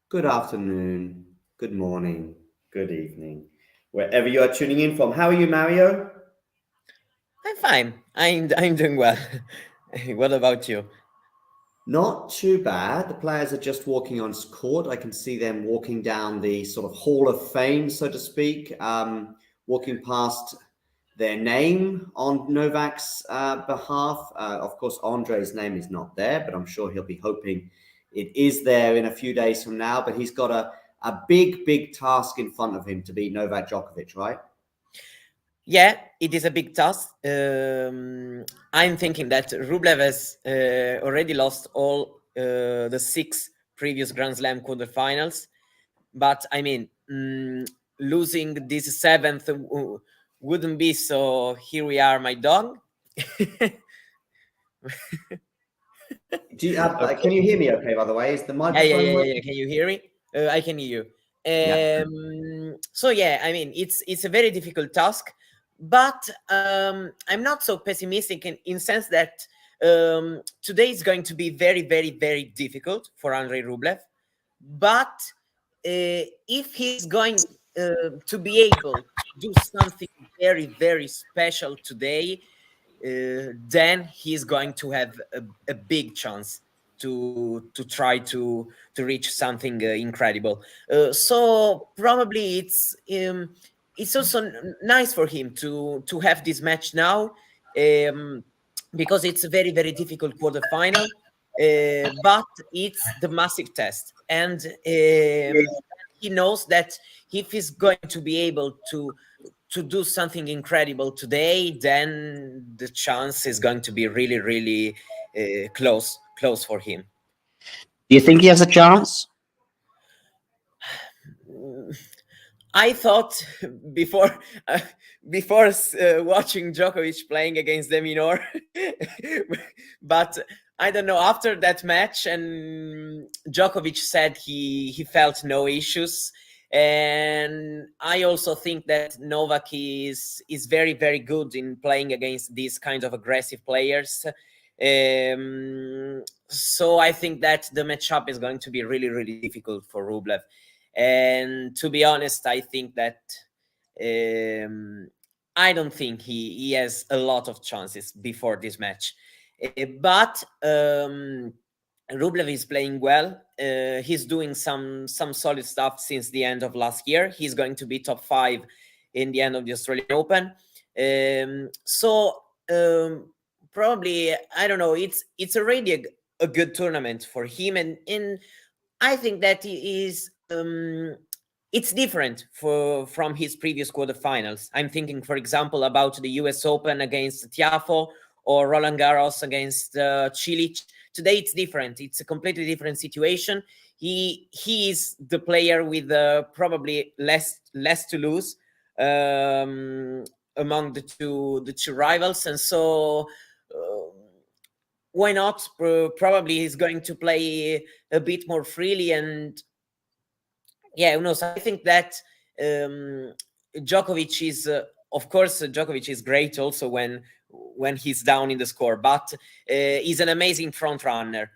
Good afternoon, good morning, good evening, wherever you are tuning in from. How are you, Mario? I'm fine. I'm doing well. What about you? Not too bad. The players are just walking on court. I can see them walking down the sort of Hall of Fame, so to speak, walking past their name on Novak's behalf. Of course, Andre's name is not there, but I'm sure he'll be hoping it is there in a few days from now. But he's got a big task in front of him to beat Novak Djokovic, right? Yeah, it is a big task. I'm thinking that Rublev has already lost all the six previous Grand Slam quarterfinals, but I mean, losing this seventh wouldn't be so. Here we are, my dog. Can Okay. you hear me okay, by the way? Is the Yeah, yeah, microphone yeah, yeah, yeah. working? Can you hear me? I can hear you. Yeah. So yeah, I mean, it's a very difficult task, but I'm not so pessimistic in sense that today is going to be very difficult for Andrei Rublev. But if he's going to be able to do something very special today, then he's going to have a big chance to try to reach something incredible. So probably it's also nice for him to have this match now, um, because it's a very difficult quarterfinal. But it's the massive test, and he knows that if he's going to be able to do something incredible today, then the chance is going to be really close for him. Do you think he has a chance? I thought before watching Djokovic playing against Deminor, but I don't know. After that match, and Djokovic said he felt no issues, and I also think that Novak is very good in playing against these kinds of aggressive players. So I think that the matchup is going to be really difficult for Rublev. And to be honest, I think that um, I don't think he has a lot of chances before this match. But Rublev is playing well. He's doing some solid stuff since the end of last year. He's going to be top five in the end of the Australian Open. So probably, I don't know. It's already a good tournament for him, and I think that he is. It's different from his previous quarterfinals. I'm thinking, for example, about the U.S. Open against Tiafo or Roland Garros against Cilic. Today, it's different. It's a completely different situation. He is the player with probably less to lose um, among the two rivals, and so. Why not? Probably he's going to play a bit more freely, and yeah, who knows? I think that um, Djokovic is, of course, Djokovic is great also when he's down in the score, but he's an amazing front runner.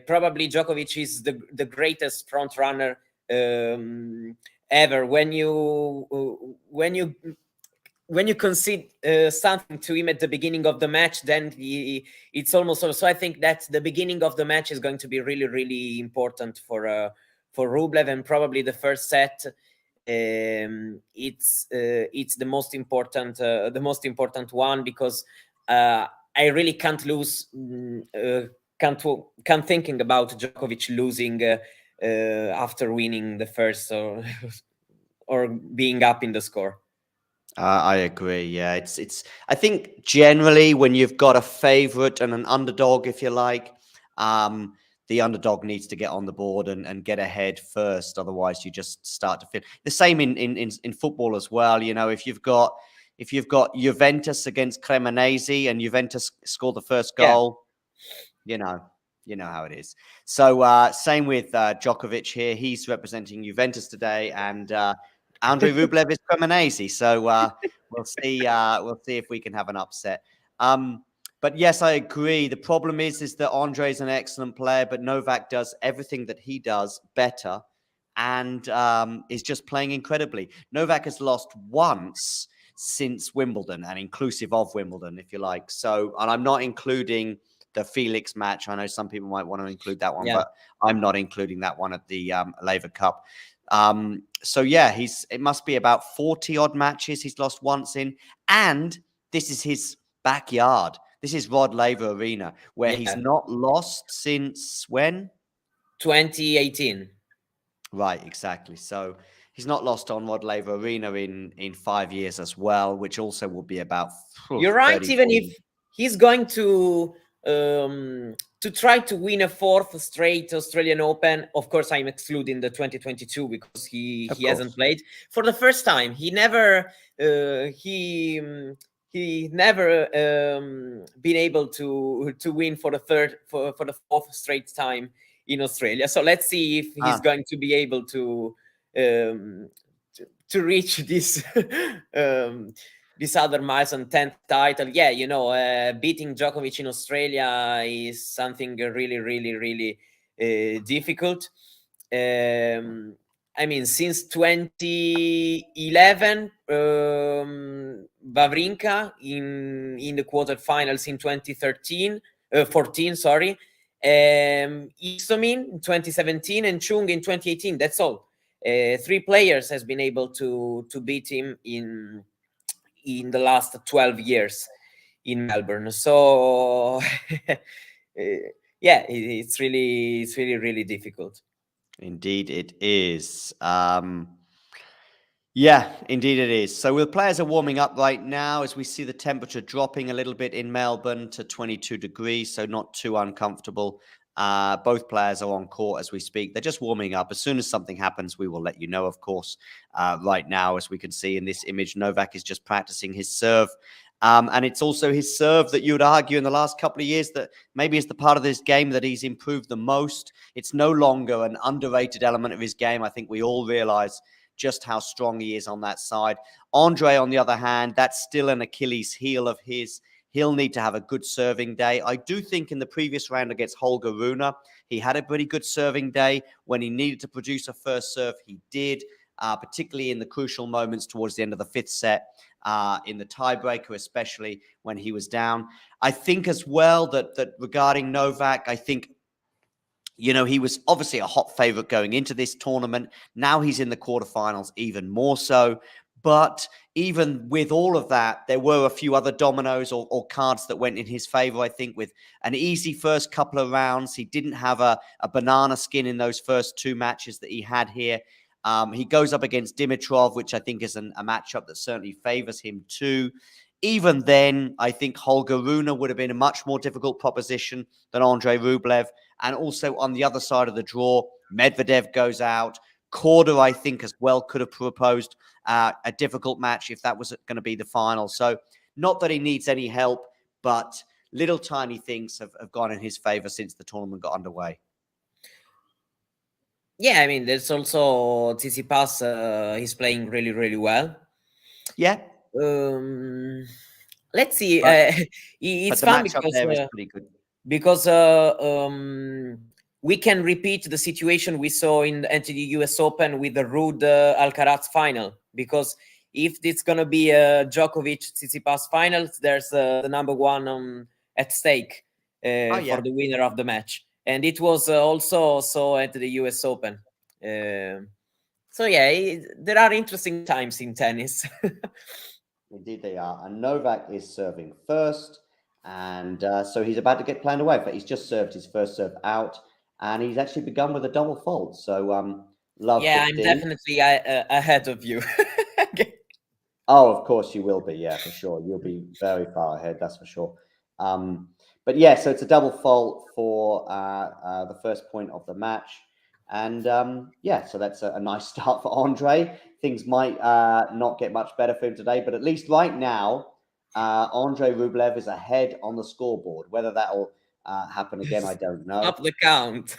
Probably Djokovic is the greatest front runner ever. When you concede something to him at the beginning of the match, then it's almost over. So I think that the beginning of the match is going to be really important for Rublev, and probably the first set. It's the most important one, because I really can't lose. Can't thinking about Djokovic losing after winning the first, or being up in the score. I agree. Yeah, it's. I think generally when you've got a favorite and an underdog, if you like, the underdog needs to get on the board and get ahead first. Otherwise, you just start to feel the same in football as well. You know, if you've got Juventus against Cremonese and Juventus score the first Yeah. goal, you know. You know how it is. So same with Djokovic here. He's representing Juventus today, and Andrey Rublev is Cremonese. So we'll see. We'll see if we can have an upset. But yes, I agree. The problem is that Andre is an excellent player, but Novak does everything that he does better and is just playing incredibly. Novak has lost once since Wimbledon, and inclusive of Wimbledon, if you like. So, and I'm not including the Felix match. I know some people might want to include that one, but I'm not including that one at the Laver Cup. So yeah, it must be about 40 odd matches he's lost once in, and this is his backyard. This is Rod Laver Arena, where he's not lost since when? 2018. Right, exactly. So he's not lost on Rod Laver Arena in 5 years as well, which also will be about. You're right. 30, Even 40. if he's going to try to win a fourth straight Australian Open, of course, I'm excluding the 2022 because he hasn't played for the first time. He never he never been able to win for the fourth straight time in Australia. So let's see if he's going to be able to reach this this other milestone, 10th title. Yeah, you know, beating Djokovic in Australia is something really, really, really difficult. I mean, since 2011, Wawrinka in the quarterfinals in 14, sorry. Istomin in 2017 and Chung in 2018. That's all. 3 players has been able to beat him in the last 12 years in Melbourne. So yeah, it's really really difficult. Indeed, it is. Yeah, indeed it is. So the players are warming up right now as we see the temperature dropping a little bit in Melbourne to 22 degrees, so not too uncomfortable. Both players are on court as we speak. They're just warming up. As soon as something happens, we will let you know, of course. Right now, as we can see in this image, Novak is just practicing his serve. And it's also his serve that you would argue in the last couple of years that maybe is the part of this game that he's improved the most. It's no longer an underrated element of his game. I think we all realize just how strong he is on that side. Andre, on the other hand, that's still an Achilles heel of his. He'll need to have a good serving day. I do think in the previous round against Holger Rune, he had a pretty good serving day. When he needed to produce a first serve, he did, particularly in the crucial moments towards the end of the 5th set, in the tiebreaker, especially when he was down. I think as well that regarding Novak, I think, you know, he was obviously a hot favorite going into this tournament. Now he's in the quarterfinals even more so. But even with all of that, there were a few other dominoes or cards that went in his favor, I think, with an easy first couple of rounds. He didn't have a banana skin in those first 2 matches that he had here. He goes up against Dimitrov, which I think is a matchup that certainly favors him too. Even then, I think Holger Rune would have been a much more difficult proposition than Andrey Rublev. And also on the other side of the draw, Medvedev goes out. Korda, I think, as well could have proposed a difficult match if that was going to be the final. So not that he needs any help, but little tiny things have gone in his favor since the tournament got underway. Yeah, I mean, there's also Tsitsipas. He's playing really, really well. Yeah. Let's see. It's fun because there is pretty good. Because we can repeat the situation we saw in the US Open with the Ruud Alcaraz final. Because if it's gonna be a Djokovic-Tsitsipas finals, there's the number 1 at stake for the winner of the match, and it was also so at the US Open. So yeah, there are interesting times in tennis. Indeed, they are. And Novak is serving first. And so he's about to get planned away, but he's just served his first serve out, and he's actually begun with a double fault. So, love. Yeah, I'm definitely ahead of you. Oh, of course you will be. Yeah, for sure. You'll be very far ahead. That's for sure. But yeah, so it's a double fault for the first point of the match. And yeah, so that's a nice start for Andre. Things might not get much better for him today, but at least right now, Andrey Rublev is ahead on the scoreboard. Whether that'll happen again, I don't know. Stop the count.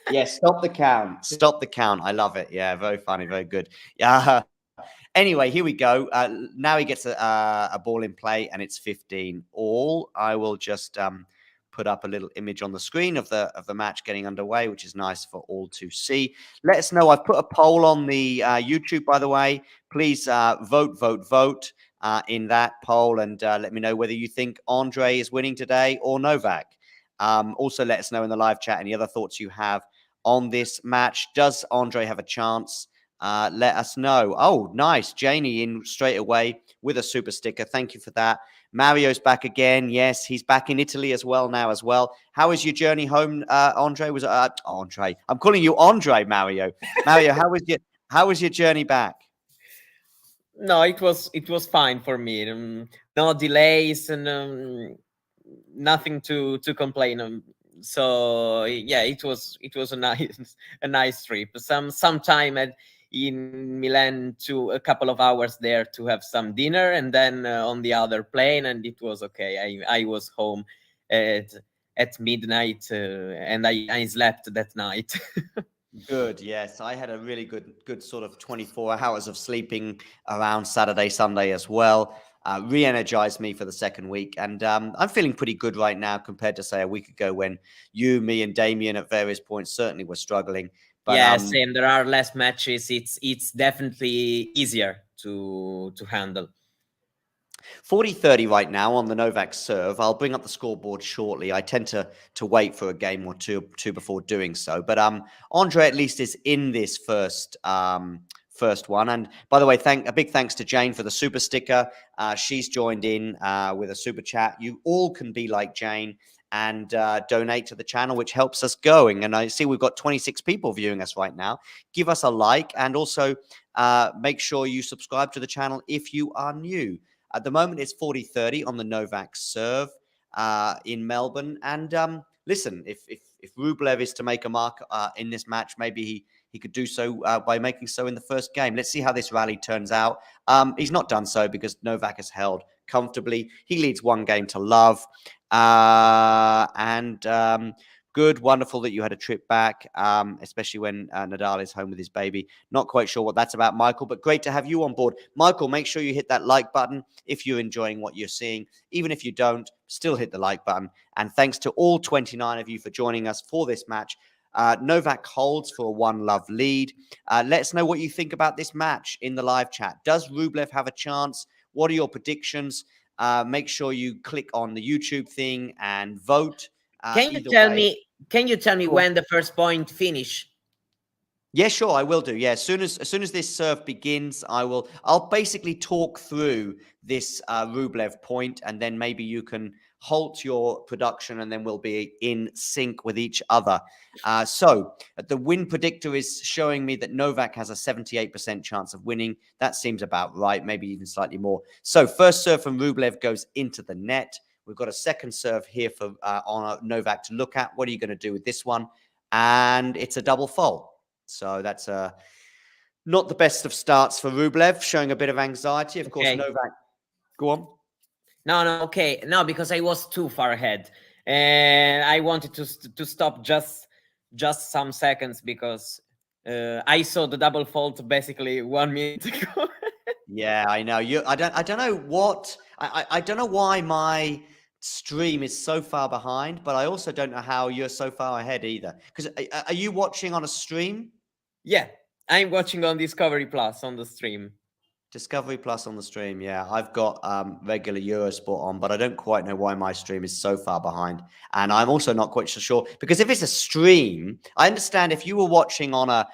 Yes, stop the count. Stop the count. I love it. Yeah, very funny, very good. Yeah. Anyway, here we go. Now he gets a ball in play, and it's 15 all. I will just put up a little image on the screen of the match getting underway, which is nice for all to see. Let us know. I've put a poll on the YouTube, by the way. Please vote in that poll, and let me know whether you think Andrey is winning today or Novak. Also, let us know in the live chat any other thoughts you have on this match. Does Andrey have a chance? Let us know. Oh, nice. Janie in straight away with a super sticker. Thank you for that. Mario's back again. Yes, he's back in Italy as well now as well. How was your journey home, Andrey? Was Andrey? I'm calling you Andrey, Mario. Mario, how was your journey back? No, it was fine for me. No delays and nothing to complain on. So yeah, it was a nice trip. Some time in Milan, to a couple of hours there to have some dinner, and then on the other plane, and it was okay. I was home at midnight, and I slept that night. Good. Yes, I had a really good sort of 24 hours of sleeping around Saturday, Sunday as well. Re-energized me for the second week, and I'm feeling pretty good right now compared to say a week ago when you, me, and Damien at various points certainly were struggling. But yeah, same. There are less matches. It's definitely easier to handle. 40-30 right now on the Novak serve. I'll bring up the scoreboard shortly. I tend to wait for a game or two before doing so. But Andrey at least is in this first one. And by the way, a big thanks to Jane for the super sticker. She's joined in with a super chat. You all can be like Jane and donate to the channel, which helps us going. And I see we've got 26 people viewing us right now. Give us a like, and also make sure you subscribe to the channel if you are new. At the moment, it's 40-30 on the Novak serve in Melbourne. And listen, if Rublev is to make a mark in this match, maybe he could do so by making so in the first game. Let's see how this rally turns out. He's not done so because Novak has held comfortably. He leads 1-0. Good, wonderful that you had a trip back, especially when Nadal is home with his baby. Not quite sure what that's about, Michael, but great to have you on board. Michael, make sure you hit that like button if you're enjoying what you're seeing. Even if you don't, still hit the like button. And thanks to all 29 of you for joining us for this match. Novak holds for a 1-love lead. Let us know what you think about this match in the live chat. Does Rublev have a chance? What are your predictions? Make sure you click on the YouTube thing and vote. Can you tell me when the first point finish? Yeah, sure, I will do. Yeah, as soon as this serve begins, I'll basically talk through this Rublev point, and then maybe you can halt your production, and then we'll be in sync with each other. So the win predictor is showing me that Novak has a 78% chance of winning. That seems about right, maybe even slightly more. So first serve from Rublev goes into the net. We've got a second serve here for on Novak to look at. What are you going to do with this one? And it's a double fault. So that's not the best of starts for Rublev, showing a bit of anxiety. Of course, Novak. Go on. No, okay. No, because I was too far ahead, and I wanted to stop just some seconds because I saw the double fault basically 1 minute ago. Yeah, I know. I don't know what. I don't know why my stream is so far behind, but I also don't know how you're so far ahead either. Because are you watching on a stream? Yeah, I'm watching on Discovery Plus on the stream. Discovery Plus on the stream, yeah. I've got regular Eurosport on, but I don't quite know why my stream is so far behind. And I'm also not quite so sure because if it's a stream, I understand if you were watching on a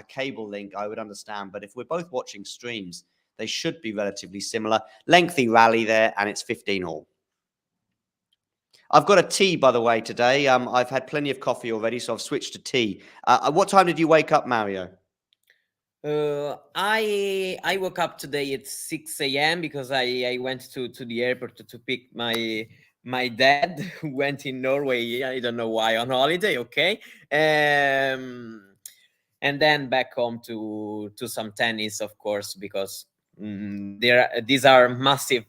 cable link, I would understand. But if we're both watching streams, they should be relatively similar. Lengthy rally there, and it's 15-all. I've got a tea, by the way, today. I've had plenty of coffee already, so I've switched to tea. What time did you wake up, Mario? I woke up today at 6 a.m. because I went to the airport to pick my dad who went in Norway. I don't know why, on holiday. Okay, and then back home to some tennis, of course, because these are massive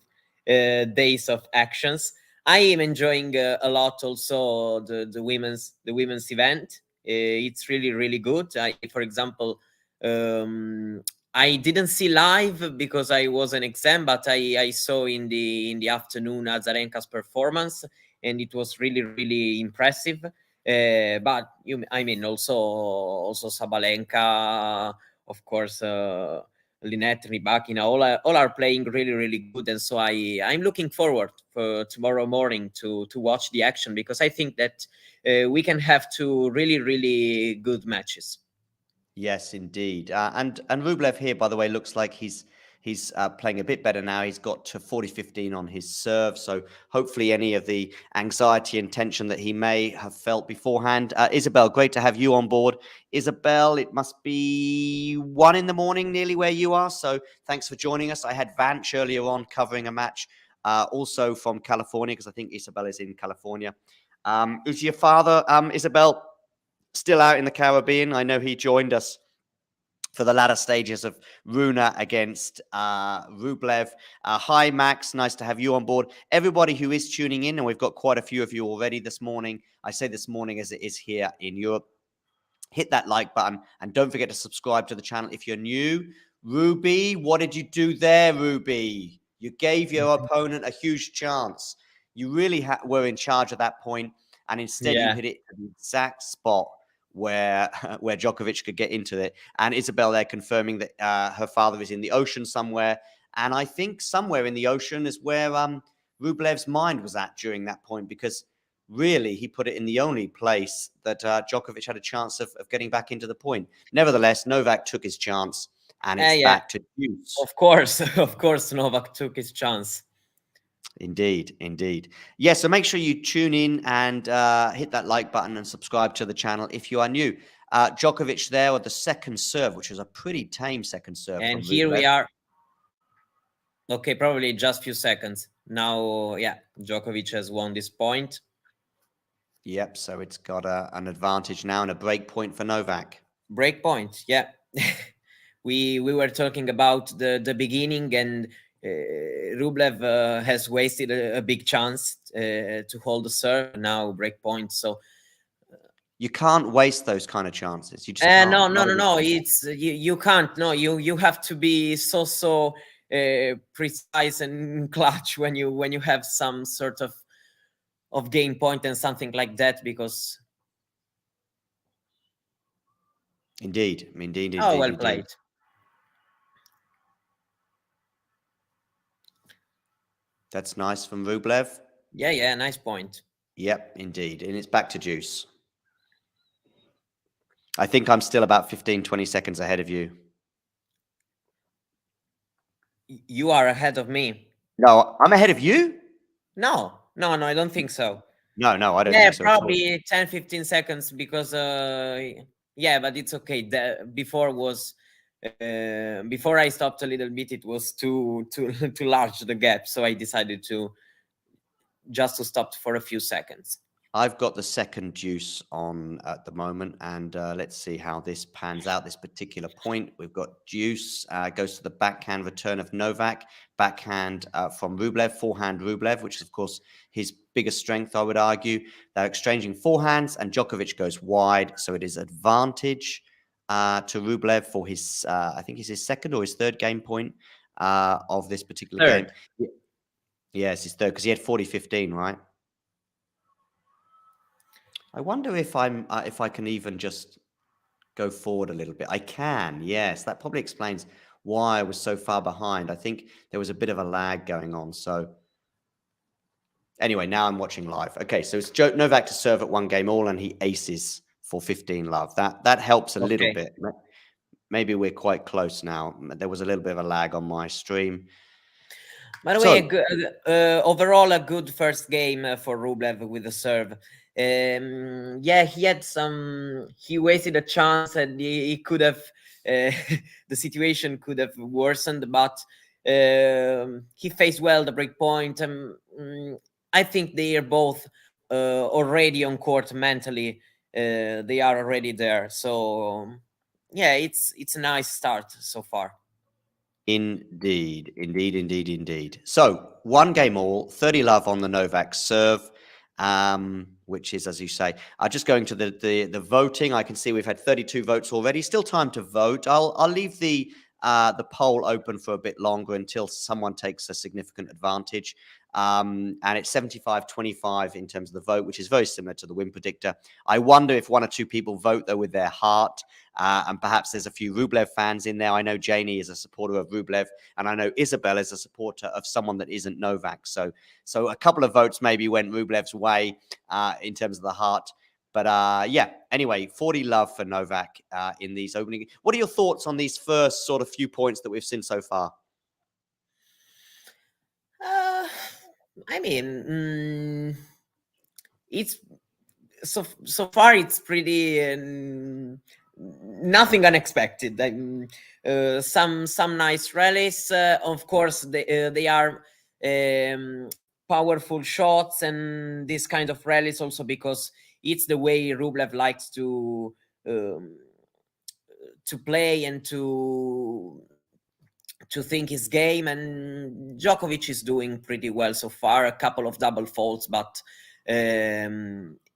days of actions. I am enjoying a lot also the women's event. It's really good. For example, I didn't see live because I was an exam, but I saw in the afternoon Azarenka's performance, and it was really impressive. But I mean, also Sabalenka, of course, Linette, Rybakina, all are playing really good, and so I'm looking forward for tomorrow morning to watch the action, because I think that we can have two really good matches. Yes, indeed. And Rublev here, by the way, looks like he's playing a bit better now. He's got to 40-15 on his serve. So hopefully any of the anxiety and tension that he may have felt beforehand. Isabel, great to have you on board. Isabel, it must be 1 a.m. nearly where you are. So thanks for joining us. I had Vance earlier on covering a match also from California, because I think Isabel is in California. Is your father, Isabel, still out in the Caribbean? I know he joined us for the latter stages of Runa against Rublev. Hi, Max. Nice to have you on board. Everybody who is tuning in, and we've got quite a few of you already this morning. I say this morning as it is here in Europe. Hit that like button, and don't forget to subscribe to the channel if you're new. Ruby, what did you do there, Ruby? You gave your opponent a huge chance. You really were in charge at that point, and instead you hit it to the exact spot where Djokovic could get into it. And Isabel there confirming that her father is in the ocean somewhere. And I think somewhere in the ocean is where Rublev's mind was at during that point, because really he put it in the only place that Djokovic had a chance of getting back into the point. Nevertheless, Novak took his chance, and it's back to juice. Of course, Novak took his chance. Indeed. Yeah, so make sure you tune in and hit that like button and subscribe to the channel if you are new. Djokovic there with the second serve, which was a pretty tame second serve. And here we are. Okay, probably just a few seconds. Now, Djokovic has won this point. Yep, so it's got an advantage now and a break point for Novak. Break point, yeah. we were talking about the beginning, and Rublev has wasted a big chance to hold the serve. Now break point, so you can't waste those kind of chances. You just can't. No. It's you can't. No, you have to be so precise and clutch when you have some sort of game point and something like that, because indeed. Oh, well played. That's nice from Rublev. Yeah, nice point. Yep, indeed. And it's back to juice. I think I'm still about 15-20 seconds ahead of you. You are ahead of me. No, I'm ahead of you? No, I don't think so. No, I don't think so. Yeah, probably 10-15 seconds, because but it's okay. Before I stopped a little bit, it was too large, the gap, so I decided to stop for a few seconds. I've got the second juice on at the moment, and let's see how this pans out, this particular point. We've got juice, goes to the backhand return of Novak, backhand from Rublev, forehand Rublev, which is, of course, his biggest strength, I would argue. They're exchanging forehands, and Djokovic goes wide, so it is advantage to Rublev for his, I think it's his second or his third game point of this particular game. Yeah, it's his third, because he had 40-15, right? I wonder if I can even just go forward a little bit. I can, yes. That probably explains why I was so far behind. I think there was a bit of a lag going on. So anyway, now I'm watching live. Okay, so it's Novak to serve at 1 game all, and he aces for 15 love. That helps a little bit. Maybe we're quite close now. There was a little bit of a lag on my stream. By the way, overall a good first game for Rublev with the serve. He wasted a chance, and he could have the situation could have worsened, but he faced well the break point. I think they are both already on court mentally. They are already there, so it's a nice start so far. Indeed. So 1 game all, 30 love on the Novak serve, which is, as you say, just going to the voting. I can see we've had 32 votes already. Still time to vote. I'll leave the the poll open for a bit longer until someone takes a significant advantage. And it's 75-25 in terms of the vote, which is very similar to the win predictor. I wonder if one or two people vote, though, with their heart. And perhaps there's a few Rublev fans in there. I know Janie is a supporter of Rublev, and I know Isabel is a supporter of someone that isn't Novak. So a couple of votes maybe went Rublev's way in terms of the heart. But yeah, anyway, 40 love for Novak in these opening. What are your thoughts on these first sort of few points that we've seen so far? I mean, it's so far it's pretty nothing unexpected. Some nice rallies. Of course, they are powerful shots and this kind of rallies also because it's the way Rublev likes to play and to think his game, and Djokovic is doing pretty well so far. A couple of double faults, but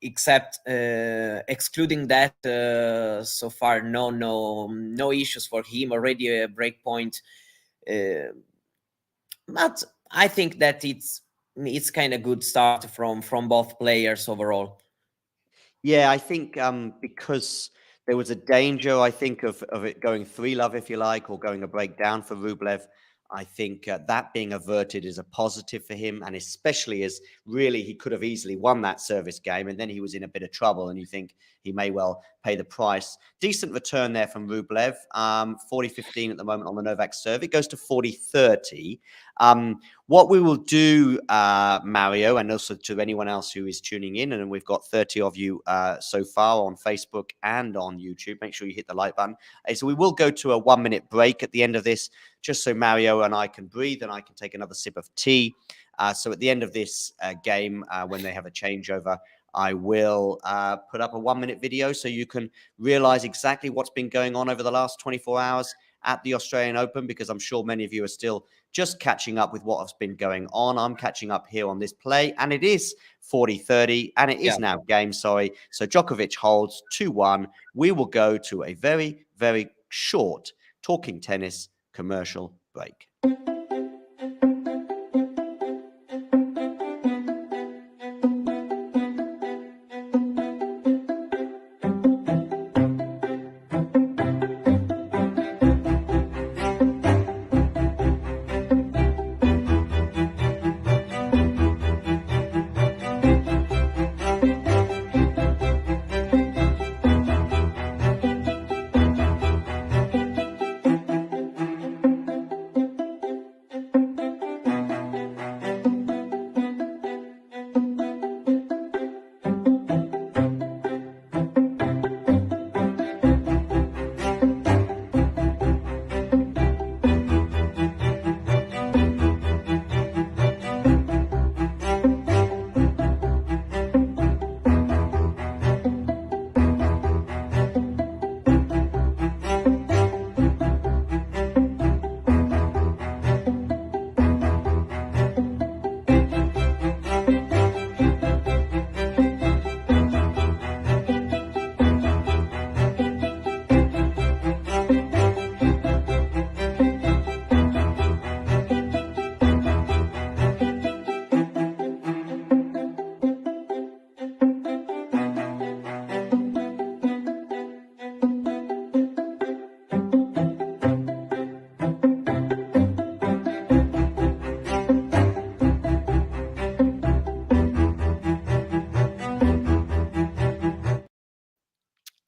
except excluding that, so far no issues for him. Already a break point, but I think that it's kind of good start from both players overall. Yeah, I think because there was a danger, I think, of it going 3-love, if you like, or going a breakdown for Rublev. I think that being averted is a positive for him, and especially as really he could have easily won that service game, and then he was in a bit of trouble, and you think he may well pay the price. Decent return there from Rublev, 40-15 at the moment on the Novak serve. It goes to 40-30. What we will do, Mario, and also to anyone else who is tuning in, and we've got 30 of you so far on Facebook and on YouTube. Make sure you hit the like button. So we will go to a 1-minute break at the end of this, just so Mario and I can breathe and I can take another sip of tea. So at the end of this game, when they have a changeover, I will put up a 1-minute video so you can realize exactly what's been going on over the last 24 hours at the Australian Open, because I'm sure many of you are still just catching up with what has been going on. I'm catching up here on this play, and it is 40-30, and it is now game, sorry. So Djokovic holds 2-1. We will go to a very, very short Talking Tennis commercial break.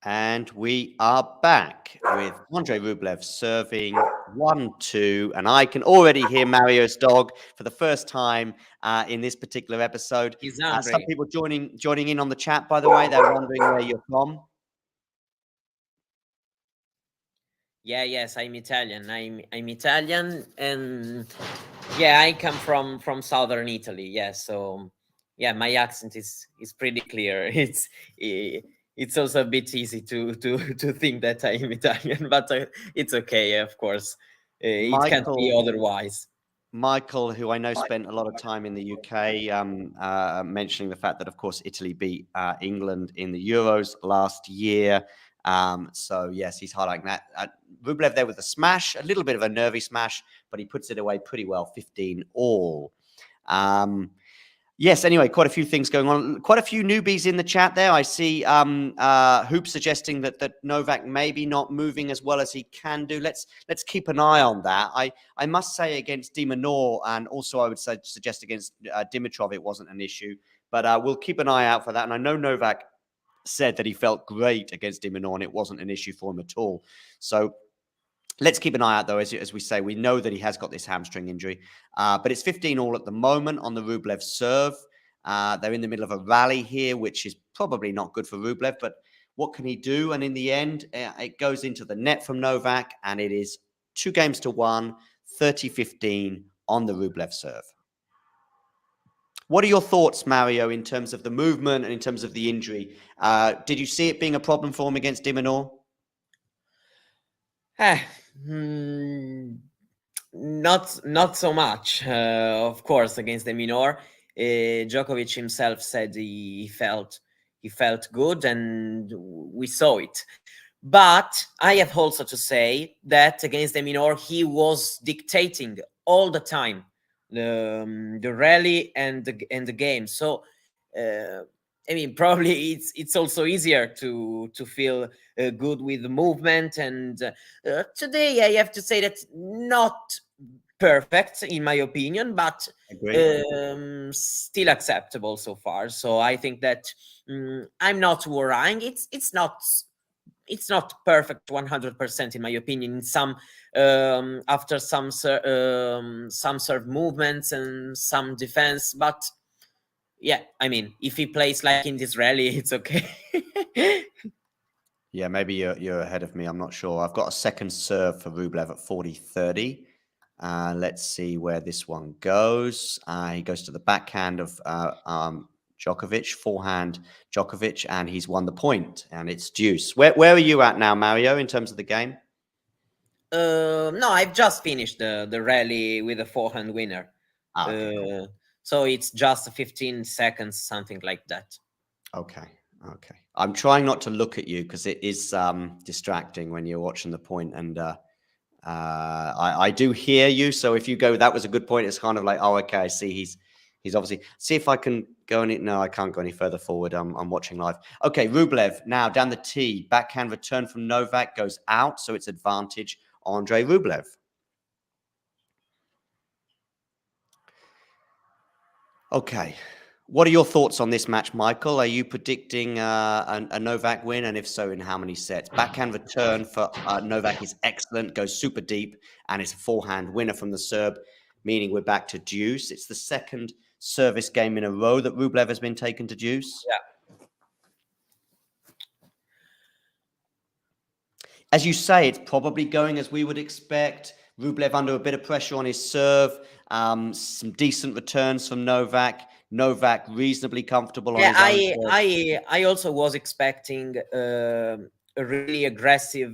And we are back with Andrey Rublev serving 1-2. And I can already hear Mario's dog for the first time in this particular episode. He's Some people joining in on the chat, by the way. They're wondering where you're from. Yes, I'm Italian. I'm Italian, and yeah, I come from southern Italy. Yeah, so yeah, my accent is pretty clear. It's also a bit easy to think that I'm Italian, but it's okay, of course. It can't be otherwise. Michael, who I know spent a lot of time in the UK, mentioning the fact that, of course, Italy beat England in the Euros last year. So yes, he's highlighting that. Rublev there with a smash, a little bit of a nervy smash, but he puts it away pretty well, 15 all. Yes, anyway, quite a few things going on. Quite a few newbies in the chat there. I see Hoop suggesting that Novak maybe not moving as well as he can do. Let's keep an eye on that. I must say against De Minaur, and also I would suggest against Dimitrov, it wasn't an issue. But we'll keep an eye out for that. And I know Novak said that he felt great against De Minaur and it wasn't an issue for him at all. So let's keep an eye out, though, as we say. We know that he has got this hamstring injury. But it's 15 all at the moment on the Rublev serve. They're in the middle of a rally here, which is probably not good for Rublev. But what can he do? And in the end, it goes into the net from Novak, and it is 2-1, 30-15 on the Rublev serve. What are your thoughts, Mario, in terms of the movement and in terms of the injury? Did you see it being a problem for him against De Minaur? Not so much. Of course, against De Minaur, Djokovic himself said he felt good, and we saw it. But I have also to say that against De Minaur, he was dictating all the time the rally and the game. So I mean, probably it's also easier to feel good with the movement. And today I have to say that not perfect in my opinion, but still acceptable so far. So I think that I'm not worrying. It's not perfect 100% in my opinion. In some after some serve movements and some defense, but yeah, I mean, if he plays like in this rally, it's okay. Yeah, maybe you're ahead of me. I'm not sure. I've got a second serve for Rublev at 40-30. Let's see where this one goes. He goes to the backhand of Djokovic, forehand Djokovic, and he's won the point, and it's deuce. Where are you at now, Mario, in terms of the game? No, I've just finished the rally with a forehand winner. Okay, cool. So it's just 15 seconds, something like that. Okay. I'm trying not to look at you because it is distracting when you're watching the point, and I do hear you. So if you go, that was a good point. It's kind of like, oh, okay, I see. He's obviously. See if I can go any. No, I can't go any further forward. I'm watching live. Okay, Rublev now down the tee, backhand return from Novak goes out, so it's advantage Andrey Rublev. Okay. What are your thoughts on this match, Michael? Are you predicting a Novak win? And if so, in how many sets? Backhand return for Novak is excellent, goes super deep, and it's a forehand winner from the Serb, meaning we're back to deuce. It's the second service game in a row that Rublev has been taken to deuce. Yeah. As you say, it's probably going as we would expect. Rublev under a bit of pressure on his serve. Some decent returns from Novak. Novak reasonably comfortable on his own serve. I also was expecting a really aggressive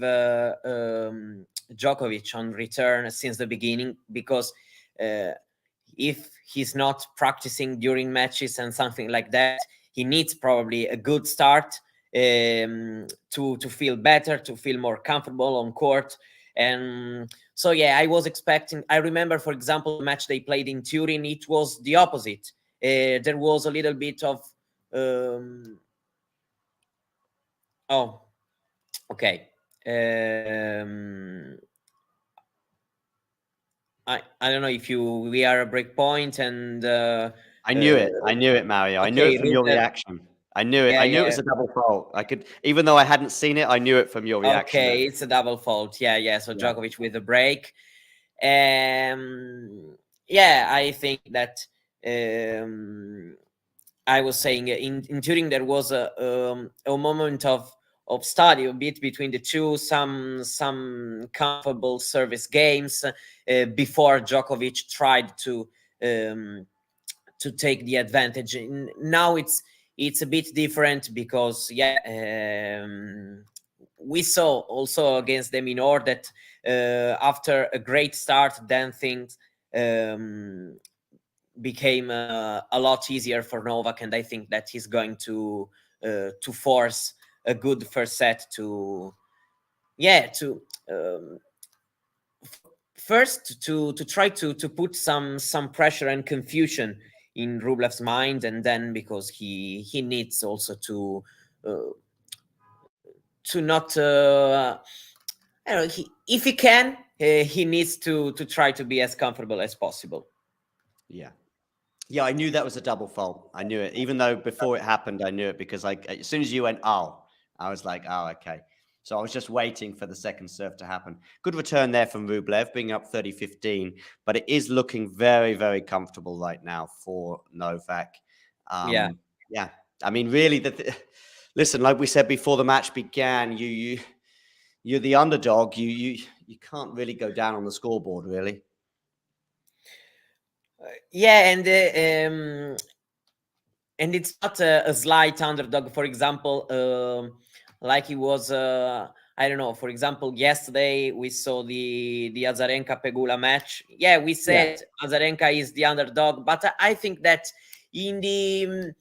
Djokovic on return since the beginning, because if he's not practicing during matches and something like that, he needs probably a good start to feel better, to feel more comfortable on court. And so, yeah, I was expecting. I remember, for example, the match they played in Turin, it was the opposite. There was a little bit of oh, okay. I don't know if we are a break point, and I knew it, Mario. okay, I knew it from your reaction. I knew it. Yeah, I knew it was a double fault. I could, even though I hadn't seen it, I knew it from your reaction. Okay, it's a double fault. Yeah. So Djokovic with a break. Yeah, I think that I was saying in Turin there was a moment of study a bit between the two, some comfortable service games before Djokovic tried to take the advantage. Now it's a bit different because we saw also against De Minaur that after a great start, then things became a lot easier for Novak, and I think that he's going to force a good first set to first to try to put some pressure and confusion in Rublev's mind, and then because he needs also to not I don't know, if he can, he needs to try to be as comfortable as possible. Yeah. Yeah, I knew that was a double fault. I knew it. Even though before it happened, I knew it because as soon as you went, oh, I was like, oh, okay. So I was just waiting for the second serve to happen. Good return there from Rublev, being up 30-15, but it is looking very, very comfortable right now for Novak. Yeah. Yeah. I mean, really, listen, like we said before the match began, you're the underdog. You can't really go down on the scoreboard, really. Yeah, and it's not a slight underdog. For example, like it was, I don't know. For example, yesterday we saw the Azarenka Pegula match. Yeah, we said Azarenka is the underdog, but I think that in the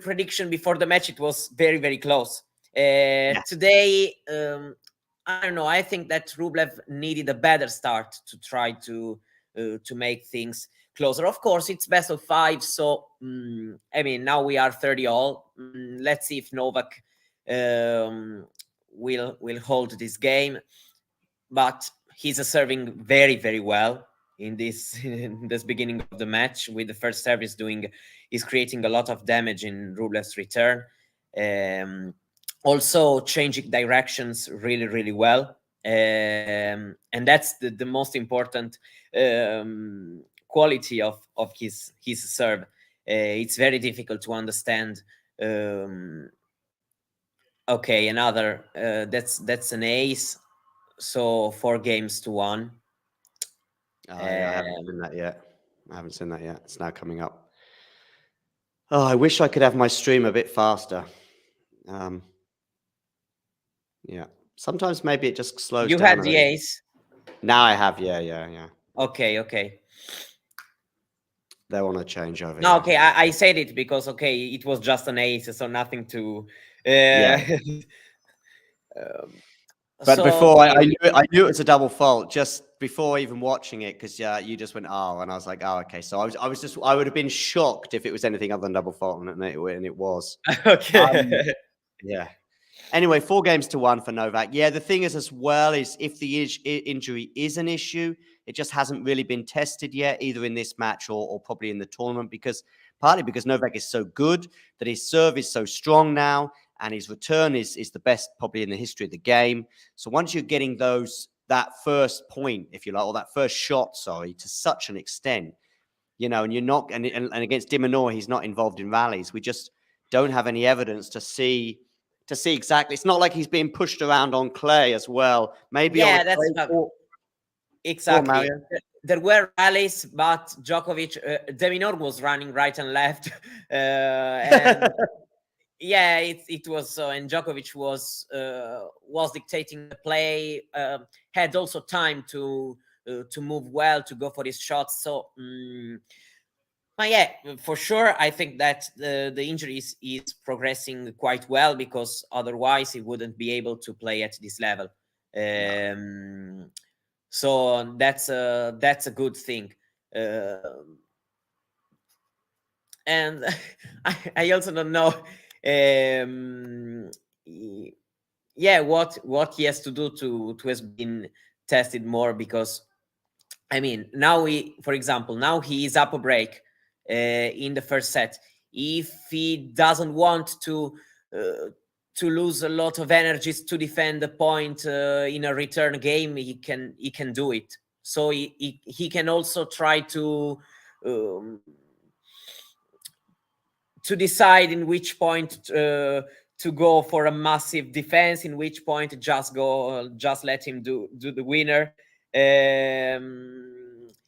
prediction before the match, it was very, very close. Today, I don't know. I think that Rublev needed a better start to try to make things closer. Of course, it's best of 5, so I mean, now we are 30 all. Let's see if Novak will hold this game, but he's serving very, very well in this beginning of the match. With the first service is creating a lot of damage in Rublev's return. Also changing directions really, really well, and that's the most important quality of his serve. It's very difficult to understand. Okay, another that's an ace, so 4-1. I haven't seen that yet. It's now coming up. Oh, I wish I could have my stream a bit faster. Yeah. Sometimes maybe it just slows down. You had the ace. Now I have. Yeah. Okay. They want to change over. No, okay. I said it because it was just an ace, so nothing to. But before I knew it was a double fault just before even watching it, because you just went and I was like, oh, okay. So I would have been shocked if it was anything other than double fault, and it was. Okay. Yeah. Anyway, 4-1 for Novak. Yeah, the thing is as well is if the injury is an issue, it just hasn't really been tested yet, either in this match or probably in the tournament, partly because Novak is so good, that his serve is so strong now, and his return is the best probably in the history of the game. So once you're getting that first point, if you like, or that first shot, to such an extent, and you're not, and against de Minaur, he's not involved in rallies. We just don't have any evidence to see exactly. It's not like he's being pushed around on clay as well. Maybe that's exactly. There were rallies, but Djokovic, de Minaur was running right and left, and yeah, it was so. And Djokovic was dictating the play. Had also time to move well, to go for his shots. So. But yeah, for sure, I think that the injury is progressing quite well, because otherwise he wouldn't be able to play at this level. So that's a good thing. And I also don't know. What he has to do to have been tested more, because I mean, now for example, now he is up a break in the first set. If he doesn't want to lose a lot of energies to defend the point in a return game, he can do it. So he can also try to decide in which point to go for a massive defense, in which point just let him do the winner.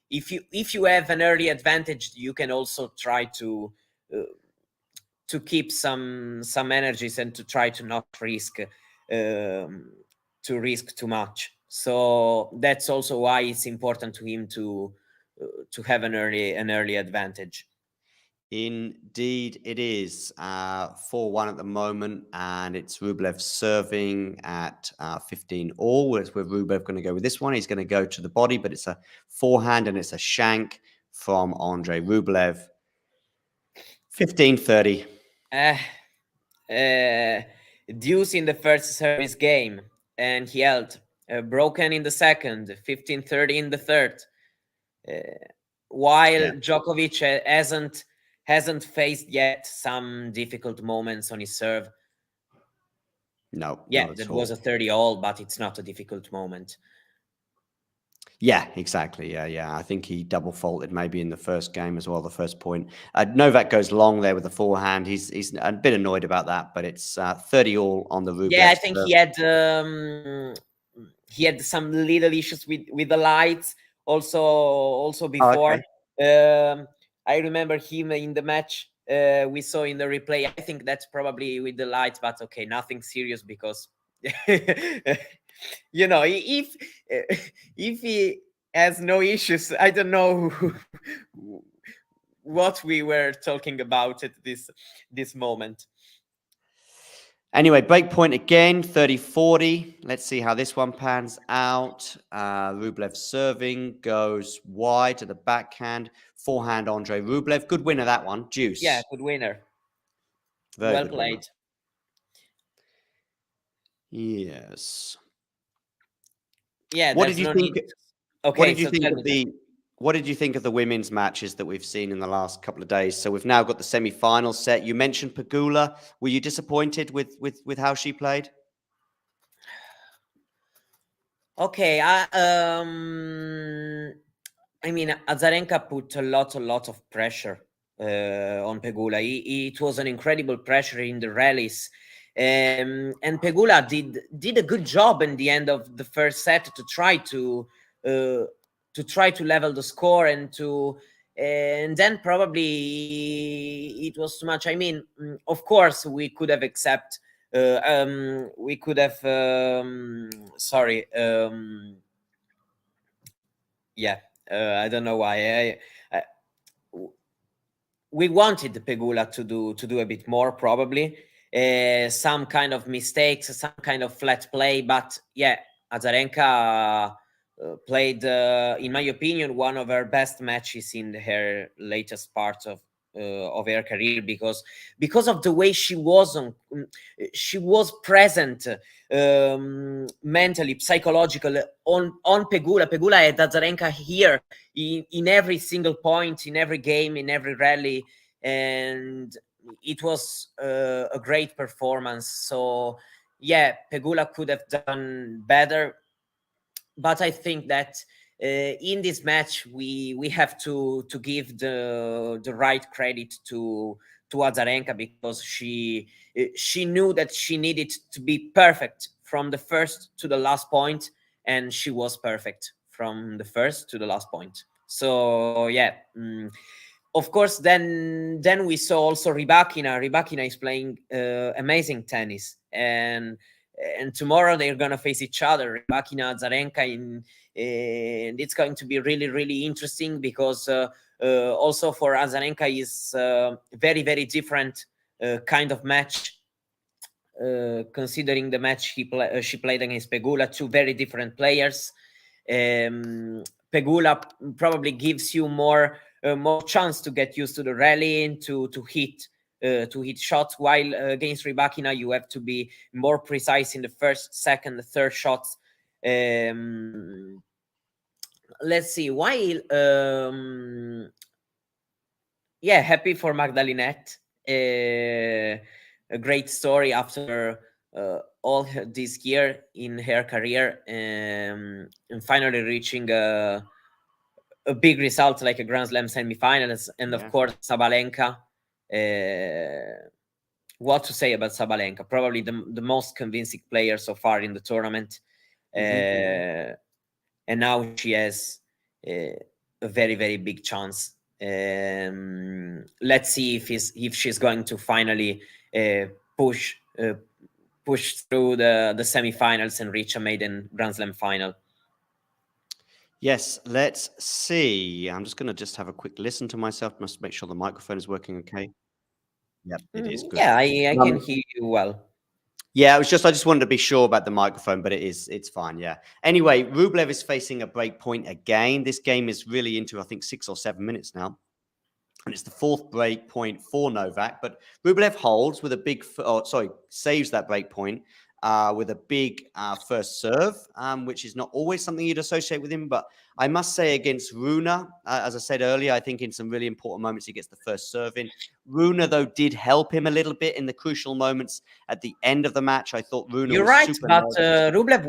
If you have an early advantage, you can also try to keep some energies and to try to not risk too much. So that's also why it's important to him to have an early advantage. Indeed, it is 4-1 at the moment, and it's Rublev serving at 15 all. Where Rublev going to go with this one? He's going to go to the body, but it's a forehand and it's a shank from Andrey Rublev. 15-30. Deuce in the first service game, and he held. Broken in the second, 15-30 in the third. While Djokovic hasn't faced yet some difficult moments on his serve. No. Yeah, that was a 30-all, but it's not a difficult moment. Yeah, exactly. Yeah. I think he double faulted maybe in the first game as well, the first point. Novak goes long there with the forehand. He's a bit annoyed about that, but it's 30 all on the Rublev. Yeah, I think he had some little issues with the lights also before. I remember him in the match we saw in the replay. I think that's probably with the lights, but okay, nothing serious because you know, if he has no issues, I don't know what we were talking about at this moment. Anyway, break point again, 30-40. Let's see how this one pans out. Rublev serving goes wide to the backhand. Forehand, Andrey Rublev. Good winner, that one. Deuce. Yeah, good winner. Very well good played. Winner. Yes. Yeah. What did you think? Okay. What did you think of the women's matches that we've seen in the last couple of days? So we've now got the semi-final set. You mentioned Pegula. Were you disappointed with how she played? Okay. I mean, Azarenka put a lot of pressure on Pegula. It was an incredible pressure in the rallies. And Pegula did a good job in the end of the first set to try to level the score and then probably it was too much. I mean, of course we could have I don't know why we wanted Pegula to do a bit more, probably some kind of mistakes, some kind of flat play, but yeah, Azarenka played, in my opinion, one of her best matches in her latest part of her career because of the way she was present mentally, psychologically on Pegula. Pegula had Azarenka here in every single point, in every game, in every rally, and it was a great performance. So yeah, Pegula could have done better, but I think that in this match we have to give the right credit to Azarenka because she knew that she needed to be perfect from the first to the last point, and she was perfect from the first to the last point. So yeah, of course, then we saw also Rybakina. Rybakina is playing amazing tennis, and tomorrow they're gonna face each other, Rybakina, Azarenka, and it's going to be really interesting because also for Azarenka is very different kind of match. Considering the match she played against Pegula, two very different players. Pegula probably gives you more chance to get used to the rally and to hit shots, while against Rybakina you have to be more precise in the first, second, third shots. Let's see. While yeah, happy for Magdalinette. A great story after all this year in her career, and finally reaching a big result like a Grand Slam semifinals, and of course Sabalenka. What to say about Sabalenka? Probably the most convincing player so far in the tournament, and now she has a very big chance. Let's see if she's going to finally push through the semifinals and reach a maiden Grand Slam final. Yes, let's see. I'm just going to just have a quick listen to myself. Must make sure the microphone is working okay. Yep, it is good. Yeah, I can Um, hear you well. Yeah, I just wanted to be sure about the microphone, but it's fine. Yeah. Anyway, Rublev is facing a break point again. This game is really into, I think, 6 or 7 minutes now. And it's the fourth break point for Novak. But Rublev holds with a big, saves that break point with a big first serve, which is not always something you'd associate with him. But I must say, against Rune, as I said earlier, I think in some really important moments he gets the first serve in. Rune, though, did help him a little bit in the crucial moments at the end of the match. I thought Rune You're was right, super but nervous. Rublev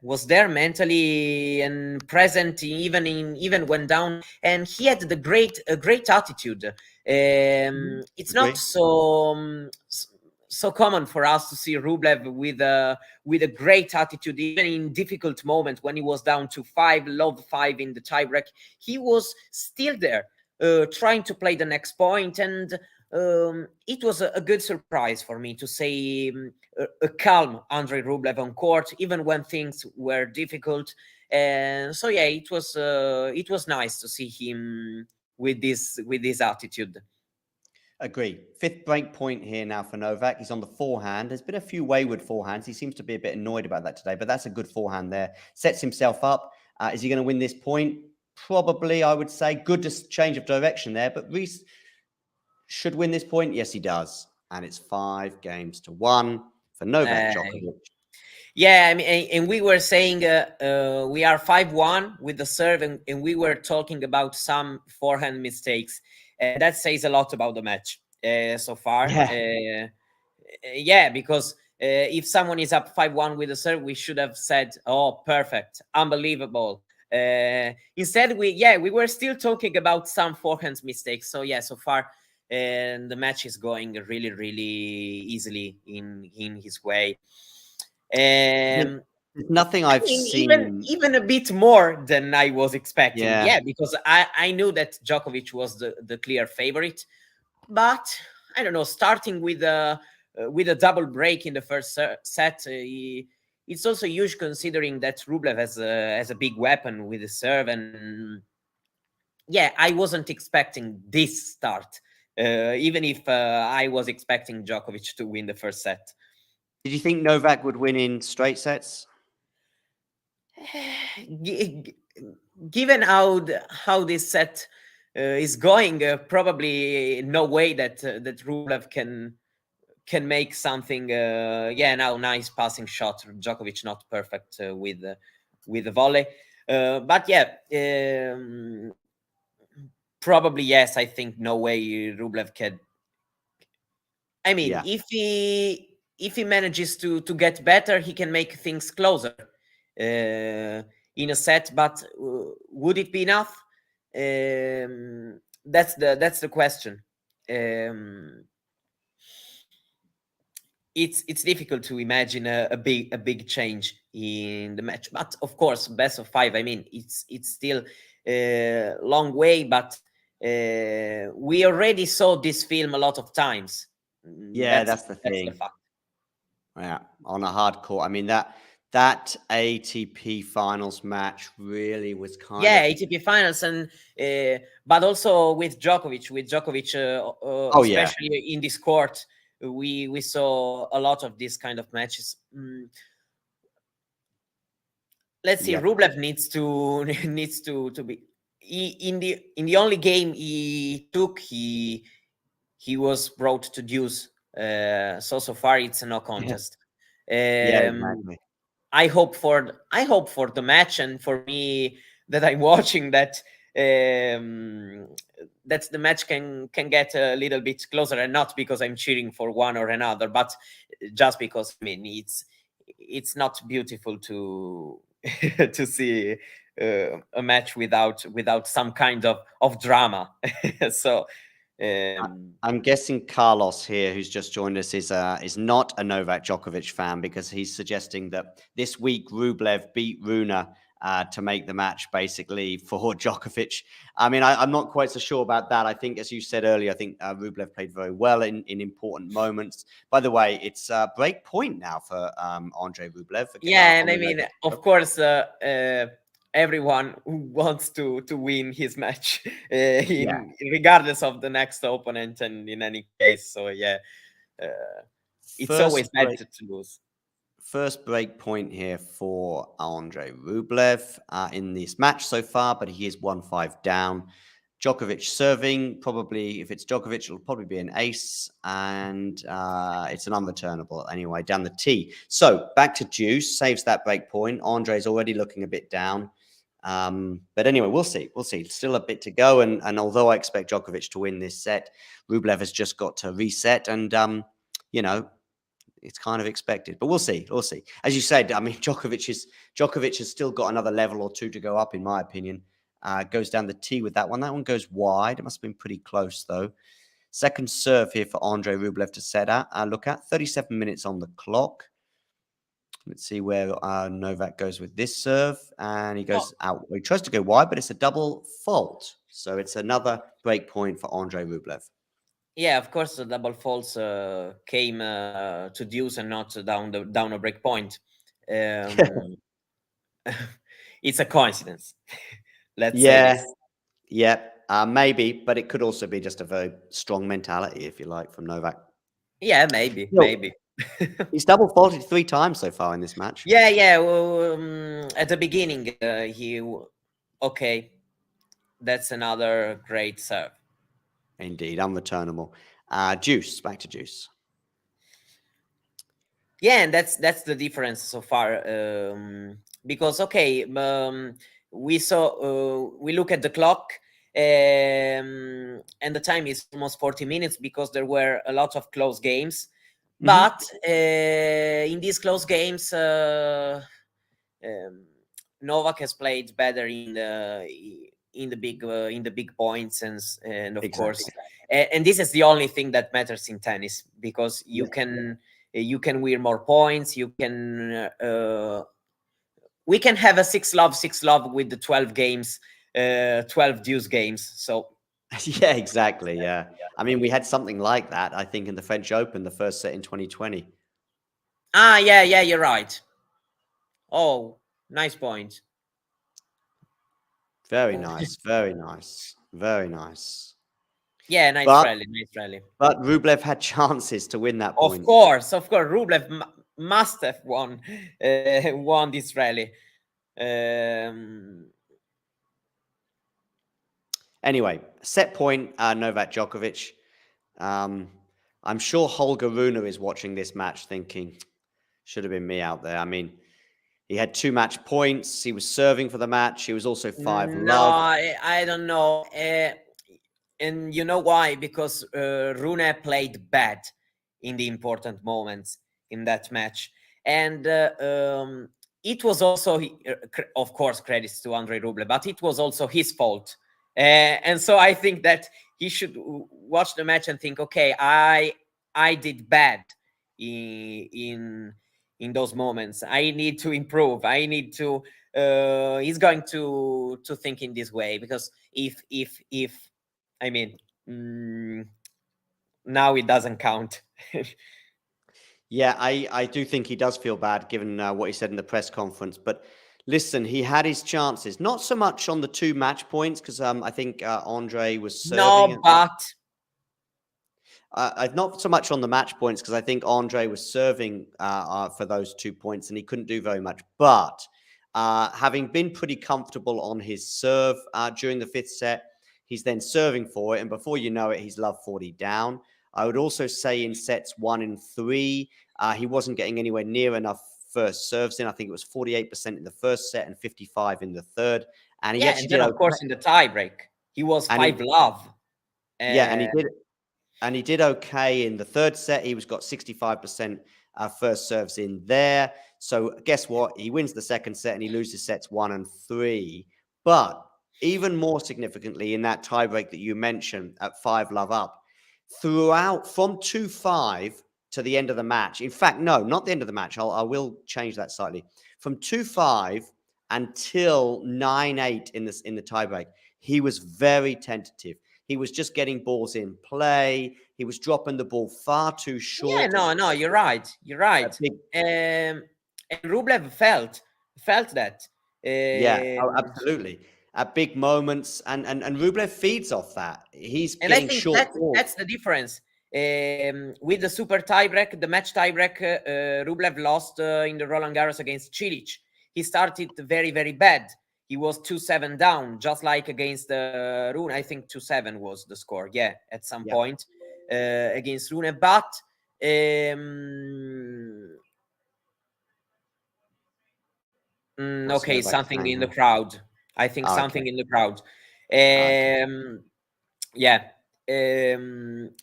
was there mentally and present, even when down, and he had a great attitude. It's not Agree. so common for us to see Rublev with a great attitude, even in difficult moments when he was down to love five in the tiebreak. He was still there, trying to play the next point, and it was a good surprise for me to say a calm Andrey Rublev on court, even when things were difficult. And so, yeah, it was nice to see him with this attitude. Agree. Fifth break point here now for Novak. He's on the forehand. There's been a few wayward forehands. He seems to be a bit annoyed about that today, but that's a good forehand there. Sets himself up. Is he going to win this point? Probably, I would say. Good change of direction there, but Reese should win this point. Yes, he does. And it's 5-1 for Novak Djokovic. Yeah, I mean, and we were saying we are 5-1 with the serve, and we were talking about some forehand mistakes. That says a lot about the match so far. Yeah, because if someone is up 5-1 with the serve, we should have said, "Oh, perfect, unbelievable." Instead, we were still talking about some forehand mistakes. So yeah, so far, the match is going really, really easily in his way. There's nothing I've seen. Even a bit more than I was expecting. Yeah. Yeah, because I knew that Djokovic was the clear favorite, but I don't know. Starting with a double break in the first set, it's also huge considering that Rublev has a big weapon with the serve, and yeah, I wasn't expecting this start. Even if I was expecting Djokovic to win the first set. Did you think Novak would win in straight sets? Given how this set is going, probably no way that Rublev can make something. Now nice passing shot. Djokovic not perfect with the volley, but yeah, probably yes. I think no way Rublev can. I mean, Yeah. if he manages to get better, he can make things closer in a set. But would it be enough? That's the question. It's difficult to imagine a big change in the match. But of course, best of five. I mean, it's still a long way, but we already saw this film a lot of times. Yeah, that's the That's thing. the fact. Yeah, on a hard court. I mean, that ATP finals match really was kind of ATP finals, and but also with Djokovic, especially in this court, we saw a lot of these kind of matches. Let's see. Rublev needs to be in the only game he took. He was brought to deuce. So far it's a no contest. exactly. I hope for the match, and for me that I'm watching that that the match can get a little bit closer, and not because I'm cheering for one or another, but just because I mean it's not beautiful to to see a match without some kind of drama. So I'm guessing Carlos here, who's just joined us, is not a Novak Djokovic fan, because he's suggesting that this week Rublev beat Rune to make the match basically for Djokovic. I mean, I'm not quite so sure about that. I think, as you said earlier, I think Rublev played very well in important moments. By the way, it's break point now for Andrey Rublev. Yeah, and I mean, of course, everyone who wants to win his match, regardless of the next opponent, and in any case. So yeah, it's always bad to lose. First break point here for Andrey Rublev in this match so far, but he is 1-5 down. Djokovic serving, probably, if it's Djokovic, it'll probably be an ace, and it's an unreturnable anyway, down the tee. So back to Deuce, saves that break point. Andrei's already looking a bit down. But anyway, we'll see. We'll see. Still a bit to go, and although I expect Djokovic to win this set, Rublev has just got to reset, and, you know, it's kind of expected, but we'll see. We'll see. As you said, I mean, Djokovic has still got another level or two to go up, in my opinion. Goes down the tee with that one. That one goes wide. It must have been pretty close, though. Second serve here for Andrey Rublev to set at. Look at 37 minutes on the clock. Let's see where Novak goes with this serve. And he goes out. He tries to go wide, but it's a double fault. So it's another break point for Andrey Rublev. Yeah, of course, the double faults came to Deuce and not down a break point. It's a coincidence. Let's say this. Yeah, maybe, but it could also be just a very strong mentality, if you like, from Novak. Yeah, maybe. He's double faulted 3 times so far in this match. Yeah. At the beginning, that's another great serve. Indeed, unreturnable. Deuce, back to Deuce. Yeah, and that's the difference so far. Because we look at the clock, and the time is almost 40 minutes because there were a lot of close games. Mm-hmm. But in these close games, Novak has played better in the big points, and of exactly. course, and this is the only thing that matters in tennis, because you can win more points. You can we can have a 6-love with the 12 games, 12 Deuce games. So yeah, exactly. Yeah, I mean, we had something like that, I think, in the French Open, the first set in 2020. Yeah, you're right. Oh, nice point. Very nice, very nice, very nice. Yeah, nice rally. But Rublev had chances to win that point. Of course. Rublev must have won this rally. Anyway, set point, Novak Djokovic. I'm sure Holger Rune is watching this match thinking, should have been me out there. I mean, he had 2 match points. He was serving for the match. He was also 5-love. No, I don't know. And you know why? Because Rune played bad in the important moments in that match. And it was also, of course, credits to Andrey Rublev, but it was also his fault. And so I think that he should watch the match and think, okay, I did bad in those moments. I need to improve. I need to. He's going to think in this way, because if I mean, now it doesn't count. Yeah, I do think he does feel bad, given what he said in the press conference. But listen, he had his chances. Not so much on the 2 match points, because I think Andrey was serving. No, but not so much on the match points, because I think Andrey was serving for those 2 points, and he couldn't do very much. But having been pretty comfortable on his serve during the 5th set, he's then serving for it, and before you know it, he's love 40 down. I would also say in sets 1 and 3, he wasn't getting anywhere near enough first serves in. I think it was 48% in the first set and 55 in the third. And he actually did, of course, in the tie break, he was 5-love. And he did okay in the 3rd set. He got 65% first serves in there. So guess what? He wins the 2nd set and he loses sets 1 and 3. But even more significantly, in that tiebreak that you mentioned at 5-love up, throughout from 2-5 to the end of the match. In fact, no, not the end of the match. I will change that slightly. From 2-5 until 9-8 in the tiebreak, he was very tentative. He was just getting balls in play. He was dropping the ball far too short. Yeah, no, you're right. And Rublev felt that. Yeah, oh, Um, absolutely. At big moments, and Rublev feeds off that. He's and I getting think short balls. that's the difference. With the super tiebreak, the match tiebreak, Rublev lost in the Roland Garros against Cilic. He started very, very bad. He was 2-7 down, just like against Rune. I think 2-7 was the score. Yeah, at some point against Rune. But okay, Novak something saying in the here? crowd. I think Oh, something okay. in the crowd. Okay. Yeah.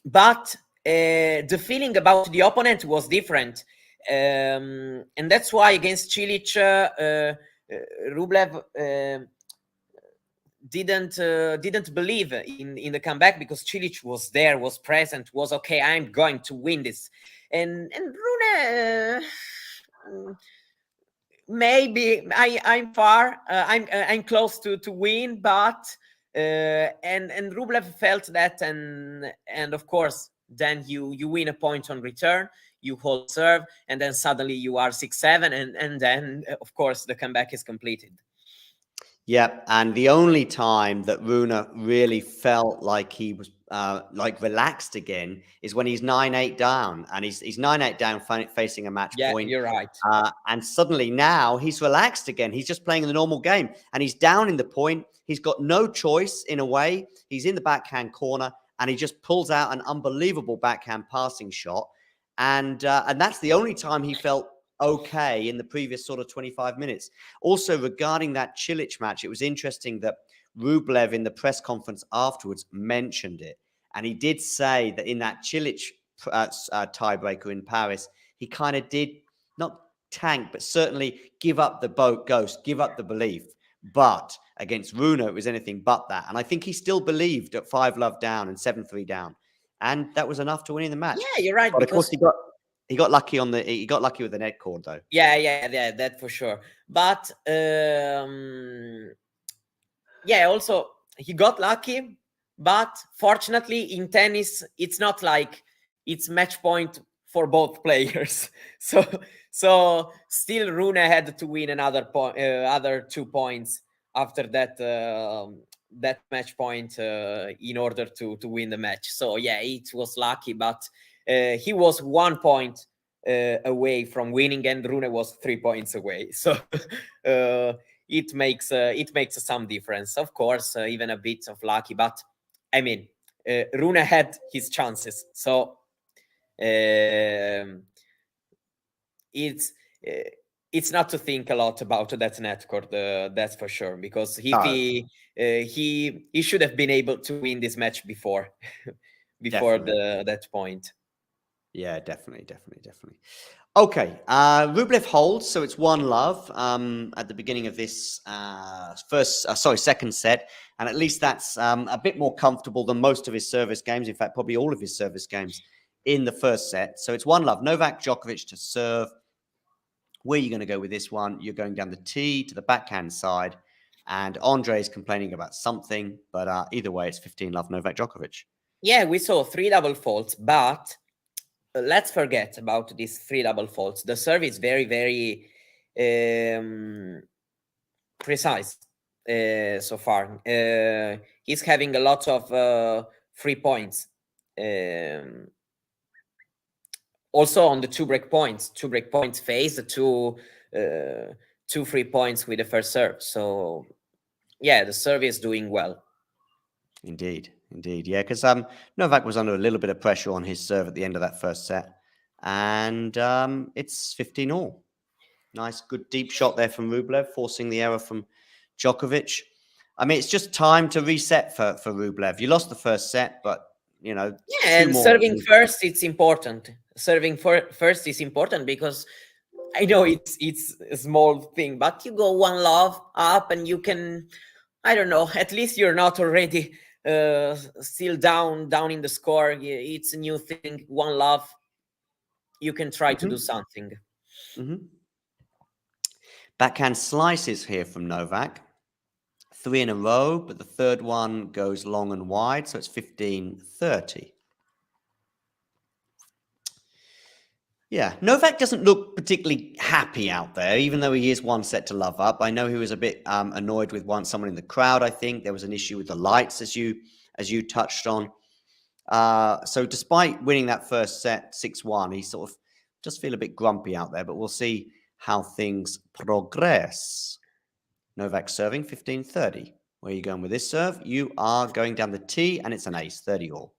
But the feeling about the opponent was different. And that's why against Cilic, Rublev didn't believe in the comeback, because Cilic was there, was present, was okay. I'm going to win this, and Rune. Maybe I'm far. I'm close to win, but and Rublev felt that, and of course, then you win a point on return, you hold serve, and then suddenly you are 6-7, and then of course the comeback is completed. Yeah, and the only time that Rune really felt like he was like relaxed again is when he's 9-8 down, and he's 9-8 down, facing a match Yeah, point. you're right. And suddenly now he's relaxed again. He's just playing the normal game, and he's down in the point. He's got no choice in a way. He's in the backhand corner, and he just pulls out an unbelievable backhand passing shot, and that's the only time he felt okay in the previous sort of 25 minutes. Also, regarding that Cilic match, it was interesting that Rublev in the press conference afterwards mentioned it. And he did say that in that Cilic tiebreaker in Paris, he kind of did not tank, but certainly give up the ghost, give up the belief. But against Rune, it was anything but that. And I think he still believed at 5-love down and 7-3 down. And that was enough to win in the match. Yeah, you're right, But of course, because he got lucky with the net cord, though. yeah, that for sure. But yeah, also he got lucky, but fortunately in tennis it's not like it's match point for both players. So still Rune had to win another point, other 2 points after that that match point in order to win the match. So yeah, it was lucky, but he was 1 point away from winning, and Rune was 3 points away. So it makes some difference, of course, even a bit of lucky. But I mean, Rune had his chances, so it's not to think a lot about that net cord, that's for sure, because he should have been able to win this match before that point. Yeah, definitely. Okay, Rublev holds, so it's 1-love at the beginning of this second set, and at least that's a bit more comfortable than most of his service games. In fact, probably all of his service games in the first set. So it's 1-love. Novak Djokovic to serve. Where are you going to go with this one? You're going down the tee to the backhand side, and Andrey is complaining about something, but either way, it's 15-love Novak Djokovic. Yeah, we saw 3 double faults, but let's forget about these 3 double faults. The serve is very, very precise so far. He's having a lot of 3 points. Also on the 2 break points phase, the 2 free points with the first serve. So yeah, the serve is doing well. Indeed. Yeah, because Novak was under a little bit of pressure on his serve at the end of that first set. And it's 15-all. Nice, good deep shot there from Rublev, forcing the error from Djokovic. I mean, it's just time to reset for Rublev. You lost the first set, but, Yeah, 2 and more. serving first, it's important. Serving first is important, because I know it's a small thing, but you go 1-love up, and you can, I don't know, at least you're not already still down in the score. It's a new thing. 1-love, you can try to do something. Backhand slices here from Novak. 3 in a row, but the third one goes long and wide, so it's 15-30. Yeah, Novak doesn't look particularly happy out there, even though he is one set to love up. I know he was a bit annoyed with someone in the crowd. I think there was an issue with the lights, as you touched on. So despite winning that first set 6-1, he sort of just feel a bit grumpy out there. But we'll see how things progress. Novak serving 15-30. Where are you going with this serve? You are going down the tee, and it's an ace, 30 all.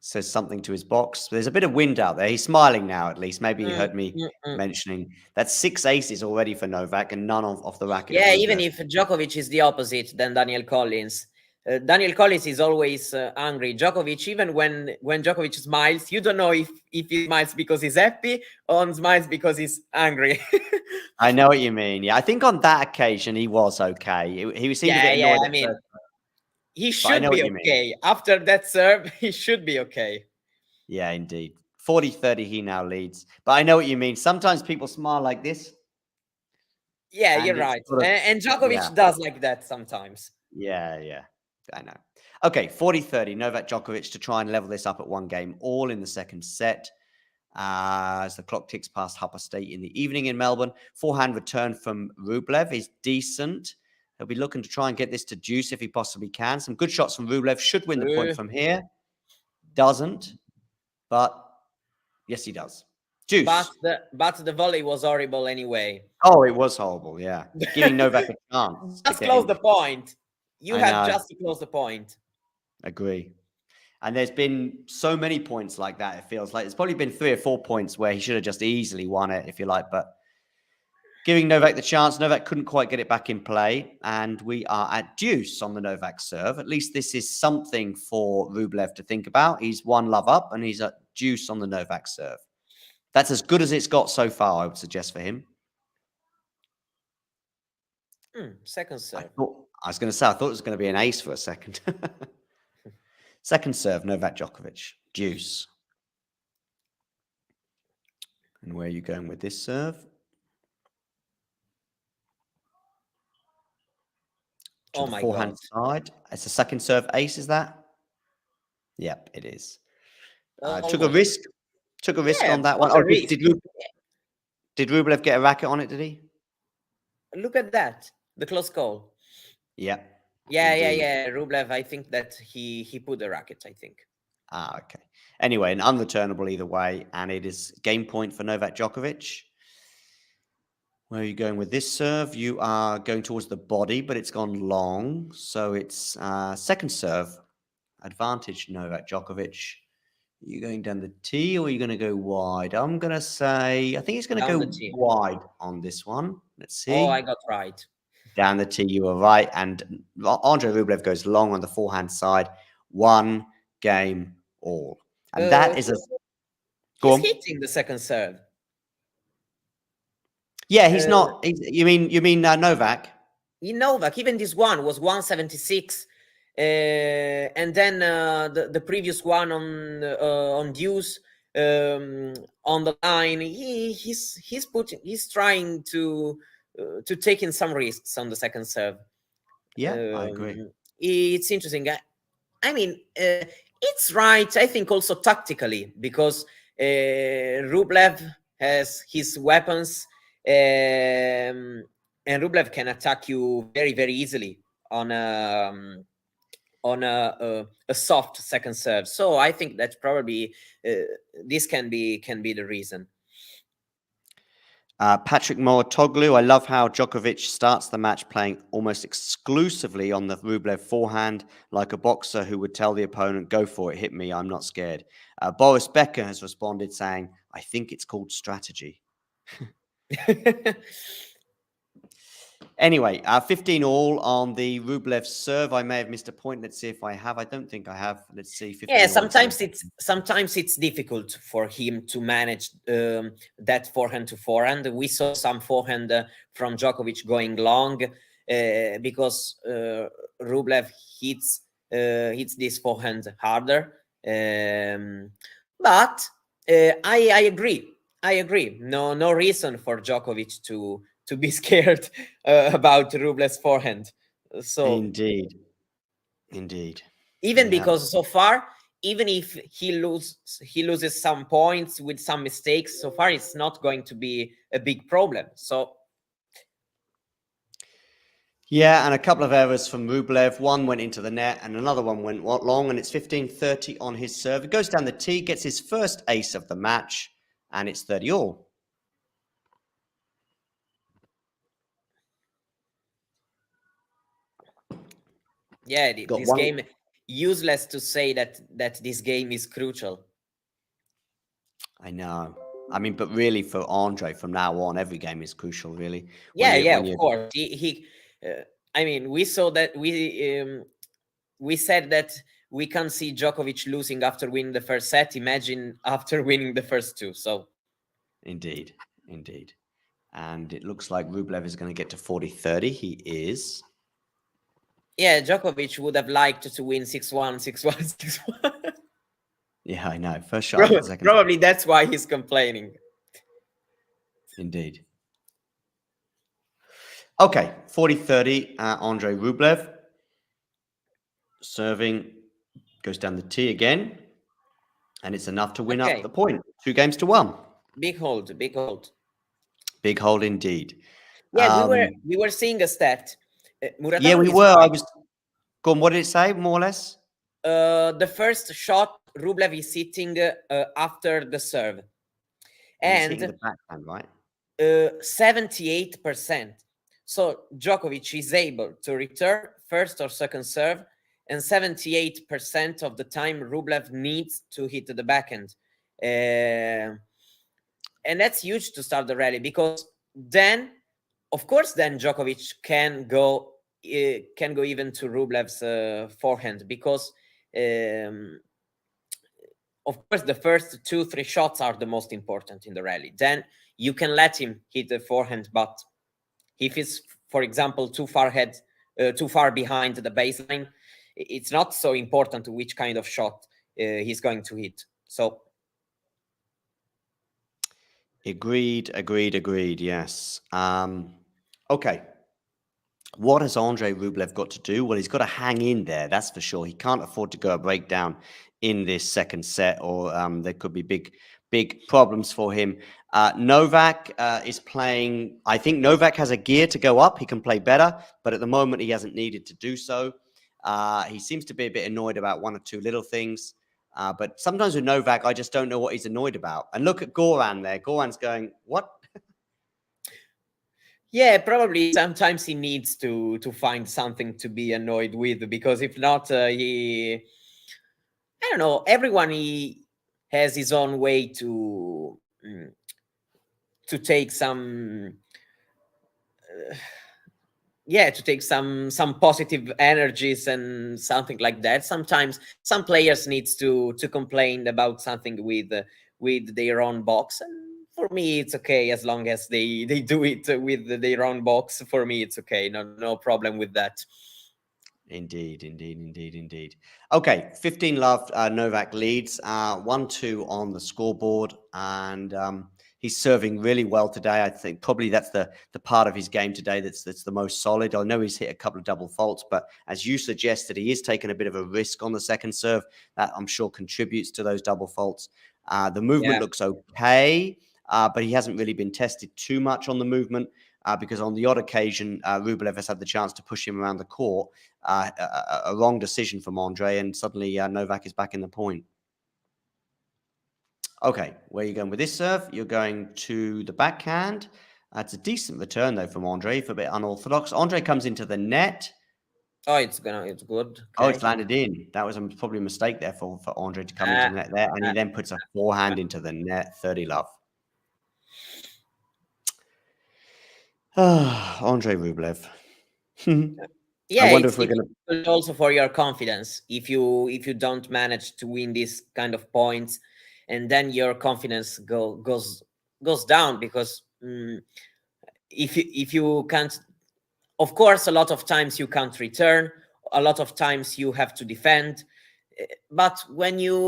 Says something to his box. There's a bit of wind out there. He's smiling now, at least. Maybe he heard me mentioning that's 6 aces already for Novak and none off the racket. Yeah, even if Djokovic is the opposite than Daniel Collins. Daniel Collins is always angry. Djokovic, even when Djokovic smiles, you don't know if he smiles because he's happy or smiles because he's angry. I know what you mean. Yeah, I think on that occasion he was okay. He seemed a bit annoyed. I mean, he should be okay. After that serve, he should be okay. Yeah, indeed. 40-30 he now leads. But I know what you mean. Sometimes people smile like this. Yeah, you're right. Sort of, and Djokovic does like that sometimes. Yeah. I know. Okay, 40-30. Novak Djokovic to try and level this up at 1 game, all in the second set. As the clock ticks past 8:30 in the evening in Melbourne. Forehand return from Rublev is decent. He'll be looking to try and get this to deuce if he possibly can. Some good shots from Rublev. Should win the point from here. Doesn't. But yes, he does. Juice. But the volley was horrible anyway. Oh, it was horrible, yeah. Giving Novak a chance. Just close the point. You have just to close the point. Agree. And there's been so many points like that, it feels like. There's probably been 3 or 4 points where he should have just easily won it, if you like. But giving Novak the chance, Novak couldn't quite get it back in play. And we are at deuce on the Novak serve. At least this is something for Rublev to think about. He's 1 love up and he's at deuce on the Novak serve. That's as good as it's got so far, I would suggest for him. Second serve. I was going to say, I thought it was going to be an ace for a second. Second serve, Novak Djokovic. Deuce. And where are you going with this serve? To the forehand side. It's a second serve ace, is that? Yep, it is. Took a risk. Took a risk on that one. Oh, did Rublev get a racket on it, did he? Look at that. The close call. Yeah. Yeah. Rublev, I think that he put the racket, I think. Okay. Anyway, an unreturnable either way, and it is game point for Novak Djokovic. Where are you going with this serve? You are going towards the body, but it's gone long. So it's second serve. Advantage Novak Djokovic. Are you going down the tee or are you going to go wide? I'm going to say, I think he's going to go wide on this one. Let's see. Oh, I got right. Down the tee, you were right. And Andrey Rublev goes long on the forehand side. 1 game all. And that is he's hitting the second serve. Yeah, he's not. You mean Novak? Novak, even this one was 176. And then the previous one on deuce on the line, he's trying to take in some risks on the second serve. Yeah, I agree. It's interesting. I mean, it's right. I think also tactically because Rublev has his weapons, and Rublev can attack you very, very easily on a soft second serve. So I think that probably this can be the reason. Patrick Moratoglu, I love how Djokovic starts the match playing almost exclusively on the Rublev forehand, like a boxer who would tell the opponent, go for it, hit me, I'm not scared. Boris Becker has responded saying, I think it's called strategy. Anyway, 15 all on the Rublev serve. I may have missed a point. Let's see if I have. I don't think I have. Let's see. Yeah, sometimes it's difficult for him to manage that forehand to forehand. We saw some forehand from Djokovic going long because Rublev hits this forehand harder. But I agree. No reason for Djokovic to be scared about Rublev's forehand. So indeed. Even because so far even if he loses some points with some mistakes, so far it's not going to be a big problem. So yeah, and a couple of errors from Rublev. One went into the net and another one went long, and it's 15-30 on his serve. He goes down the tee, gets his first ace of the match, and it's 30 all. yeah, this game, useless to say that this game is crucial. I know. I mean, but really for Andrey, from now on, every game is crucial, really. Of course. I mean, we saw that we said that we can't see Djokovic losing after winning the first set. Imagine after winning the first two. So, indeed. And it looks like Rublev is going to get to 40-30. He is. Yeah, Djokovic would have liked to win 6-1, 6-1, 6-1. Yeah, I know. First shot. Probably that's why he's complaining. Indeed. Okay, 40-30, Andrey Rublev. Serving, goes down the tee again. And it's enough to win up the point. 2-1. Big hold. Big hold indeed. Yeah, we were seeing a stat. Yeah, we were. Go on, what did it say, more or less? The first shot, Rublev is hitting after the serve. And he's hitting the backhand, right? 78%. So Djokovic is able to return first or second serve, and 78% of the time Rublev needs to hit the backhand. And that's huge to start the rally, because then, of course, then Djokovic can go even to Rublev's forehand, because of course the first 2-3 shots are the most important in the rally. Then you can let him hit the forehand, but if it's, for example, too far behind the baseline, it's not so important which kind of shot he's going to hit. So Agreed. Yes. Okay. What has Andrey Rublev got to do? Well, he's got to hang in there. That's for sure. He can't afford to go a breakdown in this second set, or there could be big problems for him. Novak is playing. I think Novak has a gear to go up. He can play better, but at the moment he hasn't needed to do so. He seems to be a bit annoyed about one or two little things. But sometimes with Novak, I just don't know what he's annoyed about. And look at Goran there. Goran's going, what? Yeah, probably sometimes he needs to find something to be annoyed with, because if not, I don't know, everyone he has his own way to take some to take some positive energies and something like that. Sometimes some players needs to complain about something with their own box, and for me it's okay as long as they do it with their own box. For me it's okay, no problem with that. Indeed. Okay, 15-love. Novak leads 1-2 on the scoreboard, and he's serving really well today. I think probably that's the part of his game today that's the most solid. I know he's hit a couple of double faults, but as you suggested, he is taking a bit of a risk on the second serve. That I'm sure contributes to those double faults. The movement looks okay, but he hasn't really been tested too much on the movement. Because on the odd occasion, Rublev has had the chance to push him around the court. A wrong decision from Andrey, and suddenly Novak is back in the point. Okay, where are you going with this serve? You're going to the backhand. It's a decent return, though, from Andrey, for a bit unorthodox. Andrey comes into the net. Oh, it's good. Okay. Oh, it's landed in. That was probably a mistake there for Andrey to come into the net there. And he then puts a forehand into the net. 30-love. Andrey Rublev. Yeah, I wonder if we're going to also for your confidence. If you don't manage to win this kind of points, and then your confidence goes down, because if you can't, of course, a lot of times you can't return. A lot of times you have to defend. But when you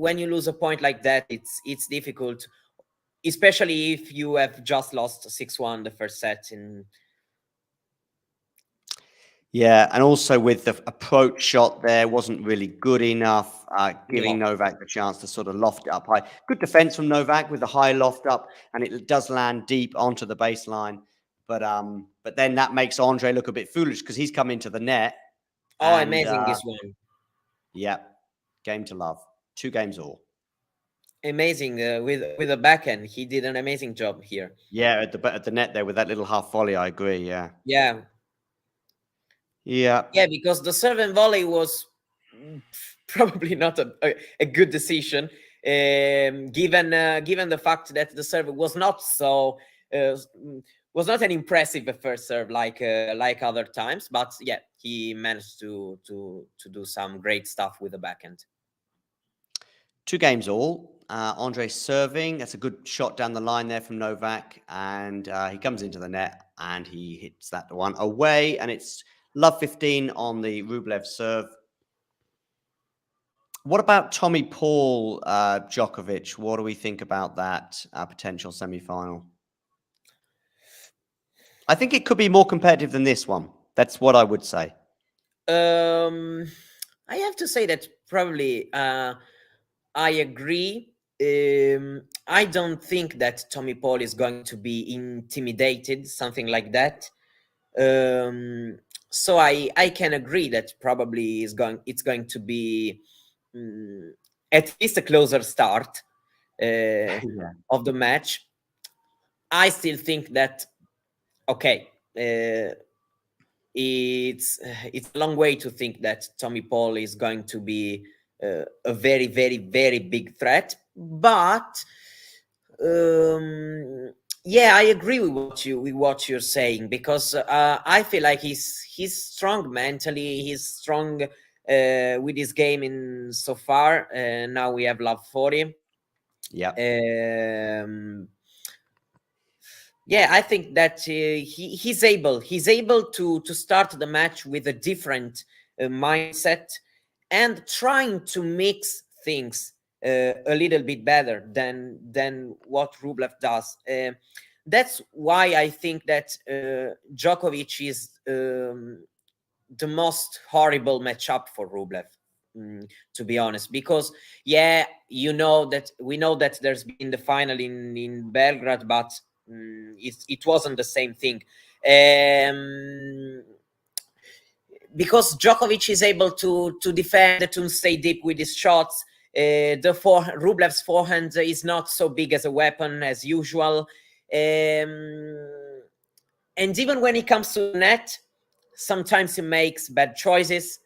lose a point like that, it's difficult, especially if you have just lost 6-1 the first set. Yeah, and also with the approach shot there wasn't really good enough, giving No. Novak the chance to sort of loft it up high. Good defense from Novak with the high loft up, and it does land deep onto the baseline. But then that makes Andre look a bit foolish because he's come into the net. Oh, And amazing this one. yeah, game to love. 2 games all. Amazing with the backhand. He did an amazing job here. Yeah, at the net there with that little half volley. I agree. Yeah. Yeah. Yeah. Yeah, because the serve and volley was probably not a good decision, given the fact that the serve was not so was not an impressive first serve like other times. But yeah, he managed to do some great stuff with the backhand. 2 games all. Andre serving. That's a good shot down the line there from Novak. And he comes into the net and he hits that one away. And it's love 15 on the Rublev serve. What about Tommy Paul, Djokovic? What do we think about that potential semi-final? I think it could be more competitive than this one. That's what I would say. I have to say that probably I agree. I don't think that Tommy Paul is going to be intimidated, something like that. So I can agree that probably it's going to be at least a closer start of the match. I still think that okay, it's a long way to think that Tommy Paul is going to be a very, very, very big threat. But yeah, I agree with what you're saying, because I feel like he's strong mentally. He's strong with his game in so far. Now we have love for him. Yeah. Yeah, I think that he's able to start the match with a different mindset and trying to mix things a little bit better than what Rublev does. That's why I think that Djokovic is the most horrible matchup for Rublev. To be honest, because yeah, we know that there's been the final in Belgrade, but it wasn't the same thing. Because Djokovic is able to defend, to stay deep with his shots. Rublev's forehand is not so big as a weapon as usual. And even when he comes to the net, sometimes he makes bad choices.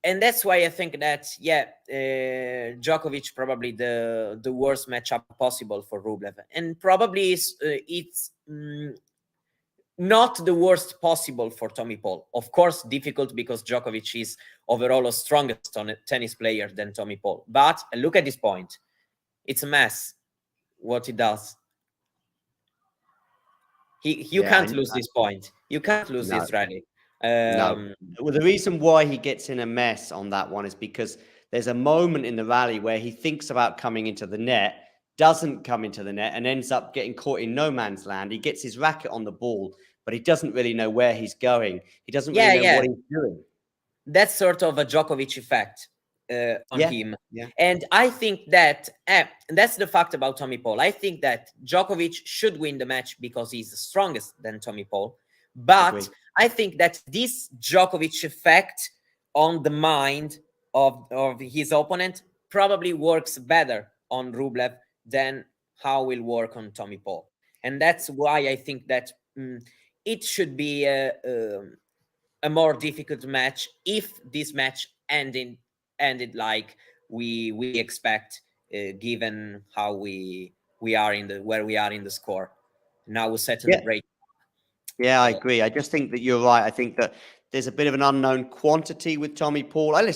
And that's why I think that, yeah, Djokovic probably the worst matchup possible for Rublev. And probably it's not the worst possible for Tommy Paul. Of course, difficult because Djokovic is overall a stronger tennis player than Tommy Paul. But look at this point. It's a mess what he does. You can't lose this point. You can't lose this rally. No. Well, the reason why he gets in a mess on that one is because there's a moment in the rally where he thinks about coming into the net, doesn't come into the net, and ends up getting caught in no man's land. He gets his racket on the ball, but he doesn't really know where he's going. He doesn't really know what he's doing. That's sort of a Djokovic effect on him. Yeah. And I think that that's the fact about Tommy Paul. I think that Djokovic should win the match because he's the strongest than Tommy Paul. But I think that this Djokovic effect on the mind of his opponent probably works better on Rublev than how it will work on Tommy Paul. And that's why I think that it should be a more difficult match if this match ended like we expect, given how we are where we are in the score. Now we're set in the break. Yeah, I agree. I just think that you're right. I think that there's a bit of an unknown quantity with Tommy Paul. I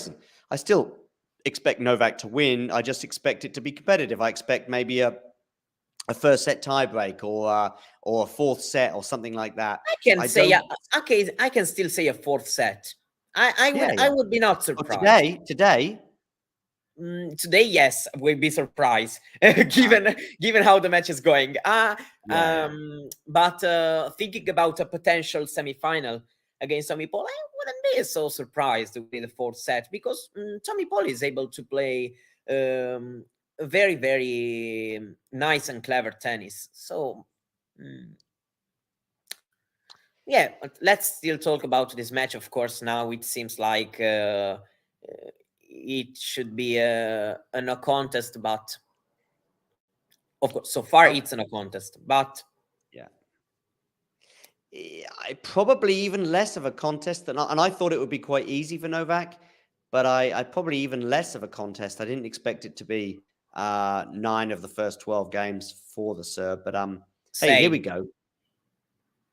still expect Novak to win. I just expect it to be competitive. I expect maybe a first set tiebreak or a fourth set or something like that. I can still say a fourth set. I would be not surprised. Today, yes, we'll be surprised given how the match is going. But thinking about a potential semi-final, against Tommy Paul, I wouldn't be so surprised with the fourth set, because Tommy Paul is able to play very, very nice and clever tennis. So yeah, but let's still talk about this match. Of course, now it seems like it should be a no contest, but of course, so far it's a no contest. But yeah, probably even less of a contest than, and I thought it would be quite easy for Novak, but I probably even less of a contest. I didn't expect it to be 9 of the first 12 games for the Serb. But hey, here we go.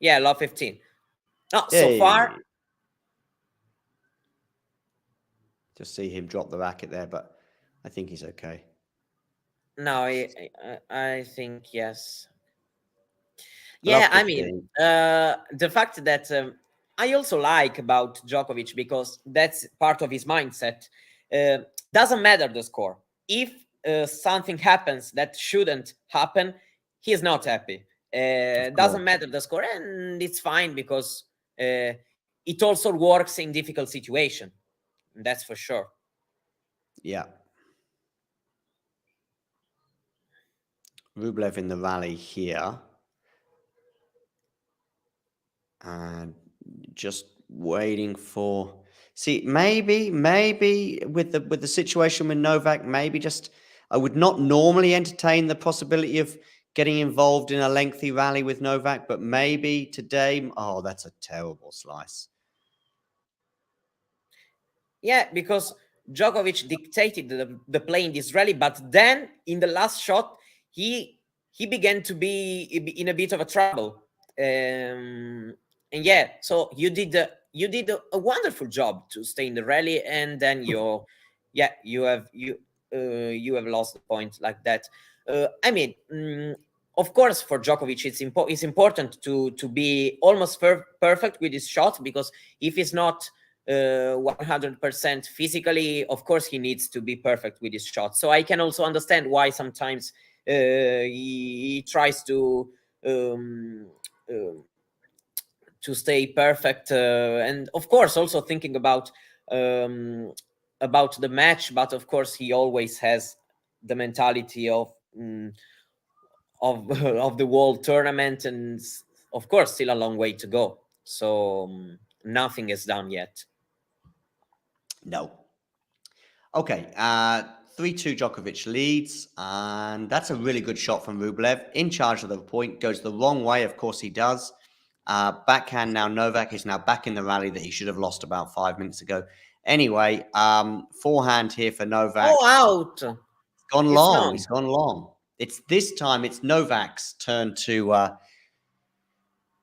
Yeah, love 15. No, so far. Just see him drop the racket there, but I think he's okay. No, I think yes. Yeah, I mean, the fact that I also like about Djokovic, because that's part of his mindset. Doesn't matter the score. If something happens that shouldn't happen, he's not happy. Doesn't matter the score, and it's fine, because it also works in difficult situation. That's for sure. Yeah. Rublev in the rally here. And just waiting for, see, maybe with the situation with Novak, maybe just, I would not normally entertain the possibility of getting involved in a lengthy rally with Novak, but maybe today, oh, that's a terrible slice. Yeah, because Djokovic dictated the play in this rally, but then in the last shot, he began to be in a bit of a trouble. And yeah, so you did a wonderful job to stay in the rally, and then you have lost the point like that. I mean, of course, for Djokovic, it's important to be almost perfect with his shot, because if he's not 100% physically, of course he needs to be perfect with his shot. So I can also understand why sometimes he tries to stay perfect, and of course also thinking about the match. But of course he always has the mentality of of the world tournament, and of course still a long way to go. So nothing is done yet. No. Okay, 3-2 Djokovic leads, and that's a really good shot from Rublev. In charge of the point, goes the wrong way, of course he does. Backhand now, Novak is now back in the rally that he should have lost about 5 minutes ago. Anyway, forehand here for Novak. Oh, out! He's gone long. He's gone long. It's this time, it's Novak's turn to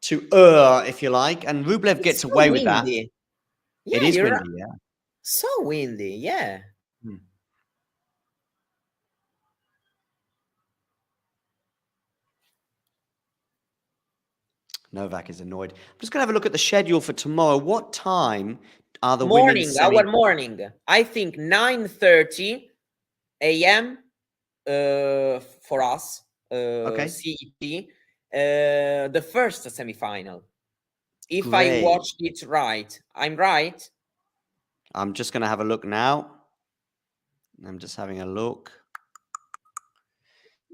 if you like, and Rublev gets away with that. Yeah, it is windy, yeah. So windy, yeah. Novak is annoyed. I'm just going to have a look at the schedule for tomorrow. What time are the morning? women's Our morning. I think 9:30 a.m. For us. Okay. CET. The first semifinal. If I watched it right, I'm right. I'm just going to have a look now. I'm just having a look.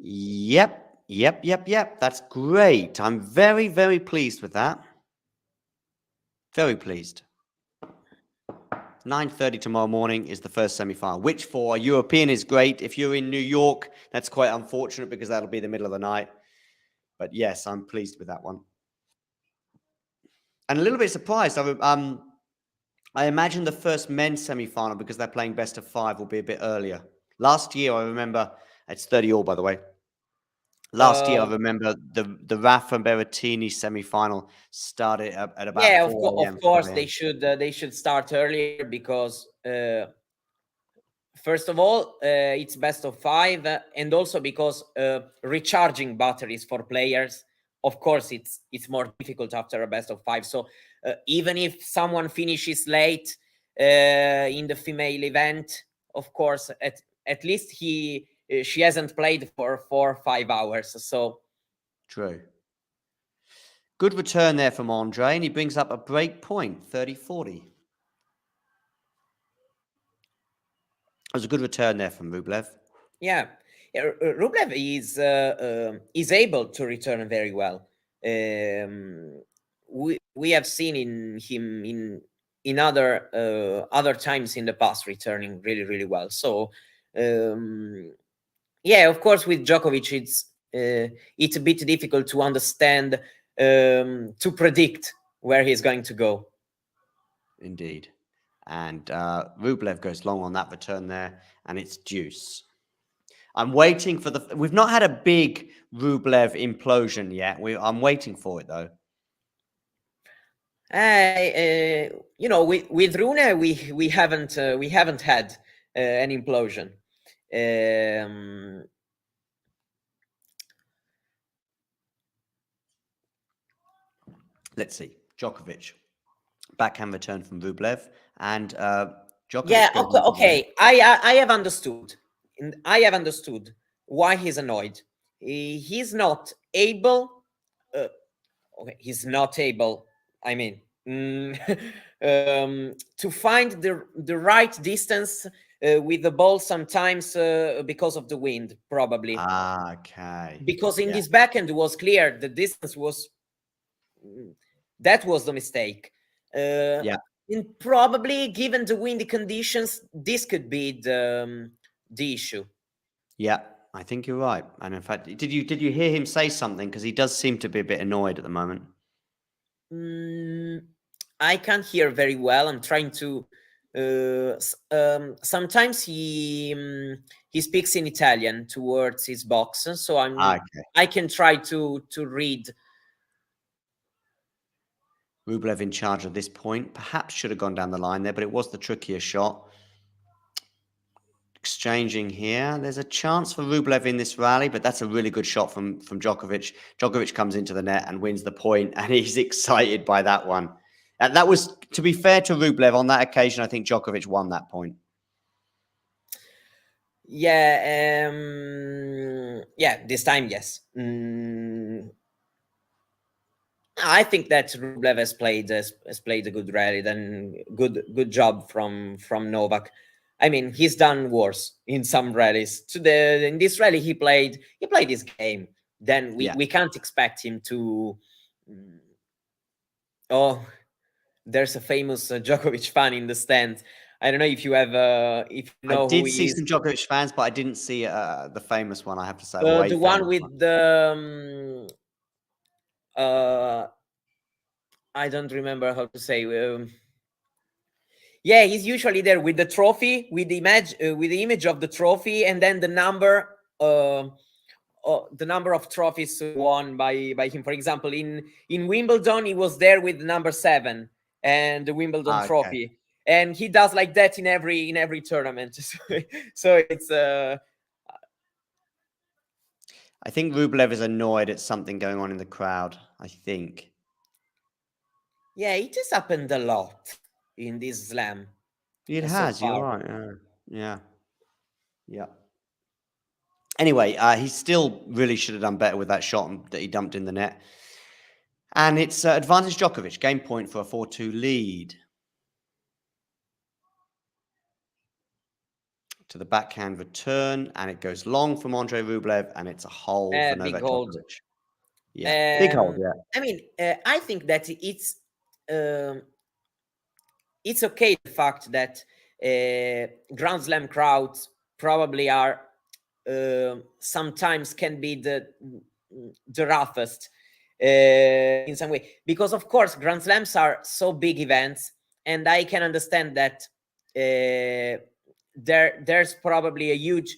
Yep. That's great. I'm very, very pleased with that. Very pleased. 9:30 tomorrow morning is the first semi-final, which for a European is great. If you're in New York, that's quite unfortunate because that'll be the middle of the night. But yes, I'm pleased with that one. And a little bit surprised. I imagine the first men's semi-final, because they're playing best of 5, will be a bit earlier. Last year, I remember, it's 30 all, by the way. Last year, I remember the Rafa Berrettini semi-final started at about 4 a.m. Of course, they should start earlier, because first of all, it's best of 5, and also because recharging batteries for players, of course, it's more difficult after a best of 5. So even if someone finishes late in the female event, of course, at least she hasn't played for 4 or 5 hours. So true. Good return there from Andrey, and he brings up a break point, 30-40. It was a good return there from Rublev. Yeah, Rublev is able to return very well. We have seen in him in other times in the past returning really well. So yeah, of course with Djokovic it's a bit difficult to understand, to predict where he's going to go. Indeed. And Rublev goes long on that return there, and it's deuce. I'm waiting for we've not had a big Rublev implosion yet. I'm waiting for it though. You know, with Rune, we haven't had an implosion. Let's see. Djokovic. Backhand return from Rublev. And Djokovic. Yeah, okay. I have understood. I have understood why he's annoyed. He's not able. Okay, he's not able. I mean, to find the right distance with the ball sometimes because of the wind, probably. Okay. Because in this backhand was clear the distance was. That was the mistake. Yeah. And probably, given the windy conditions, this could be the issue. Yeah, I think you're right. And in fact, did you hear him say something? Because he does seem to be a bit annoyed at the moment. I can't hear very well. I'm trying to. Sometimes he speaks in Italian towards his box, so I can try to read. Rublev in charge of this point. Perhaps should have gone down the line there, but it was the trickier shot. Exchanging here. There's a chance for Rublev in this rally, but that's a really good shot from Djokovic. Djokovic comes into the net and wins the point, and he's excited by that one. And that was, to be fair to Rublev, on that occasion, I think Djokovic won that point. Yeah, yeah, this time, yes. I think that Rublev has played a good rally, then good job from Novak. I mean, he's done worse in some rallies. In this rally, he played his game. Then we can't expect him to. Oh, there's a famous Djokovic fan in the stands. I don't know if you have if you know I did who see he is. some Djokovic fans, but I didn't see the famous one. I have to say, The one with the I don't remember how to say. Yeah, he's usually there with the trophy, with the image of the trophy, and then the number of trophies won by him. For example, in Wimbledon, he was there with number 7 and the Wimbledon trophy, and he does like that in every tournament. So it's. I think Rublev is annoyed at something going on in the crowd. I think. Yeah, it has happened a lot in this slam. It has. You're right. Yeah. Anyway, he still really should have done better with that shot that he dumped in the net. And it's advantage Djokovic. Game point for a 4-2 lead. To the backhand return, and it goes long from Andrey Rublev, and it's a hold for Novak Djokovic. Yeah, big hold. Yeah. I mean, I think that it's okay the fact that Grand Slam crowds probably are sometimes can be the roughest in some way, because of course Grand Slams are so big events, and I can understand that there's probably a huge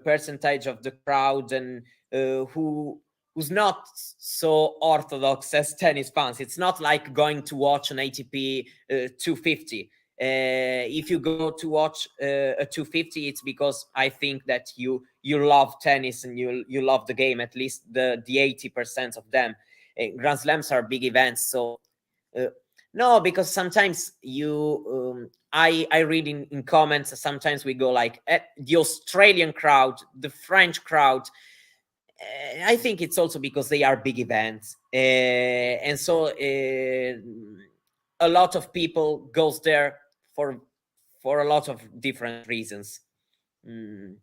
percentage of the crowd and who's not so orthodox as tennis fans. It's not like going to watch an ATP 250. If you go to watch a 250, it's because I think that you love tennis and you love the game, at least the 80% of them. Grand Slams are big events, so no, because sometimes I read in comments, sometimes we go like the Australian crowd, the French crowd. I think it's also because they are big events, and so a lot of people goes there for a lot of different reasons. Mm.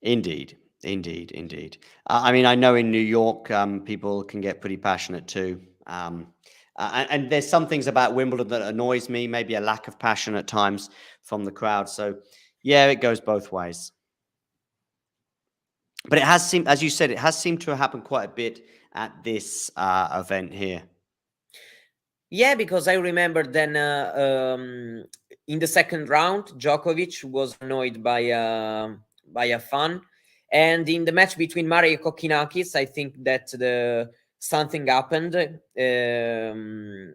Indeed, indeed. I mean, I know in New York, people can get pretty passionate too. And there's some things about Wimbledon that annoys me, maybe a lack of passion at times from the crowd. So, yeah, it goes both ways. But it has seemed, as you said, it has seemed to happen quite a bit at this event here. Yeah, because I remember then in the second round, Djokovic was annoyed by a fan, and in the match between Murray and Kokkinakis, I think that something happened, and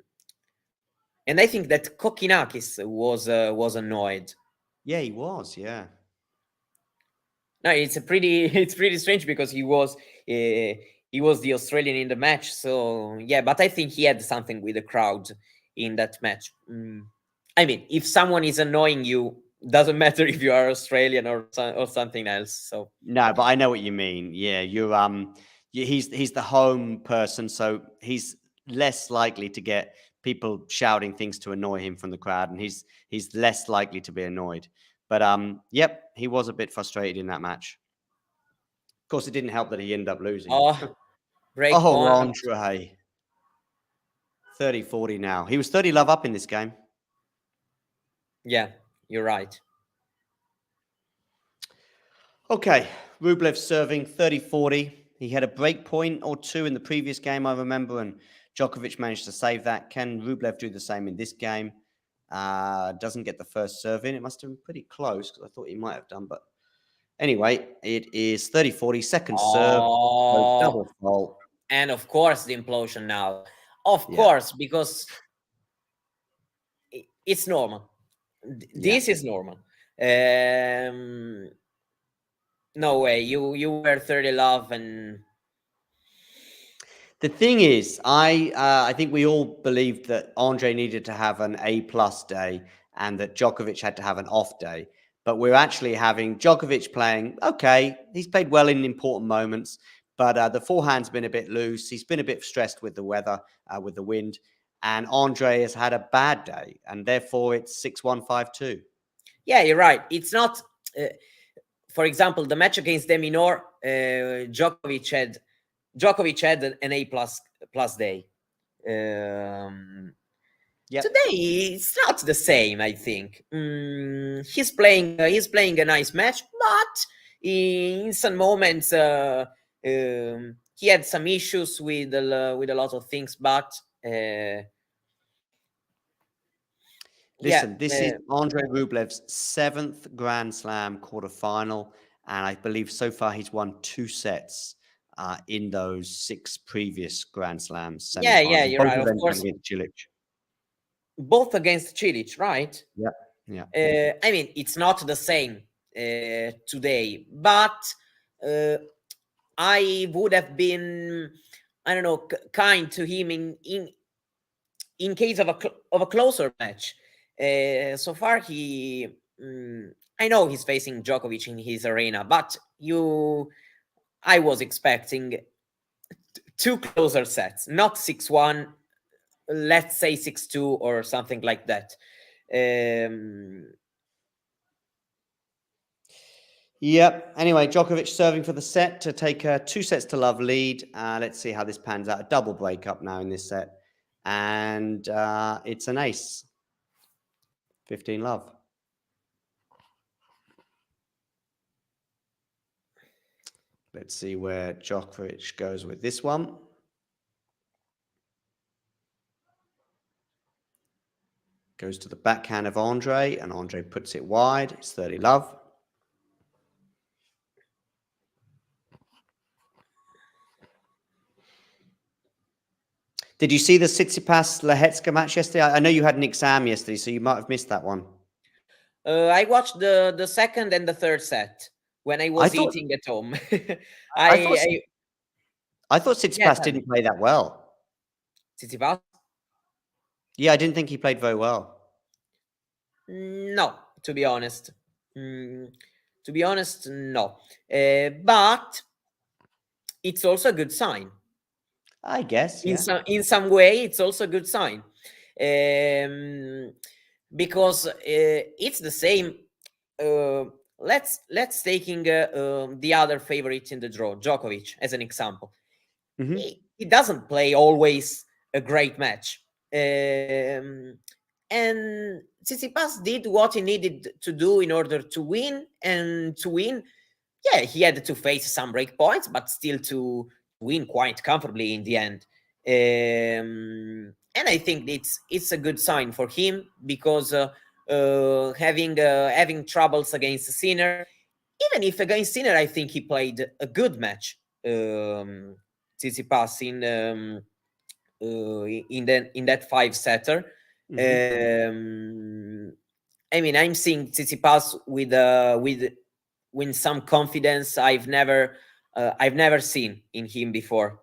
I think that Kokkinakis was annoyed. Yeah, he was. Yeah. No, it's pretty strange because he was the Australian in the match. So yeah, but I think he had something with the crowd in that match. I mean, if someone is annoying you, doesn't matter if you are Australian or something else. So No, but I know what you mean. Yeah, he's the home person, so he's less likely to get people shouting things to annoy him from the crowd, and he's less likely to be annoyed. But yep, he was a bit frustrated in that match. Of course, it didn't help that he ended up losing. break Oh, point. Andre. 30-40 now. He was 30 love up in this game. Yeah, you're right. Okay, Rublev serving 30-40. He had a break point or two in the previous game, I remember, and Djokovic managed to save that. Can Rublev do the same in this game? Doesn't get the first serve in. It must have been pretty close because I thought he might have done. But anyway, it is 30-40. Second serve. Double fault. And of course, the implosion now. Of course, because it's normal. This is normal. No way. You were 30 love and. The thing is, I think we all believed that Andre needed to have an A+ day and that Djokovic had to have an off day. But we're actually having Djokovic playing, okay, he's played well in important moments, but the forehand's been a bit loose. He's been a bit stressed with the weather, with the wind. And Andre has had a bad day, and therefore it's 6-1, 5-2. Yeah, you're right. It's not, for example, the match against De Minaur, Djokovic had an A+ day. Today it's not the same. I think he's playing a nice match, but in some moments he had some issues with a lot of things. But listen, this is Andrey Rublev's 7th Grand Slam quarterfinal, and I believe so far he's won 2 sets in those 6 previous Grand Slams. Yeah, you're right. Of course, against Cilic. Both against Cilic, right? Yeah. I mean, it's not the same today, but I would have been, I don't know, kind to him in case of a closer match. So far, I know he's facing Djokovic in his arena, but I was expecting 2 closer sets, not 6-1. Let's say 6-2 or something like that. Yep. Anyway, Djokovic serving for the set to take a 2 sets to love lead. Let's see how this pans out. A double breakup now in this set. And it's an ace. 15 love. Let's see where Djokovic goes with this one. Goes to the backhand of Andre, and Andre puts it wide. It's 30 love. Did you see the Tsitsipas-Lehecka match yesterday? I know you had an exam yesterday, so you might have missed that one. I watched the second and the third set when I was eating at home. I thought Tsitsipas didn't play that well. Tsitsipas? Yeah, I didn't think he played very well. No, to be honest. No. But it's also a good sign. I guess, yeah. In some way, it's also a good sign, because it's the same. Let's taking the other favorite in the draw, Djokovic, as an example. Mhm. He doesn't play always a great match, and Tsitsipas did what he needed to do in order to win, and to win, yeah, he had to face some break points, but still to win quite comfortably in the end. And I think it's a good sign for him, because having troubles against Sinner, even if against Sinner, I think he played a good match. Tsitsipas in that 5-setter. I mean, I'm seeing Tsitsipas with some confidence I've never seen in him before.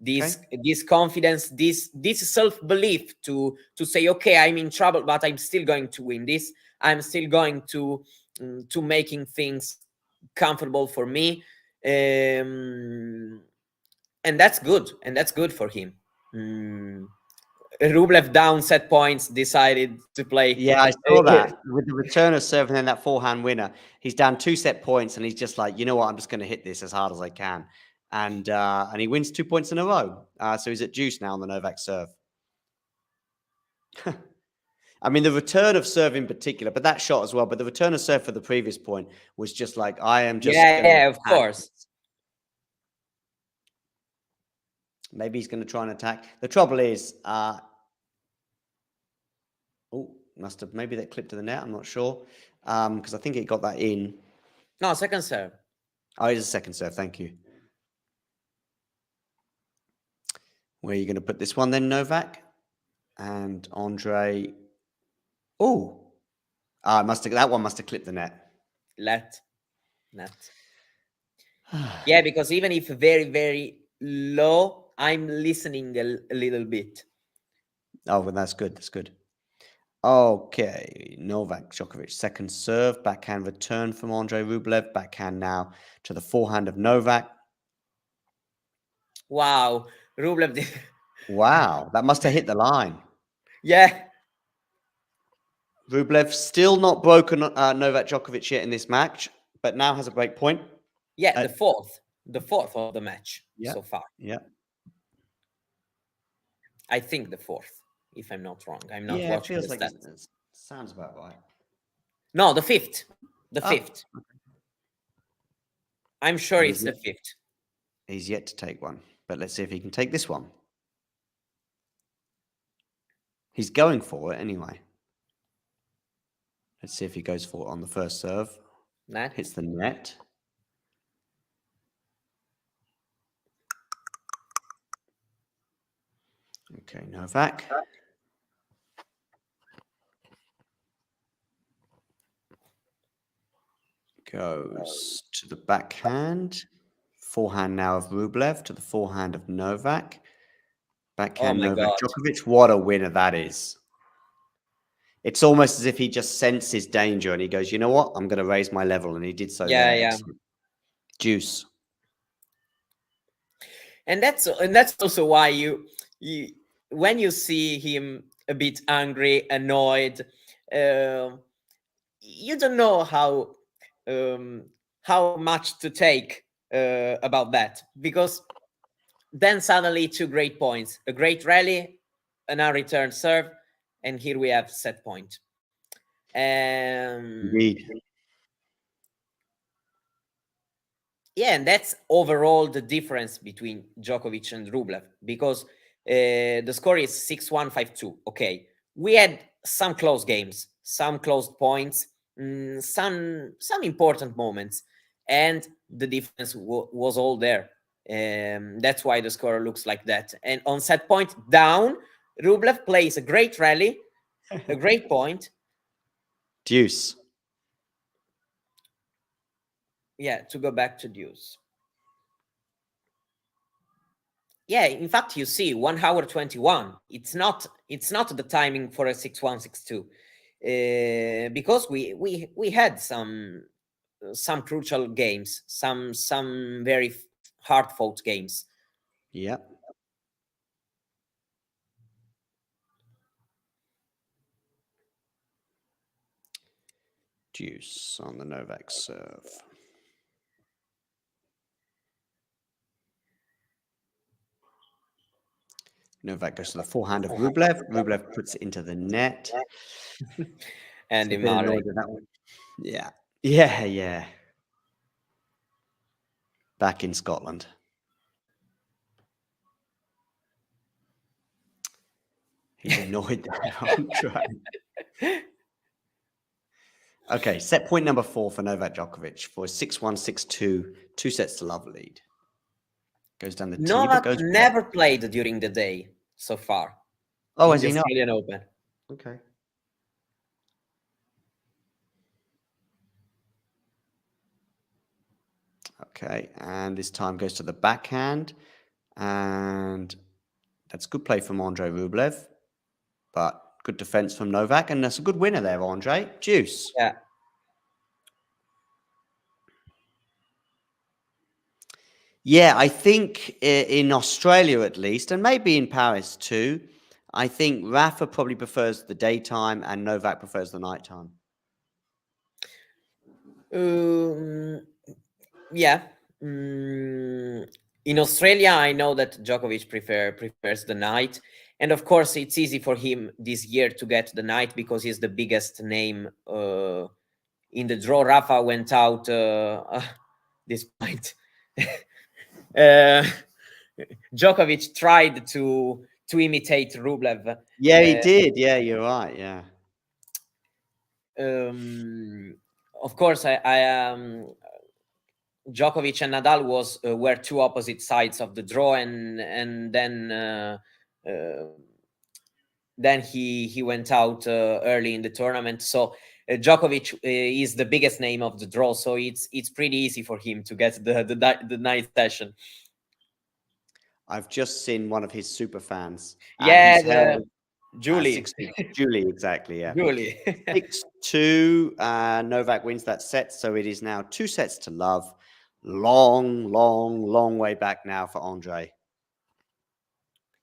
This confidence, this self-belief to say, okay, I'm in trouble, but I'm still going to win this. I'm still going to making things comfortable for me, and that's good. And that's good for him. Rublev down set points, decided to play. Yeah, I saw that with the return of serve and then that forehand winner. He's down 2 set points and he's just like, you know what, I'm just going to hit this as hard as I can, and he wins 2 points in a row. So he's at deuce now on the Novak serve. I mean, the return of serve in particular, but that shot as well. But the return of serve for the previous point was just like, I am just yeah, of course. Maybe he's going to try and attack. The trouble is, must have, maybe that clipped to the net. I'm not sure, because I think it got that in. No, second serve. Oh, it's a second serve. Thank you. Where are you going to put this one then, Novak? And Andrey. Oh, that one must have clipped the net. Net. Yeah, because even if very, very low, I'm listening a little bit. Oh, well, that's good. That's good. Okay, Novak Djokovic, second serve, backhand return from Andrey Rublev, backhand now to the forehand of Novak. Wow, Rublev did. Wow, that must have hit the line. Yeah. Rublev still not broken Novak Djokovic yet in this match, but now has a break point. Yeah, the fourth of the match so far. Yeah. I think the fourth, if I'm not wrong. I'm not Yeah, watching it feels the like stats. it sounds about right. No, the fifth. The fifth. I'm sure And it's the fifth. He's yet to take one, but let's see if he can take this one. He's going for it anyway. Let's see if he goes for it on the first serve. Net. Hits the net. Okay, Novak. Goes to the backhand. Forehand now of Rublev to the forehand of Novak. Backhand Novak Djokovic. What a winner that is. It's almost as if he just senses danger and he goes, you know what? I'm going to raise my level. And he did so there. Yeah. Juice. And that's also why you when you see him a bit angry, annoyed, you don't know how much to take about that, because then suddenly 2 great points, a great rally, an unreturned serve, and here we have set point. Indeed. Yeah, and that's overall the difference between Djokovic and Rublev, because the score is 6-1, 5-2. Okay, we had some close games, some close points, some important moments, and the difference was all there. That's why the score looks like that. And on set point down, Rublev plays a great rally, a great point. Deuce. Yeah, to go back to deuce. Yeah, in fact, you see 1 hour 21. It's not the timing for a 6-1, 6-2, because we had some crucial games, some very hard-fought games. Yeah. Deuce on the Novak serve. Novak goes to the forehand of Rublev. Rublev puts it into the net. Andy A bit Murray. annoyed with that one. Yeah. Yeah, yeah. Back in Scotland. He's annoyed that Andre. Okay, set point number 4 for Novak Djokovic for a 6-1, 6-2, 2 sets to love lead. Goes down the tee, but Novak goes never played during the day so far. Oh, in has the he not? Australian Open. Okay. Okay, and this time goes to the backhand, and that's good play from Andrey Rublev, but good defense from Novak, and that's a good winner there, Andrey. Deuce. Yeah. Yeah, I think in Australia at least, and maybe in Paris too, I think Rafa probably prefers the daytime and Novak prefers the nighttime. Yeah. In Australia, I know that Djokovic prefers the night, and of course, it's easy for him this year to get the night because he's the biggest name in the draw. Rafa went out this point. Djokovic tried to imitate Rublev. Yeah, he did. Yeah, you're right. Yeah. Of course, Djokovic and Nadal were two opposite sides of the draw, and then he went out early in the tournament. So Djokovic is the biggest name of the draw, so it's pretty easy for him to get the night session. I've just seen one of his super fans. Yeah, Julie. Julie, exactly. Yeah. Julie. 6-2. Novak wins that set, so it is now 2 sets to love. Long way back now for Andre.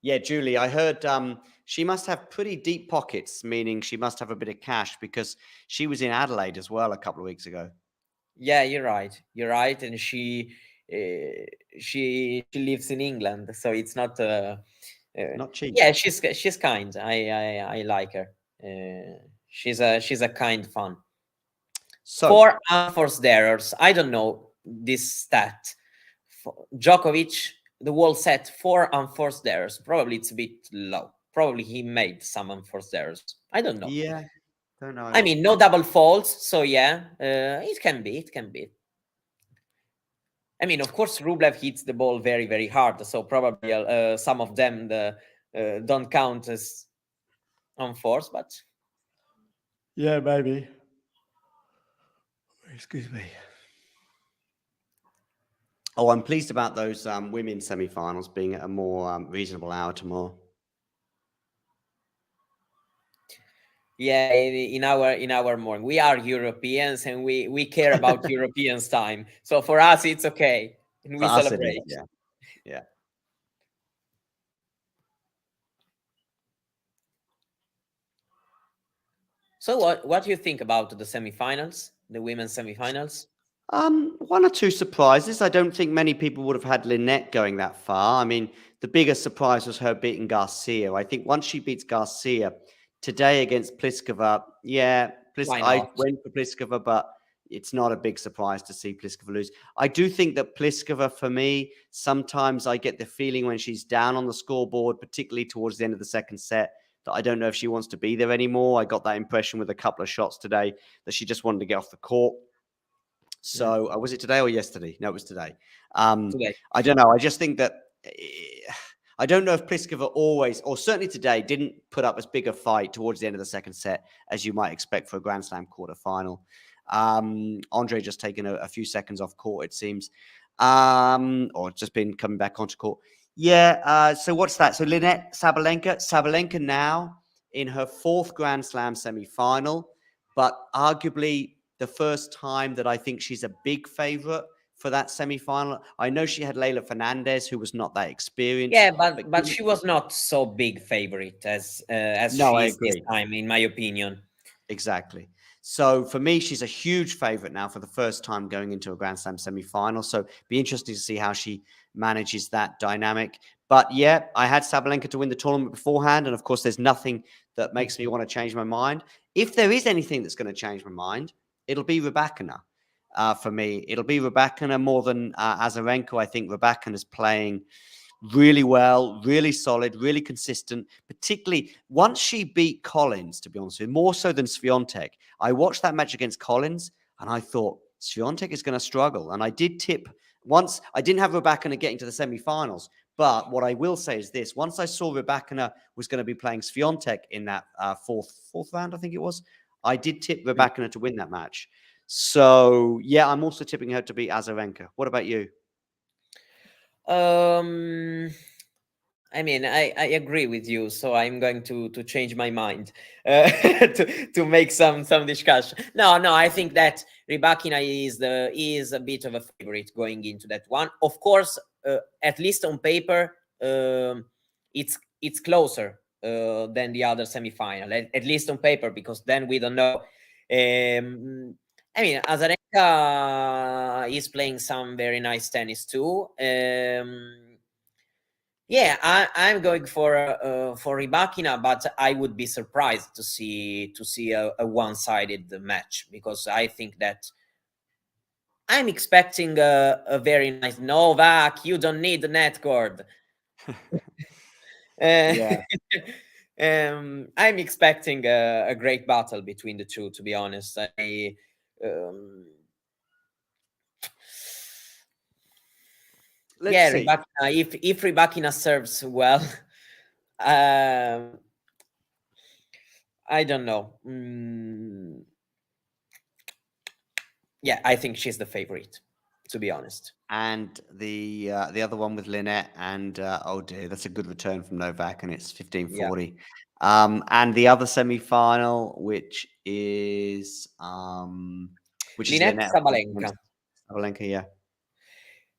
Yeah, Julie, I heard she must have pretty deep pockets, meaning she must have a bit of cash because she was in Adelaide as well a couple of weeks ago. Yeah, you're right. You're right, and she lives in England, so it's not not cheap. Yeah, she's kind. I like her. She's a kind fun. So 4 unforced errors. I don't know this stat. Djokovic, the whole set, 4 unforced errors. Probably it's a bit low. Probably he made some unforced errors. I don't know. Yeah, don't know. I mean, no double faults, so yeah, it can be. It can be. I mean, of course, Rublev hits the ball very, very hard, so probably some of them don't count as unforced, but yeah, maybe. Excuse me. Oh, I'm pleased about those women's semi-finals being at a more reasonable hour tomorrow. Yeah, in our morning, we are Europeans and we care about Europeans' time. So for us, it's okay, and we celebrate. Yeah, yeah. So what do you think about the semi-finals, the women's semi-finals? 1 or 2 surprises. I don't think many people would have had Linette going that far. I mean, the biggest surprise was her beating Garcia. I think once she beats Garcia today against Pliskova, yeah, I went for Pliskova, but it's not a big surprise to see Pliskova lose. I do think that Pliskova, for me, sometimes I get the feeling when she's down on the scoreboard, particularly towards the end of the second set, that I don't know if she wants to be there anymore. I got that impression with a couple of shots today that she just wanted to get off the court. So was it today or yesterday? No, it was today. Today. I don't know. I just think that I don't know if Pliskova always, or certainly today, didn't put up as big a fight towards the end of the second set as you might expect for a Grand Slam quarterfinal. Andre just taken a few seconds off court, it seems, or just been coming back onto court. Yeah. So what's that? So Linette Sabalenka now in her 4th Grand Slam semi-final, but arguably the first time that I think she's a big favorite for that semi-final? I know she had Leylah Fernandez, who was not that experienced. Yeah, but she was not so big favorite as No, she I is this agree. time, in my opinion. Exactly. So for me, she's a huge favorite now for the first time going into a Grand Slam semi-final. So be interesting to see how she manages that dynamic. But yeah, I had Sabalenka to win the tournament beforehand. And of course, there's nothing that makes me want to change my mind. If there is anything that's going to change my mind, it'll be Rybakina. For me, it'll be Rybakina more than Azarenka. I think Rybakina is playing really well, really solid, really consistent, particularly once she beat Collins, to be honest with you, more so than Swiatek. I watched that match against Collins and I thought Swiatek is going to struggle. And I did tip once, I didn't have Rybakina getting to the semi-finals, but what I will say is this, once I saw Rybakina was going to be playing Swiatek in that fourth round, I think it was, I did tip Rybakina to win that match. So yeah, I'm also tipping her to beat Azarenka. What about you? I mean, I agree with you, so I'm going to change my mind to make some discussion. No, I think that Rybakina is a bit of a favorite going into that one. Of course, at least on paper, it's closer than the other semifinal. At least on paper, because then we don't know. I mean, Azarenka is playing some very nice tennis too. Yeah, I'm going for Rybakina, but I would be surprised to see a one-sided match, because I think that I'm expecting a very nice Novak. You don't need the net cord. Yeah. I'm expecting a great battle between the two. To be honest, Let's see. Rybakina, if Rybakina serves well, I don't know. Yeah, I think she's the favorite, to be honest. And the other one with Lynette and oh dear, that's a good return from Novak, and it's 15-40. And the other semi-final, which is Lynette Lynette Sabalenka. Sabalenka, yeah.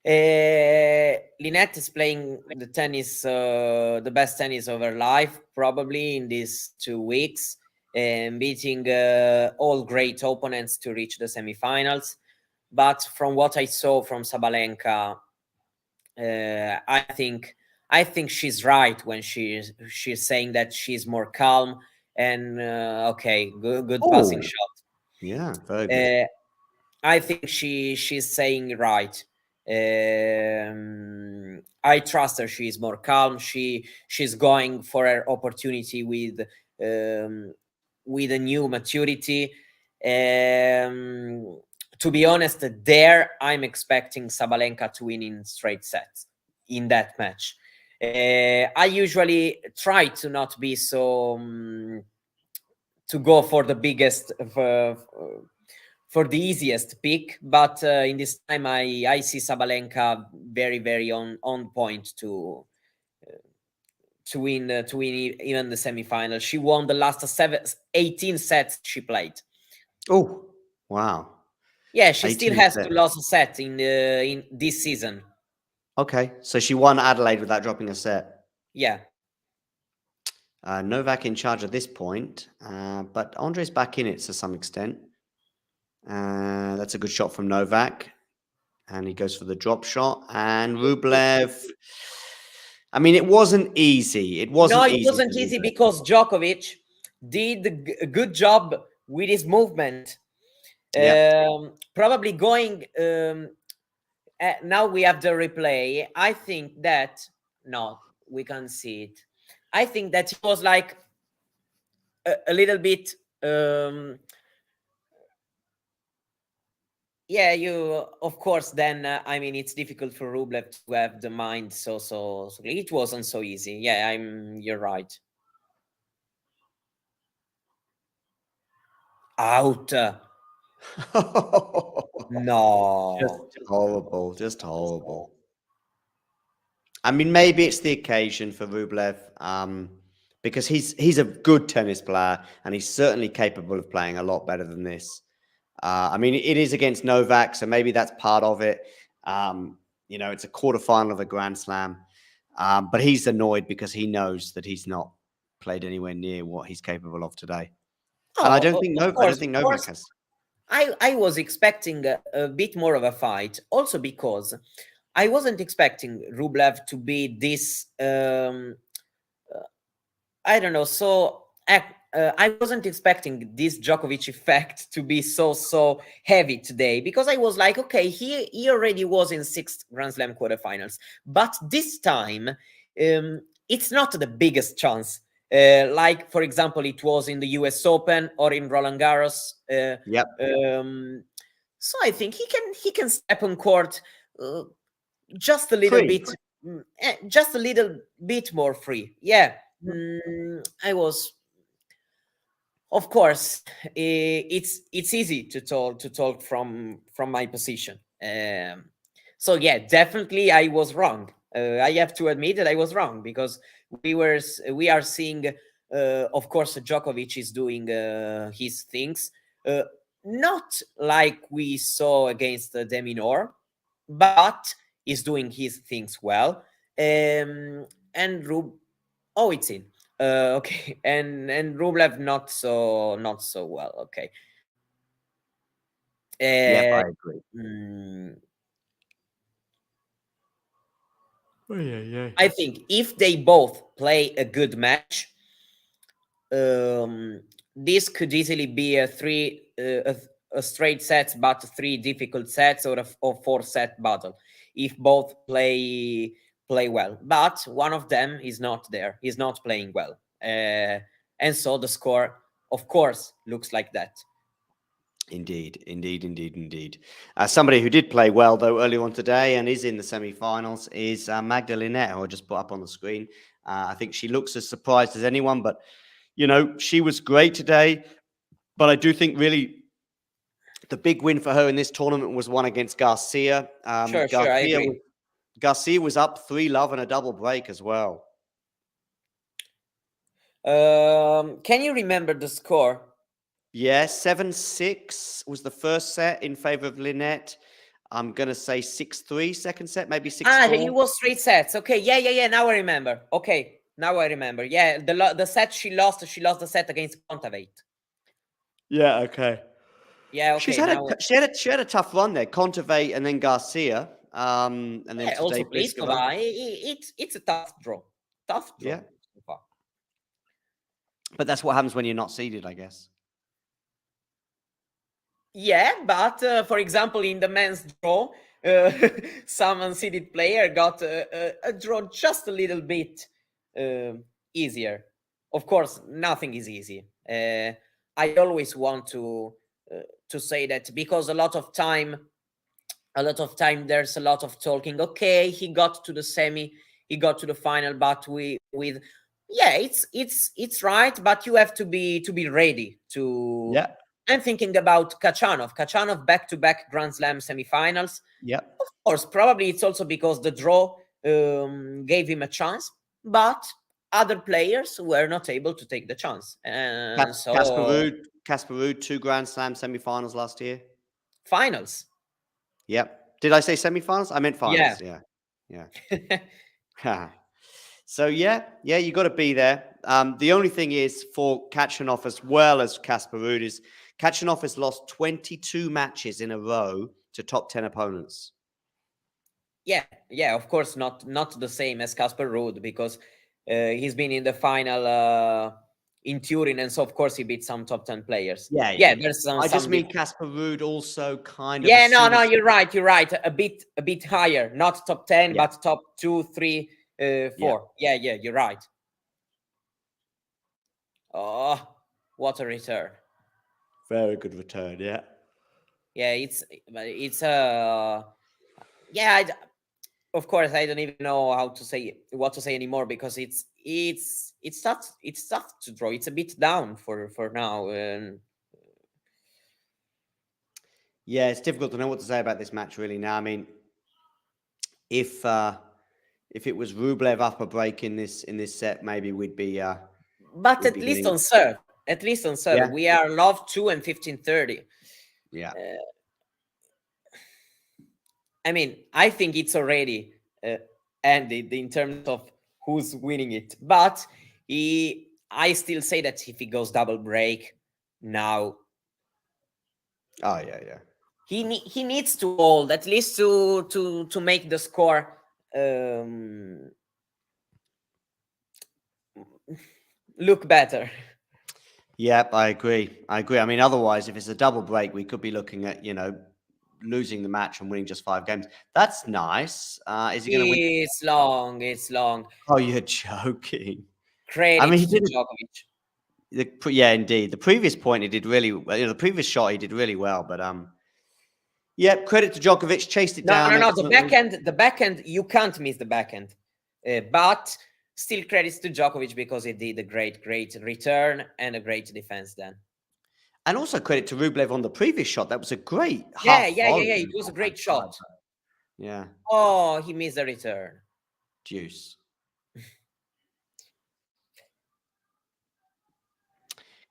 Lynette is playing the tennis, the best tennis of her life, probably in these 2 weeks, and beating all great opponents to reach the semifinals. But from what I saw from Sabalenka, I think she's right when she's saying that she's more calm and okay, good passing shot. Yeah, very good. I think she's saying right. I trust her. She's more calm. She's going for her opportunity with a new maturity. To be honest, there I'm expecting Sabalenka to win in straight sets in that match. I usually try to not be so to go for the biggest for the easiest pick, but in this time I see Sabalenka very, very on point to win even the semifinal. She won the last 18 sets she played. Oh, wow. Yeah, she still has sets. to lose a set in this season. Okay, so she won Adelaide without dropping a set. Yeah. Novak in charge at this point, but Andrey's back in it to some extent. That's a good shot from Novak. And he goes for the drop shot. And Rublev, I mean, it wasn't easy. It wasn't easy because Djokovic did a good job with his movement. Probably going... now we have the replay. I think that... No, we can't see it. I think that it was like a little bit... yeah, you of course. Then I mean, it's difficult for Rublev to have the mind. So it wasn't so easy. Yeah, you're right. Out. No. Just horrible. I mean, maybe it's the occasion for Rublev, because he's a good tennis player and he's certainly capable of playing a lot better than this. I mean, it is against Novak, so maybe that's part of it. It's a quarterfinal of a Grand Slam, but he's annoyed because he knows that he's not played anywhere near what he's capable of today. And I don't think Novak has. I was expecting a bit more of a fight, also because I wasn't expecting Rublev to be this. I don't know. So I wasn't expecting this Djokovic effect to be so heavy today, because I was like, okay, he already was in 6 Grand Slam quarterfinals, but this time it's not the biggest chance. Like, for example, it was in the US Open or in Roland Garros. Yep. So I think he can step on court just a little bit, just a little bit more free. Yeah. I was, of course, it's easy to talk from my position. So yeah, definitely I was wrong. I have to admit that I was wrong, because we are seeing, of course, Djokovic is doing his things, not like we saw against De Minaur, but is doing his things well. And it's in. Okay, and Rublev not so well. Okay. Yeah, I agree. I think if they both play a good match, this could easily be a straight set, but 3 difficult sets, or a 4-set battle if both play well. But one of them is not there. He's not playing well, and so the score, of course, looks like that. Indeed. Somebody who did play well, though, earlier on today and is in the semi-finals is Magda Linette, who I just put up on the screen. I think she looks as surprised as anyone, but, she was great today. But I do think really the big win for her in this tournament was one against Garcia. Sure, I agree. Garcia was up 3-love and a double break as well. Can you remember the score? Yeah, 7-6 was the first set in favor of Linette. I'm going to say 6-3 second set, maybe 6-4. It was straight sets. Okay, yeah. Now I remember. Okay, now I remember. Yeah, the set she lost the set against Kontaveit. Yeah, okay. Yeah, okay. She had a tough run there. Kontaveit and then Garcia. And then today also Pliskova. It's a tough draw. Yeah. So far. But that's what happens when you're not seeded, I guess. Yeah, but for example, in the men's draw, some unseeded player got a draw just a little bit easier. Of course, nothing is easy. I always want to say that, because a lot of time there's a lot of talking. Okay, he got to the semi, he got to the final, but it's right, but you have to be ready to. Yeah. I'm thinking about Kachanov back-to-back Grand Slam semifinals. Yeah. Of course, probably it's also because the draw gave him a chance, but other players were not able to take the chance. Casper Ruud, 2 Grand Slam semifinals last year. Finals. Yep. Did I say semifinals? I meant finals. Yeah. So yeah, you got to be there. The only thing is for Kachanov as well as Casper Ruud is Kachanov has lost 22 matches in a row to top 10 opponents. Yeah. Of course, not the same as Casper Ruud, because he's been in the final in Turin, and so of course he beat some top 10 players. Yeah. There's some. I just mean Casper Ruud also kind of. Yeah, no, you're right. A bit higher, not top 10, but top 2, 3, 4. Yeah, you're right. Oh, what a return! Very good return. Yeah. Yeah, it's of course, I don't even know what to say anymore, because it's tough to draw. It's a bit down for now. Yeah, it's difficult to know what to say about this match really now. I mean, if it was Rublev up a break in this set, maybe we'd be. But at least on serve, we are love 2 and 15-30. Yeah. I mean, I think it's already ended in terms of who's winning it. But I still say that if he goes double break now, Oh yeah. he needs to hold at least to make the score look better. Yep, I agree. I mean, otherwise, if it's a double break, we could be looking at, losing the match and winning just 5 games. That's nice. Is he going to win? It's long. It's long. Oh, you're joking. I Credit mean, he to did Djokovic. yeah, indeed. The previous point he did really well. The previous shot he did really well, but yep. Credit to Djokovic, chased it down No. The excellently. backhand, you can't miss the backhand. But still credits to Djokovic because he did a great return and a great defense then. And also credit to Rublev on the previous shot. That was a great Yeah. half volley. It was a great shot. Yeah. Oh, he missed the return. Deuce.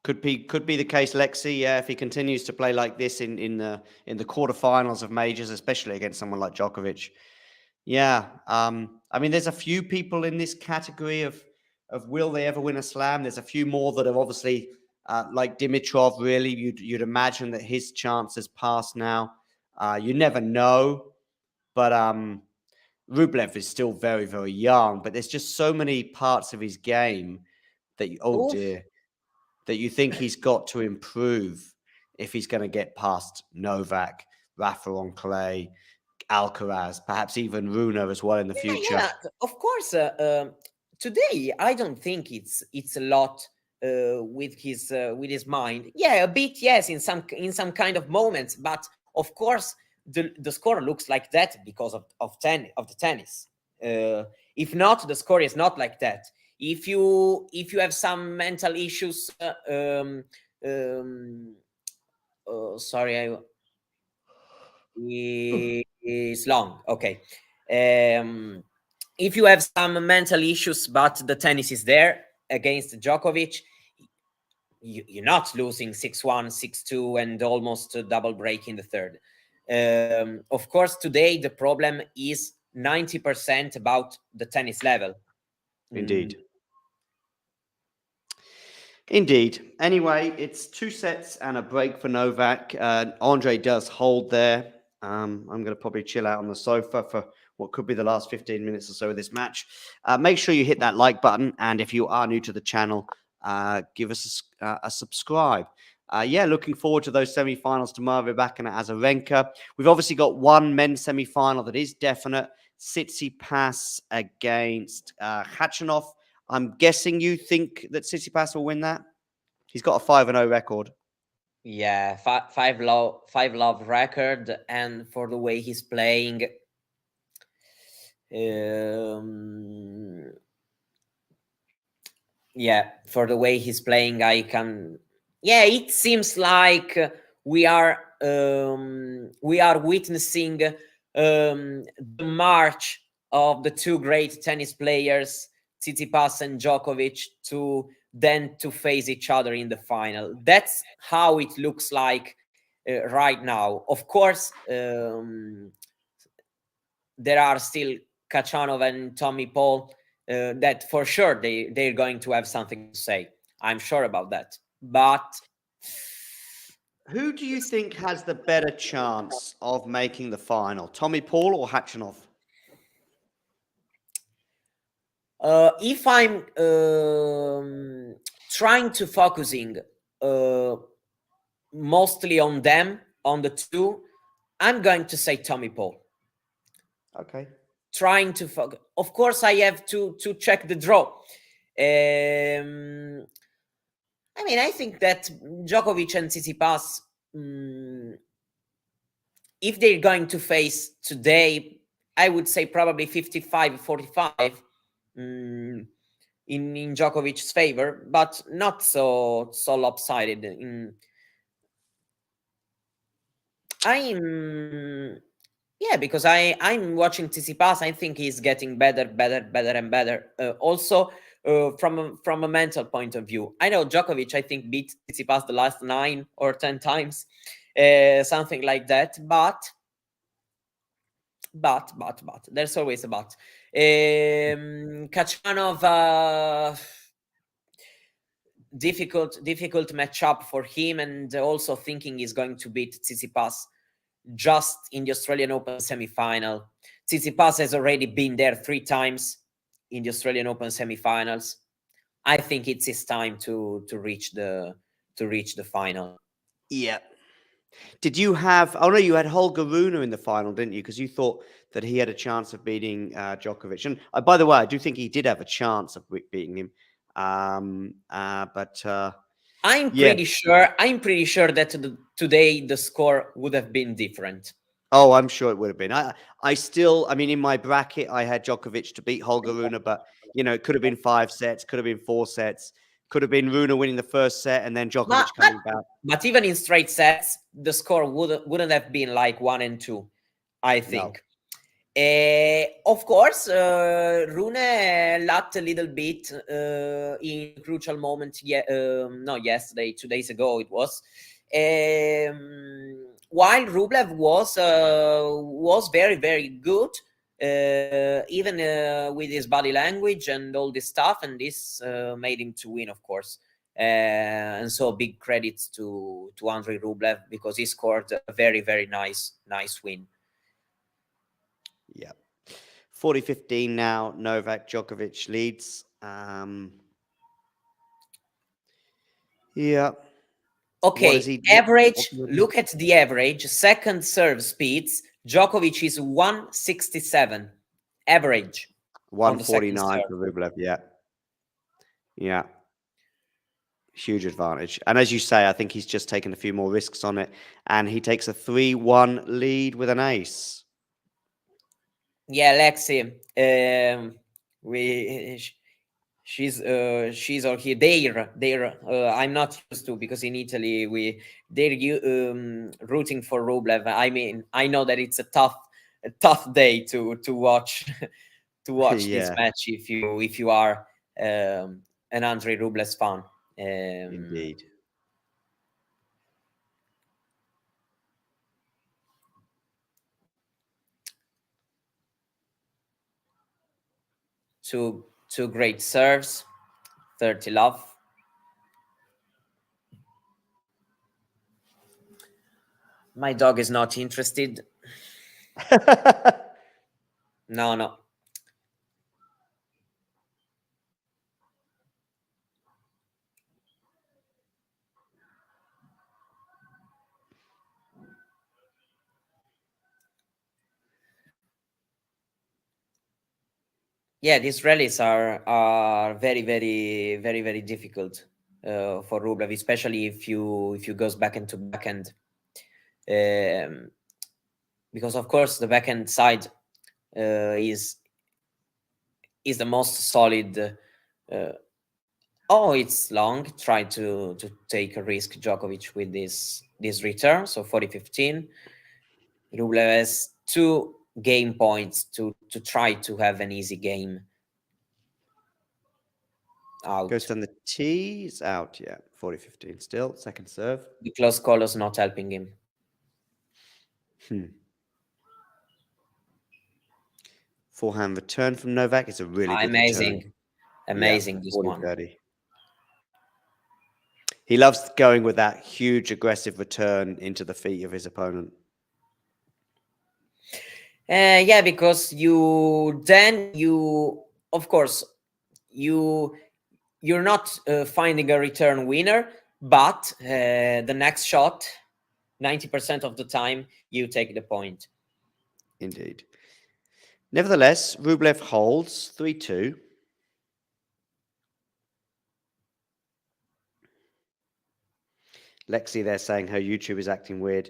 Could be the case, Lexi. Yeah, if he continues to play like this in the quarterfinals of majors, especially against someone like Djokovic. Yeah. I mean, there's a few people in this category of will they ever win a slam? There's a few more that are obviously like Dimitrov. Really, you'd imagine that his chance has passed now. You never know, but Rublev is still very, very young. But there's just so many parts of his game that Oof. that you think he's got to improve if he's going to get past Novak, Rafa on clay, Alcaraz, perhaps even Rune as well in the future. Yeah, of course. Today, I don't think it's a lot with his mind. Yeah, a bit, yes, in some kind of moments, but of course, the score looks like that because of the tennis. If not, the score is not like that. If you have some mental issues, sorry, it's long. Okay. If you have some mental issues, but the tennis is there against Djokovic, you're not losing 6-1, 6-2, and almost a double break in the third. Of course, today the problem is 90% about the tennis level. Indeed. Indeed. Anyway, it's 2 sets and a break for Novak. Andrey does hold there. I'm going to probably chill out on the sofa for what could be the last 15 minutes or so of this match. Make sure you hit that like button. And if you are new to the channel, give us a subscribe. Yeah, looking forward to those semi-finals tomorrow. Rybakina and Azarenka. We've obviously got one men's semi-final that is definite. Tsitsipas against Khachanov. I'm guessing you think that Tsitsipas will win that? He's got a 5-0 record. Yeah, five love record, and for the way he's playing, yeah, for the way he's playing, I can. Yeah, it seems like we are witnessing the march of the two great tennis players, Tsitsipas and Djokovic, to face each other in the final. That's how it looks like right now. Of course, there are still Khachanov and Tommy Paul that for sure they're going to have something to say. I'm sure about that. But who do you think has the better chance of making the final? Tommy Paul or Khachanov? If I'm trying to focusing mostly on them, on the two, I'm going to say Tommy Paul. Okay. Trying to focus. Of course, I have to check the draw. I mean, I think that Djokovic and Tsitsipas, if they're going to face today, I would say probably 55-45 in Djokovic's favor, but not so lopsided. Because I'm watching Tsitsipas. I think he's getting better and better. Also, from a mental point of view, I know Djokovic, I think, beat Tsitsipas the last 9 or 10 times, something like that. But there's always a but. Kachanov, difficult matchup for him, and also thinking he's going to beat Tsitsipas just in the Australian Open semi-final. Tsitsipas has already been there 3 times in the Australian Open semi-finals. I think it's his time to reach the final. Yeah. Did you have? Oh no, you had Holger Rune in the final, didn't you? Because you thought that he had a chance of beating Djokovic. And by the way, I do think he did have a chance of beating him. But I'm yeah. pretty sure that today the score would have been different. Oh, I'm sure it would have been. I mean, in my bracket, I had Djokovic to beat Holger Rune, but it could have been 5 sets, could have been 4 sets, could have been Rune winning the first set and then Djokovic coming back. But even in straight sets, the score wouldn't have been like 1 and 2, I think. No. Of course, Rune lacked a little bit in crucial moment. Not yesterday, 2 days ago it was. While Rublev was very, very good, even with his body language and all this stuff, and this made him to win, of course. And so big credits to Andrey Rublev, because he scored a very, very nice win. Yeah. 40-15 now. Novak Djokovic leads. Yeah. Okay, average. Look at the average. Second serve speeds. Djokovic is 167 average. 149 for Rublev. Yeah. Yeah. Huge advantage. And as you say, I think he's just taken a few more risks on it. And he takes a 3-1 lead with an ace. Yeah, Lexi. She's or he. They're. I'm not used to, because in Italy they're rooting for Rublev. I mean, I know that it's a tough day to watch this match if you are an Andrey Rublev fan. Indeed. Two great serves, 30 love. My dog is not interested. No. Yeah, these rallies are very, very, very, very difficult for Rublev, especially if you goes backhand to backhand, because of course the backhand side is the most solid. It's long. Try to take a risk, Djokovic, with this return. So 40-15. Rublev has 2 game points to try to have an easy game. Out. Goes down the tees, out. Yeah, 40-15 still. Second serve. The close callers not helping him. Forehand return from Novak. It's a really good amazing return. This one. 30. He loves going with that huge aggressive return into the feet of his opponent. Yeah, because of course you're not finding a return winner, but the next shot, 90% of the time, you take the point. Indeed. Nevertheless, Rublev holds 3-2. Lexi there saying her YouTube is acting weird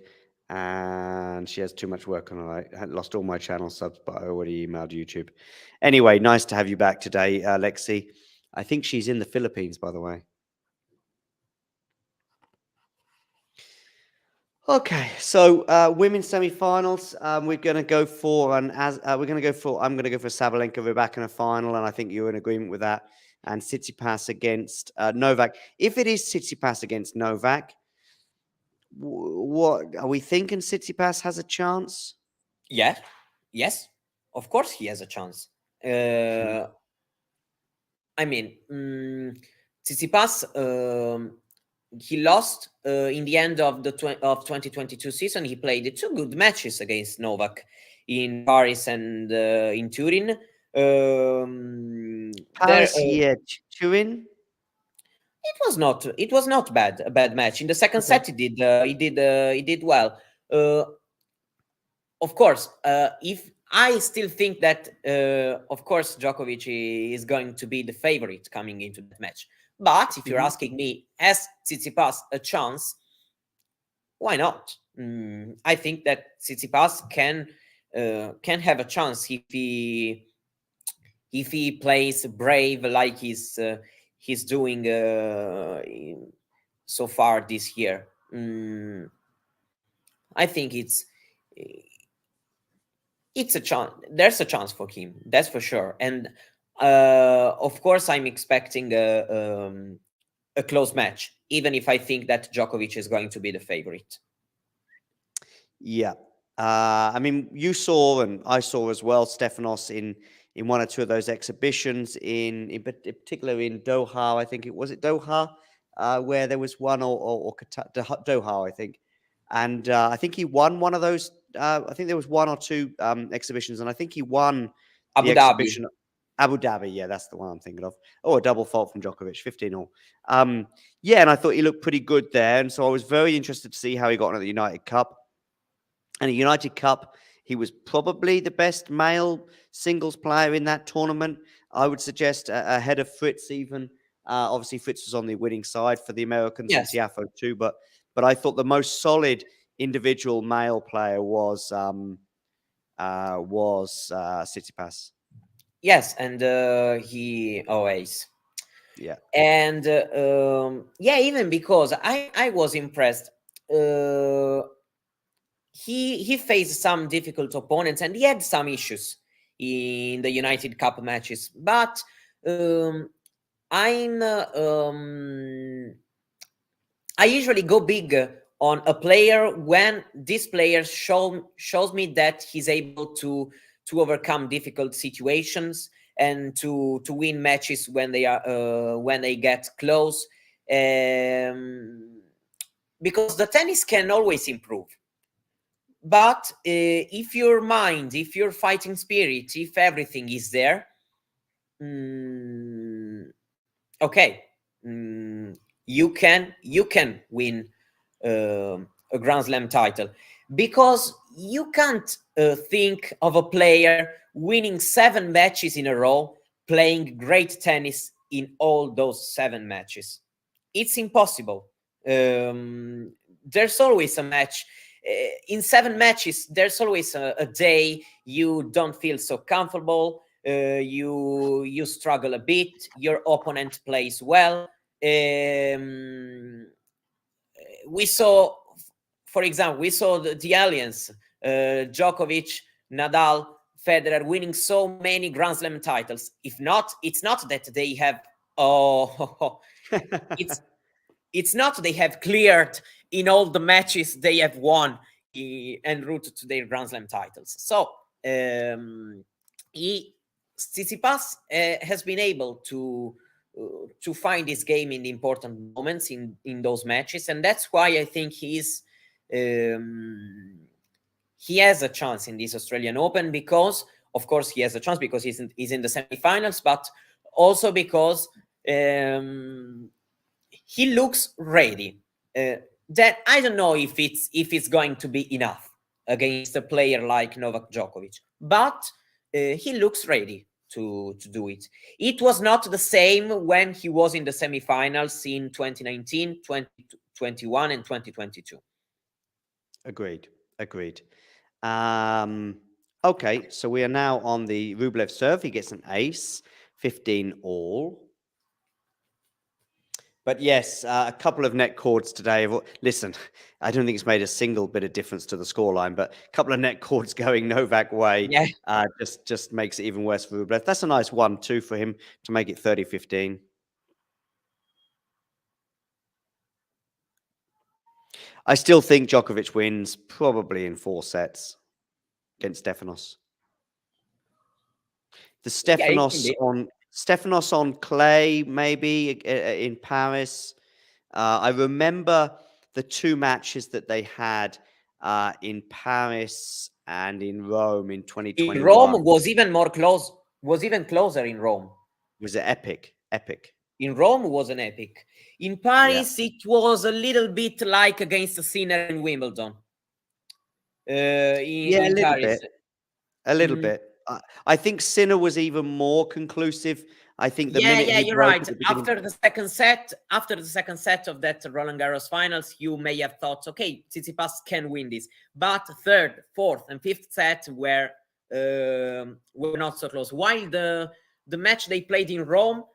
and she has too much work on her. I had lost all my channel subs, but I already emailed YouTube. Anyway, nice to have you back today, Lexi. I think she's in the Philippines, by the way. Okay, so women's semi-finals. We're going to go for I'm going to go for Sabalenka Rybak in a final, and I think you're in agreement with that. And Tsitsipas against Novak. If it is Tsitsipas against Novak, what are we thinking? Tsitsipas has a chance? Yeah, Yes, of course he has a chance. Mhm. I mean, Tsitsipas, he lost in the end of the 2022 season. He played two good matches against Novak in Paris and in Turin. There, Paris, yeah, Turin. it was not bad, a bad match. In the second Okay. set, he did well. Uh, of course, if I still think that, of course, Djokovic is going to be the favorite coming into that match. But if you're Mhm. asking me, has Tsitsipas a chance? Why not? I think that Tsitsipas can have a chance if he plays brave like he's doing so far this year. I think it's a chance. There's a chance for him, that's for sure. And of course, I'm expecting a close match, even if I think that Djokovic is going to be the favorite. Yeah. I mean, you saw and I saw as well Stefanos in one or two of those exhibitions in particular in Doha. I think it was Doha, where there was one or Doha, I think, and I think he won one of those. I think there was one or two exhibitions, and I think he won the Abu Dhabi. exhibition. Abu Dhabi, yeah, that's the one I'm thinking of. Oh, a double fault from Djokovic, 15 all. Yeah, and I thought he looked pretty good there, and so I was very interested to see how he got on at the United Cup. And the United Cup, he was probably the best male singles player in that tournament. I would suggest ahead of Fritz even. Obviously, Fritz was on the winning side for the Americans and Yes, Tiafoe too. But I thought the most solid individual male player was Tsitsipas. yes, and he always. Yeah. And yeah, even because I was impressed. Uh, he faced some difficult opponents and he had some issues in the United Cup matches, but um, I'm I usually go big on a player when this player shows me that he's able to overcome difficult situations and to win matches when they get close. Um, because the tennis can always improve, but if your mind, if your fighting spirit, if everything is there, mm, okay, you can win a Grand Slam title, because you can't think of a player winning 7 matches in a row, playing great tennis in all those 7 matches. It's impossible. There's always a match. In 7 matches, there's always a day you don't feel so comfortable. You struggle a bit. Your opponent plays well. We saw, for example, we saw the Alliance, Djokovic, Nadal, Federer winning so many Grand Slam titles. If not, it's not that they have. Oh, it's it's not they have cleared in all the matches they have won en route to their Grand Slam titles. So he Tsitsipas has been able to find his game in the important moments in those matches, and that's why I think he has a chance in this Australian Open, because of course he has a chance because he's in the semifinals, but also because he looks ready. That I don't know if it's going to be enough against a player like Novak Djokovic, but he looks ready to do it. It was not the same when he was in the semifinals in 2019, 2021, and 2022. Agreed. Agreed. Okay, so we are now on the Rublev serve. He gets an ace, 15 all. But yes, a couple of net cords today. Listen, I don't think it's made a single bit of difference to the scoreline, but a couple of net cords going Novak way Yeah, just makes it even worse for Rublev. That's a nice 1-2 for him to make it 30-15. I still think Djokovic wins, probably in 4 sets against Stefanos. The Yeah, it can be. Stefanos on clay, maybe in Paris. I remember the two matches that they had in Paris and in Rome in In 2021. Rome was even more close. Was even closer in Rome. Was it epic? Epic. In Rome was an epic. In Paris, it was a little bit like against Sinner in Wimbledon. Yeah, a In little Paris. bit. A little Mm. bit. I think Sinner was even more conclusive. I think the Yeah, minute he you're broke right. at the beginning, After the second set of that Roland Garros finals, you may have thought, okay, Tsitsipas can win this. But third, fourth, and fifth set were not so close. While the match they played in Rome,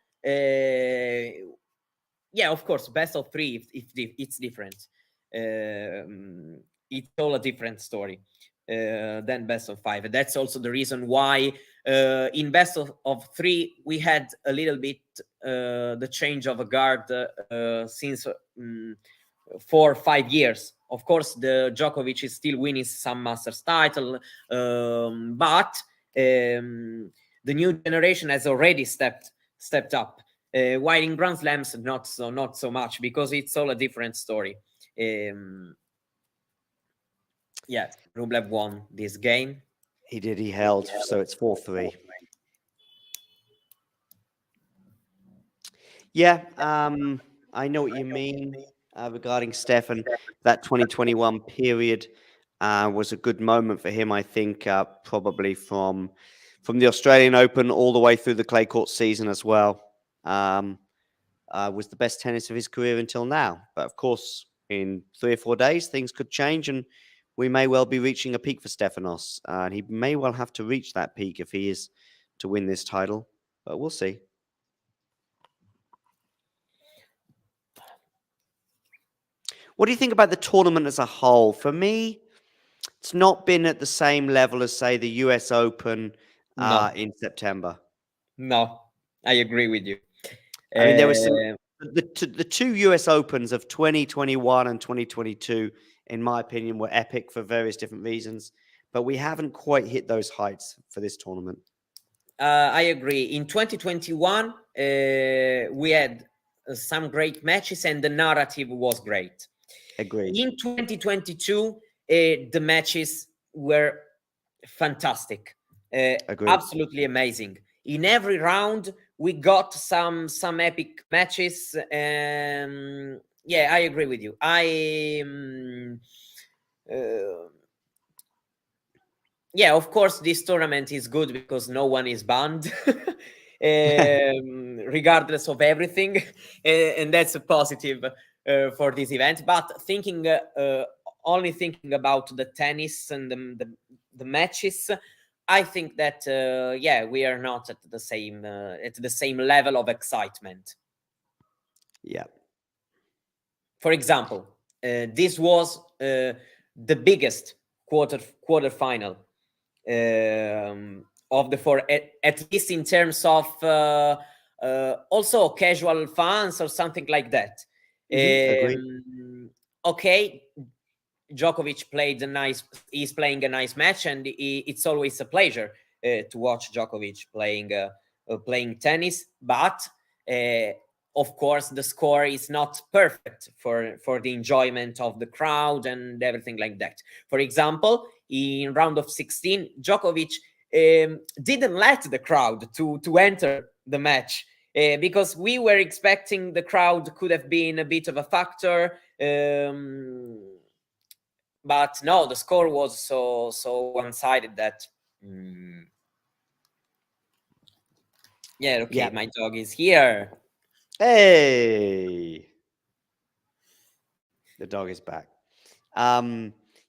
yeah, of course, best of three. If it's different, it's all a different story than best of five. That's also the reason why in best of three we had a little bit the change of a guard since 4 or 5 years. Of course, the Djokovic is still winning some Masters title, but the new generation has already stepped up. While in Grand Slams, not so much, because it's all a different story. Yeah, Rublev won this game. he did. He held, so it's 4-3. Yeah, I know what you mean regarding Stefan. That 2021 period was a good moment for him, I think, probably from the Australian Open all the way through the clay court season as well. Was the best tennis of his career until now. But of course, in 3 or 4 days, things could change, and we may well be reaching a peak for Stefanos. And he may well have to reach that peak if he is to win this title. But we'll see. What do you think about the tournament as a whole? For me, it's not been at the same level as, say, the US Open No. in September. No, I agree with you. I mean, there was the two US Opens of 2021 and 2022, in my opinion, were epic for various different reasons, but we haven't quite hit those heights for this tournament. I agree. In 2021, we had some great matches and the narrative was great. Agreed. In 2022, the matches were fantastic. Agreed. Absolutely amazing. In every round, we got some epic matches. Yeah, I agree with you. Yeah, of course, this tournament is good because no one is banned, regardless of everything, and that's a positive for this event. But only thinking about the tennis and the matches, I think that yeah, we are not at the same level of excitement. Yeah. For example, this was the biggest quarterfinal of the four, at least in terms of also casual fans or something like that. Agreed. Okay, Djokovic he's playing a nice match, and it's always a pleasure to watch Djokovic playing tennis, but of course the score is not perfect for the enjoyment of the crowd and everything like that. For example, in round of 16, Djokovic didn't let the crowd to enter the match because we were expecting the crowd could have been a bit of a factor, but no, the score was so one-sided that yeah, okay, Yeah. my dog is here. Hey, the dog is back.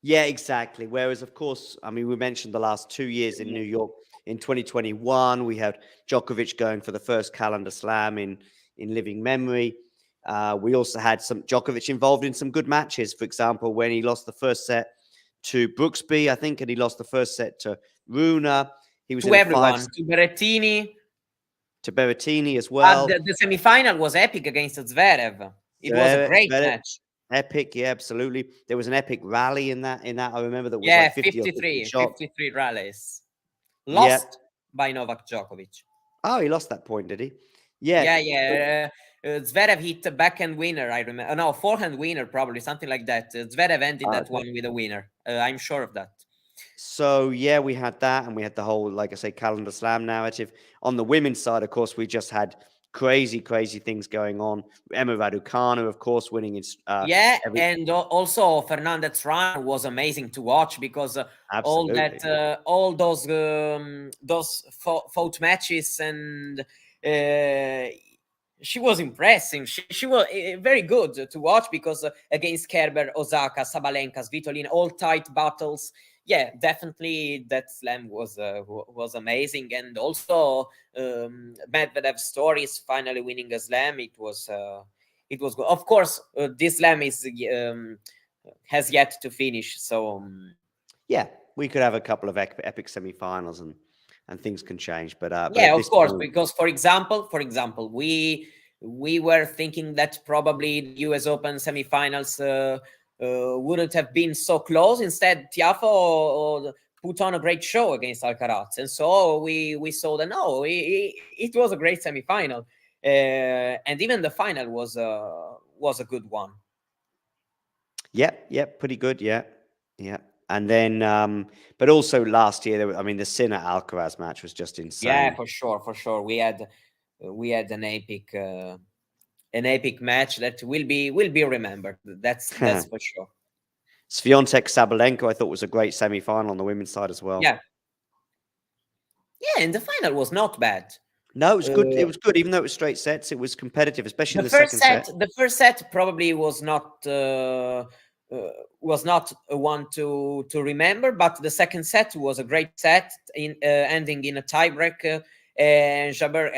Yeah, exactly. Whereas, of course, I mean, we mentioned the last 2 years in New York. In 2021, we had Djokovic going for the first calendar slam in living memory. We also had some Djokovic involved in some good matches. For example, when he lost the first set to Brooksby, I think, and he lost the first set to Runa. He was To in everyone, to Berrettini as well. The semifinal was epic against Zverev. It was a great match. Epic, yeah, absolutely. There was an epic rally in that. I remember that was Yeah, like 50 or 53 shots. 53 rallies. Lost by Novak Djokovic. Oh, he lost that point, did he? Yeah. Yeah. Zverev hit a backhand winner, I remember. No, forehand winner, probably, something like that. Zverev ended that one with a winner. I'm sure of that. So, yeah, we had that, and we had the whole, like I say, calendar slam narrative. On the women's side, of course, we just had crazy things going on. Emma Raducanu, of course, winning its and also Fernandez's run was amazing to watch, because all those fought matches, and she was impressive. She was very good to watch, because against Kerber, Osaka, Sabalenka, Svitolina, all tight battles. Yeah, definitely that slam was amazing. And also Medvedev's stories finally winning a slam. It was good. Of course, this slam has yet to finish. So yeah, we could have a couple of epic semi-finals, and things can change. But yeah, at of course, point, because for example, we were thinking that probably the US Open semifinals wouldn't have been so close. Instead, Tiafoe put on a great show against Alcaraz, and so we saw that no, it was a great semifinal, and even the final was a good one. Yeah, pretty good. Yeah. And then, but also last year, the Sinner Alcaraz match was just insane. Yeah, for sure. We had an epic match that will be remembered. That's for sure. Swiatek Sabalenka, I thought, was a great semi-final on the women's side as well. Yeah, and the final was not bad. No, it was good. It was good, even though it was straight sets. It was competitive, especially the second set. The first set probably was not a one to remember, but the second set was a great set, ending in a tiebreak. And Jabeur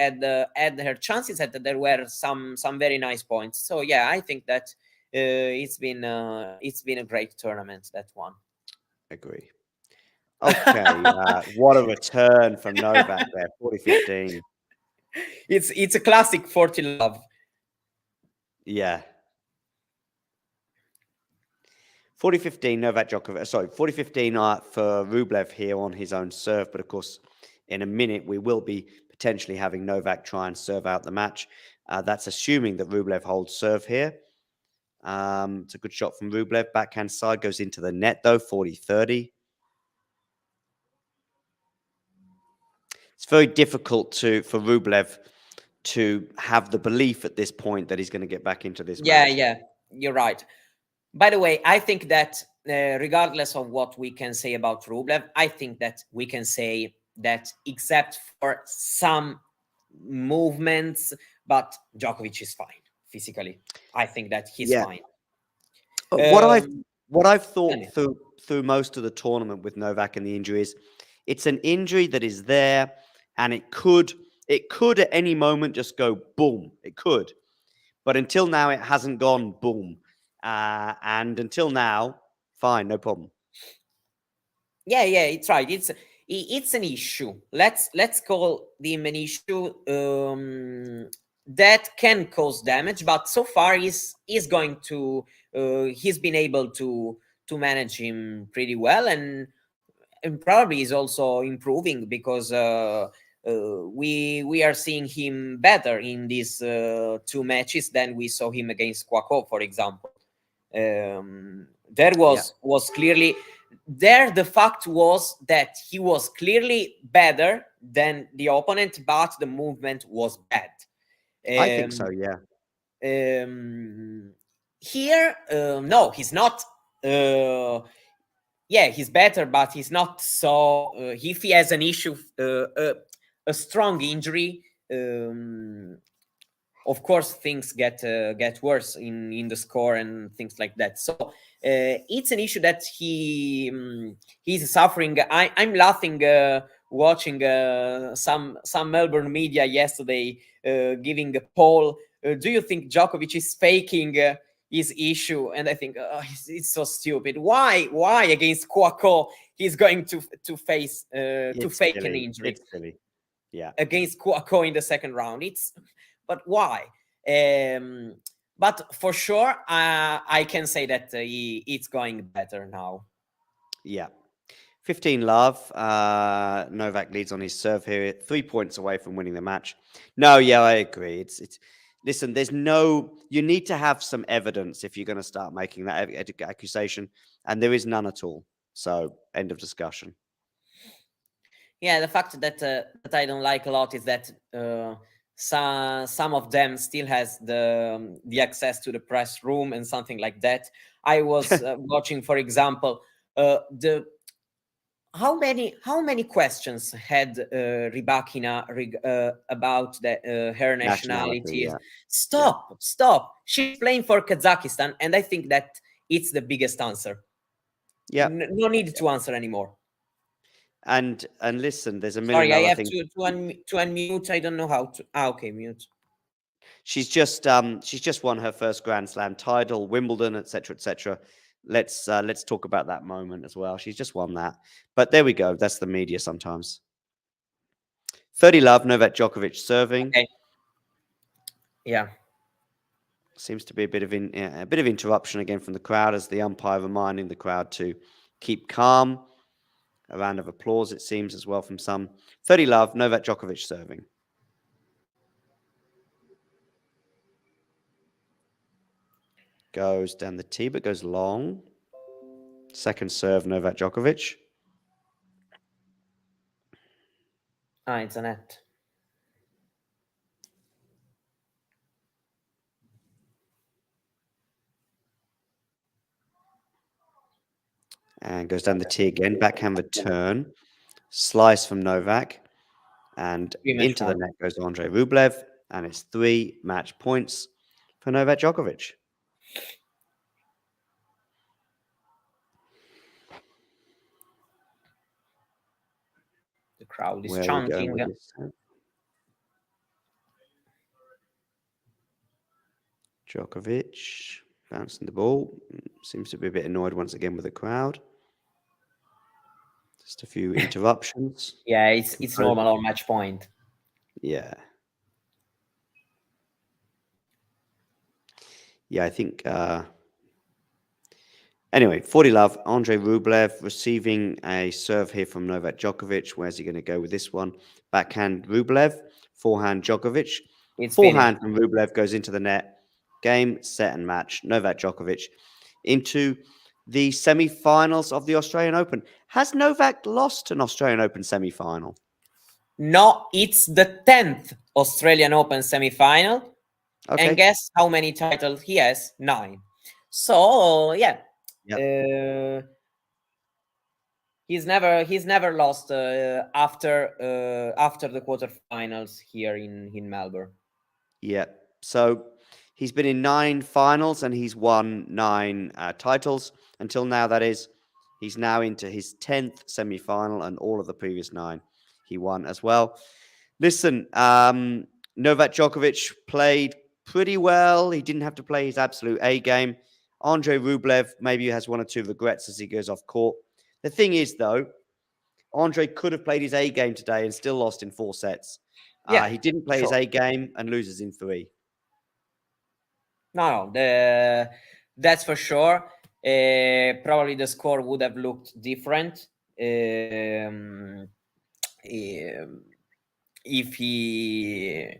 had her chances, and there were some very nice points. So yeah, I think that it's been a great tournament, that one. Agree. Okay, what a return from Novak there, 40-15. It's a classic 40 love. Yeah. 40-15 Novak Djokovic. Sorry, 40-15 for Rublev here on his own serve. But of course, in a minute, we will be potentially having Novak try and serve out the match. That's assuming that Rublev holds serve here. It's a good shot from Rublev. Backhand side goes into the net, though, 40-30. It's very difficult for Rublev to have the belief at this point that he's going to get back into this match. Yeah, you're right. By the way, I think that regardless of what we can say about Rublev, I think that we can say that except for some movements, but Djokovic is fine physically. I think that he's fine. What I've thought through most of the tournament with Novak and the injury is, it's an injury that is there, and it could at any moment just go boom. It could, but until now it hasn't gone boom. And until now, fine, no problem. Yeah, it's right. It's an issue. Let's call them an issue that can cause damage, but so far he's been able to manage him pretty well, and probably is also improving, because we are seeing him better in these 2 matches than we saw him against Kouakou, for example. There was clearly there. The fact was that he was clearly better than the opponent, but the movement was bad. I think so. Yeah. Here, no, he's not. Yeah, he's better, but he's not so. If he has an issue, a strong injury, of course things get worse in the score and things like that. So it's an issue that he's suffering. I'm laughing watching some Melbourne media yesterday giving a poll. Do you think Djokovic is faking his issue? And I think it's so stupid. Why against Kouakou he's going to face to fake an injury? It's silly. Yeah, against Kouakou in the second round. But why? But for sure, I can say that it's going better now. Yeah. 15 love. Novak leads on his serve here, 3 points away from winning the match. No, yeah, I agree. It's. Listen, there's no. You need to have some evidence if you're going to start making that accusation, and there is none at all. So, end of discussion. Yeah, the fact that that I don't like a lot is that some of them still has the access to the press room and something like that. I was watching, for example, the how many questions had Rybakina about her nationality? Yeah. Stop! She's playing for Kazakhstan, and I think that it's the biggest answer. Yeah. No need to answer anymore. And listen, there's a million Sorry, I other have things. to unmute. I don't know how to. Okay, mute. She's just won her first Grand Slam title, Wimbledon, etc., etc. Let's talk about that moment as well. She's just won that. But there we go. That's the media sometimes. 30 love, Novak Djokovic serving. Okay. Yeah. Seems to be a bit of interruption again from the crowd as the umpire reminding the crowd to keep calm. A round of applause, it seems, as well from some. 30 love, Novak Djokovic serving. Goes down the tee, but goes long. Second serve, Novak Djokovic. It's a net. And goes down the tee again. Backhand return. Slice from Novak. And into the net goes Andrey Rublev. And it's 3 match points for Novak Djokovic. The crowd is chanting. Djokovic bouncing the ball. Seems to be a bit annoyed once again with the crowd. Just a few interruptions. Yeah, it's normal on match point. Yeah. Yeah, I think... Anyway, 40 love, Andrey Rublev receiving a serve here from Novak Djokovic. Where's he going to go with this one? Backhand Rublev, forehand Djokovic. Forehand from Rublev goes into the net. Game, set and match. Novak Djokovic into the semi-finals of the Australian Open. Has Novak lost an Australian Open semi-final? No, it's the 10th Australian Open semi-final. Okay. And guess how many titles he has? 9. So, yeah. Yep. He's never lost after the quarterfinals here in Melbourne. Yeah. So he's been in 9 finals and he's won 9 titles until now. That is, he's now into his 10th semi-final, and all of the previous 9 he won as well. Listen, Novak Djokovic played pretty well. He didn't have to play his absolute A game. Andrey Rublev maybe has 1 or 2 regrets as he goes off court. The thing is, though, Andrey could have played his A game today and still lost in 4 sets. Yeah, he didn't play his A game and loses in 3. No, that's for sure. Probably the score would have looked different if he,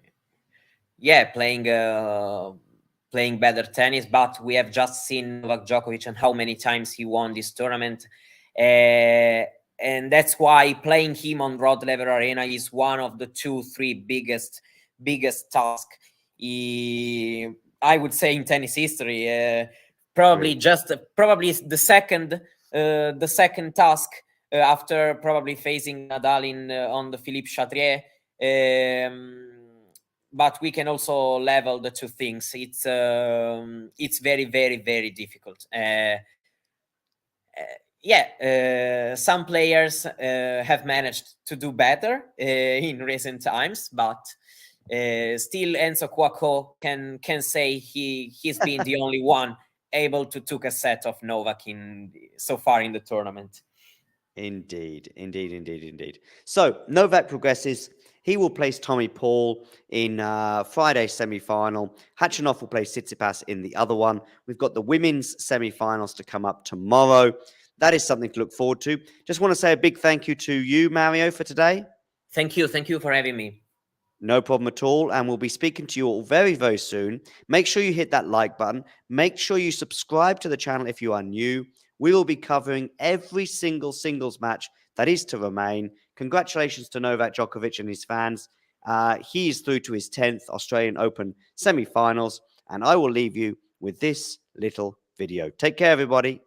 playing better tennis. But we have just seen Novak Djokovic and how many times he won this tournament. And that's why playing him on Rod Laver Arena is one of the 2-3 biggest tasks, I would say, in tennis history. Probably the second task after probably facing Nadal on the Philippe Chatrier. But we can also level the 2 things. It's very, very, very difficult. Some players have managed to do better in recent times, but still Enzo Cuoco can say he's been the only one able to took a set of Novak so far in the tournament. Indeed. So Novak progresses. He will place Tommy Paul in Friday's semi-final. Khachanov will play Tsitsipas in the other one. We've got the women's semi-finals to come up tomorrow. that is something to look forward to. Just want to say a big thank you to you, Mario, for today. Thank you for having me. No problem at all. And we'll be speaking to you all very, very soon. Make sure you hit that like button. Make sure you subscribe to the channel if you are new. We will be covering every single singles match that is to remain. Congratulations to Novak Djokovic and his fans. He is through to his 10th Australian Open semi-finals. And I will leave you with this little video. Take care, everybody.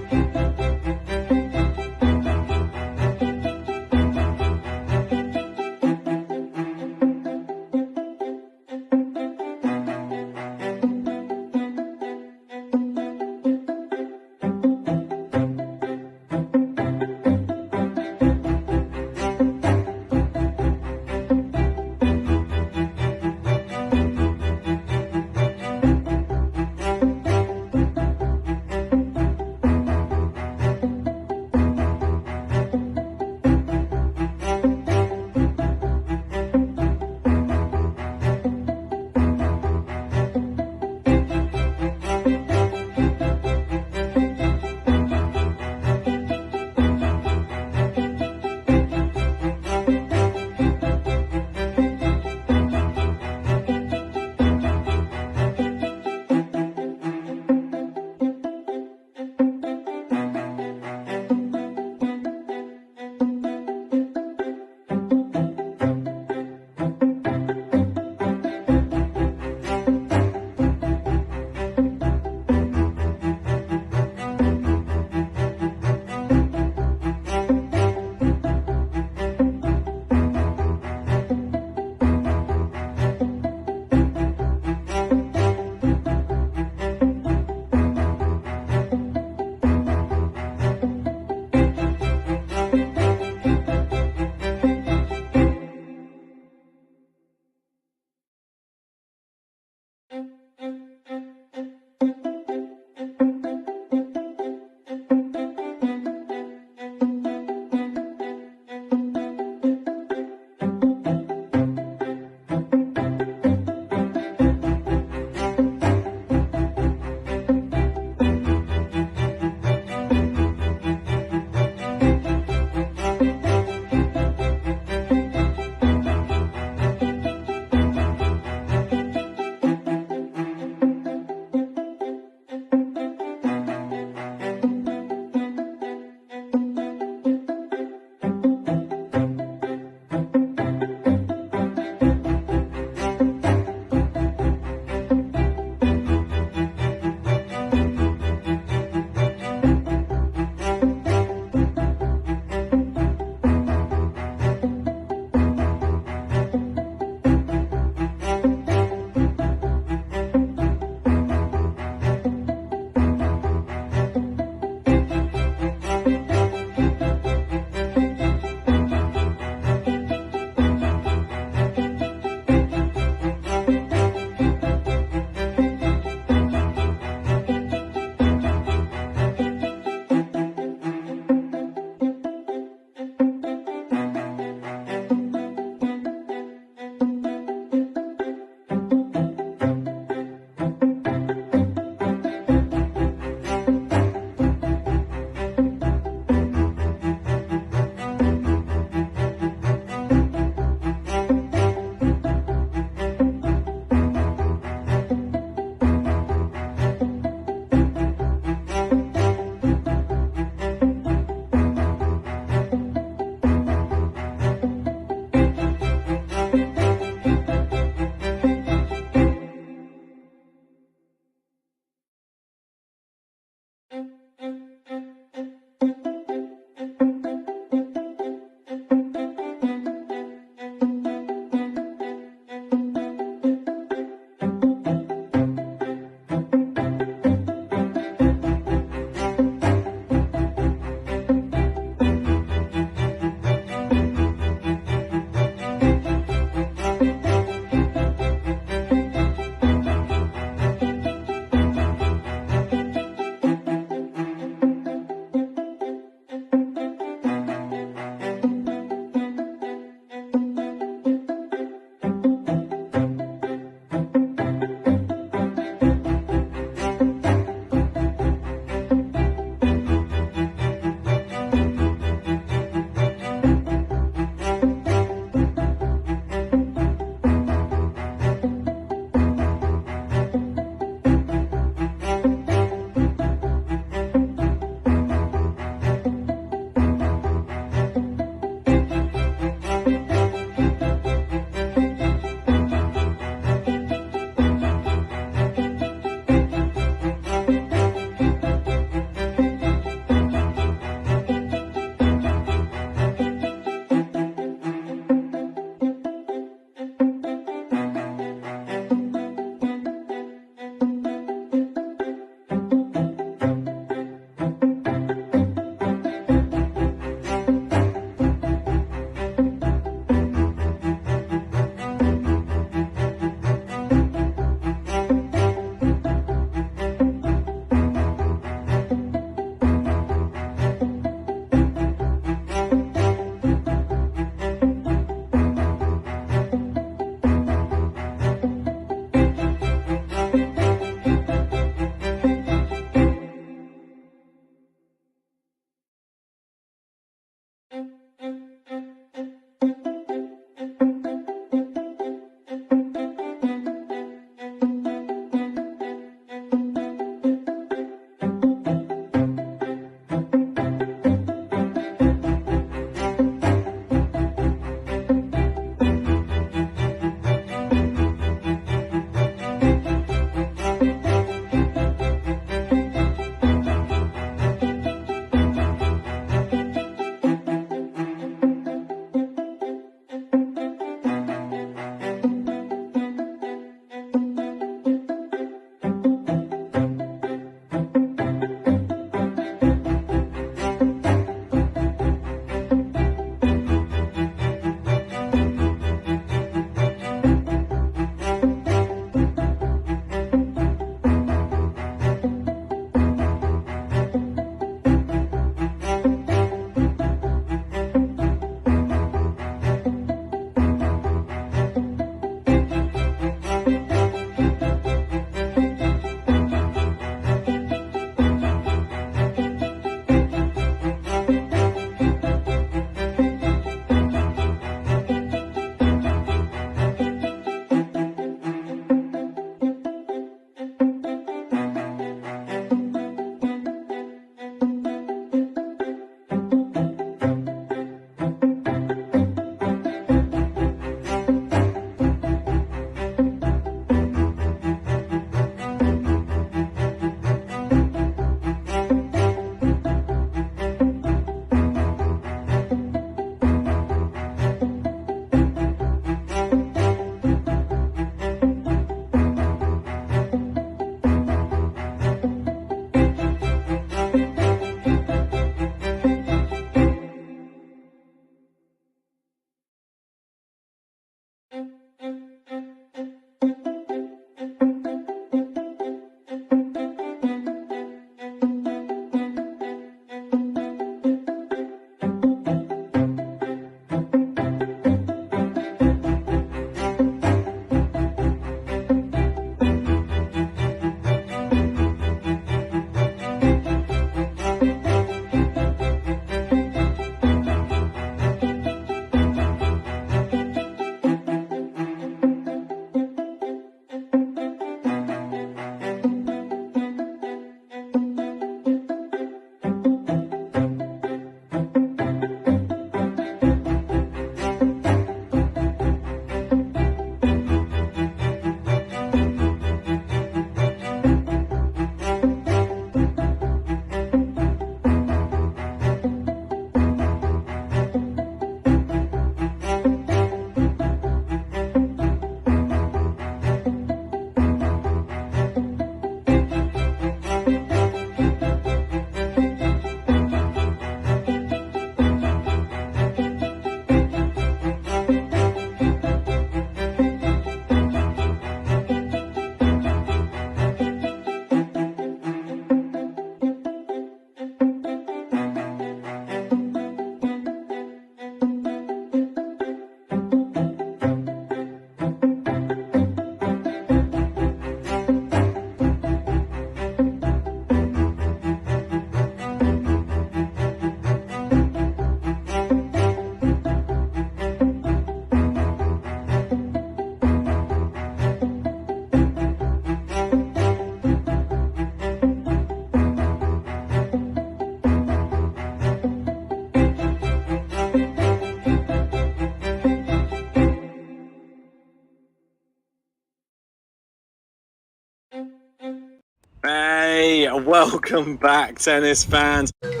Hey, welcome back, tennis fans. Boys go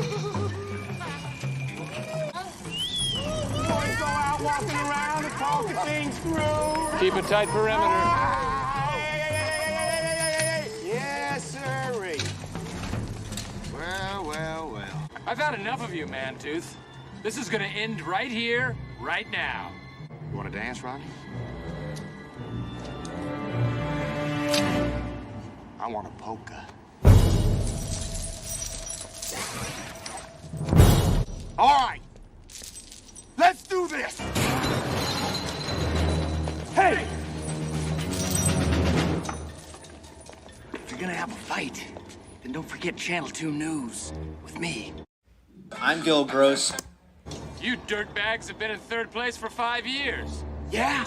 out walking around and talking things through. Keep a tight perimeter. Yes, sirree. Well. I've had enough of you, Mantooth. This is gonna end right here, right now. You want to dance, Ronnie? I want a polka. All right, let's do this. Hey! If you're gonna have a fight, then don't forget Channel 2 News with me. I'm Gil Gross. You dirtbags have been in third place for 5 years. Yeah.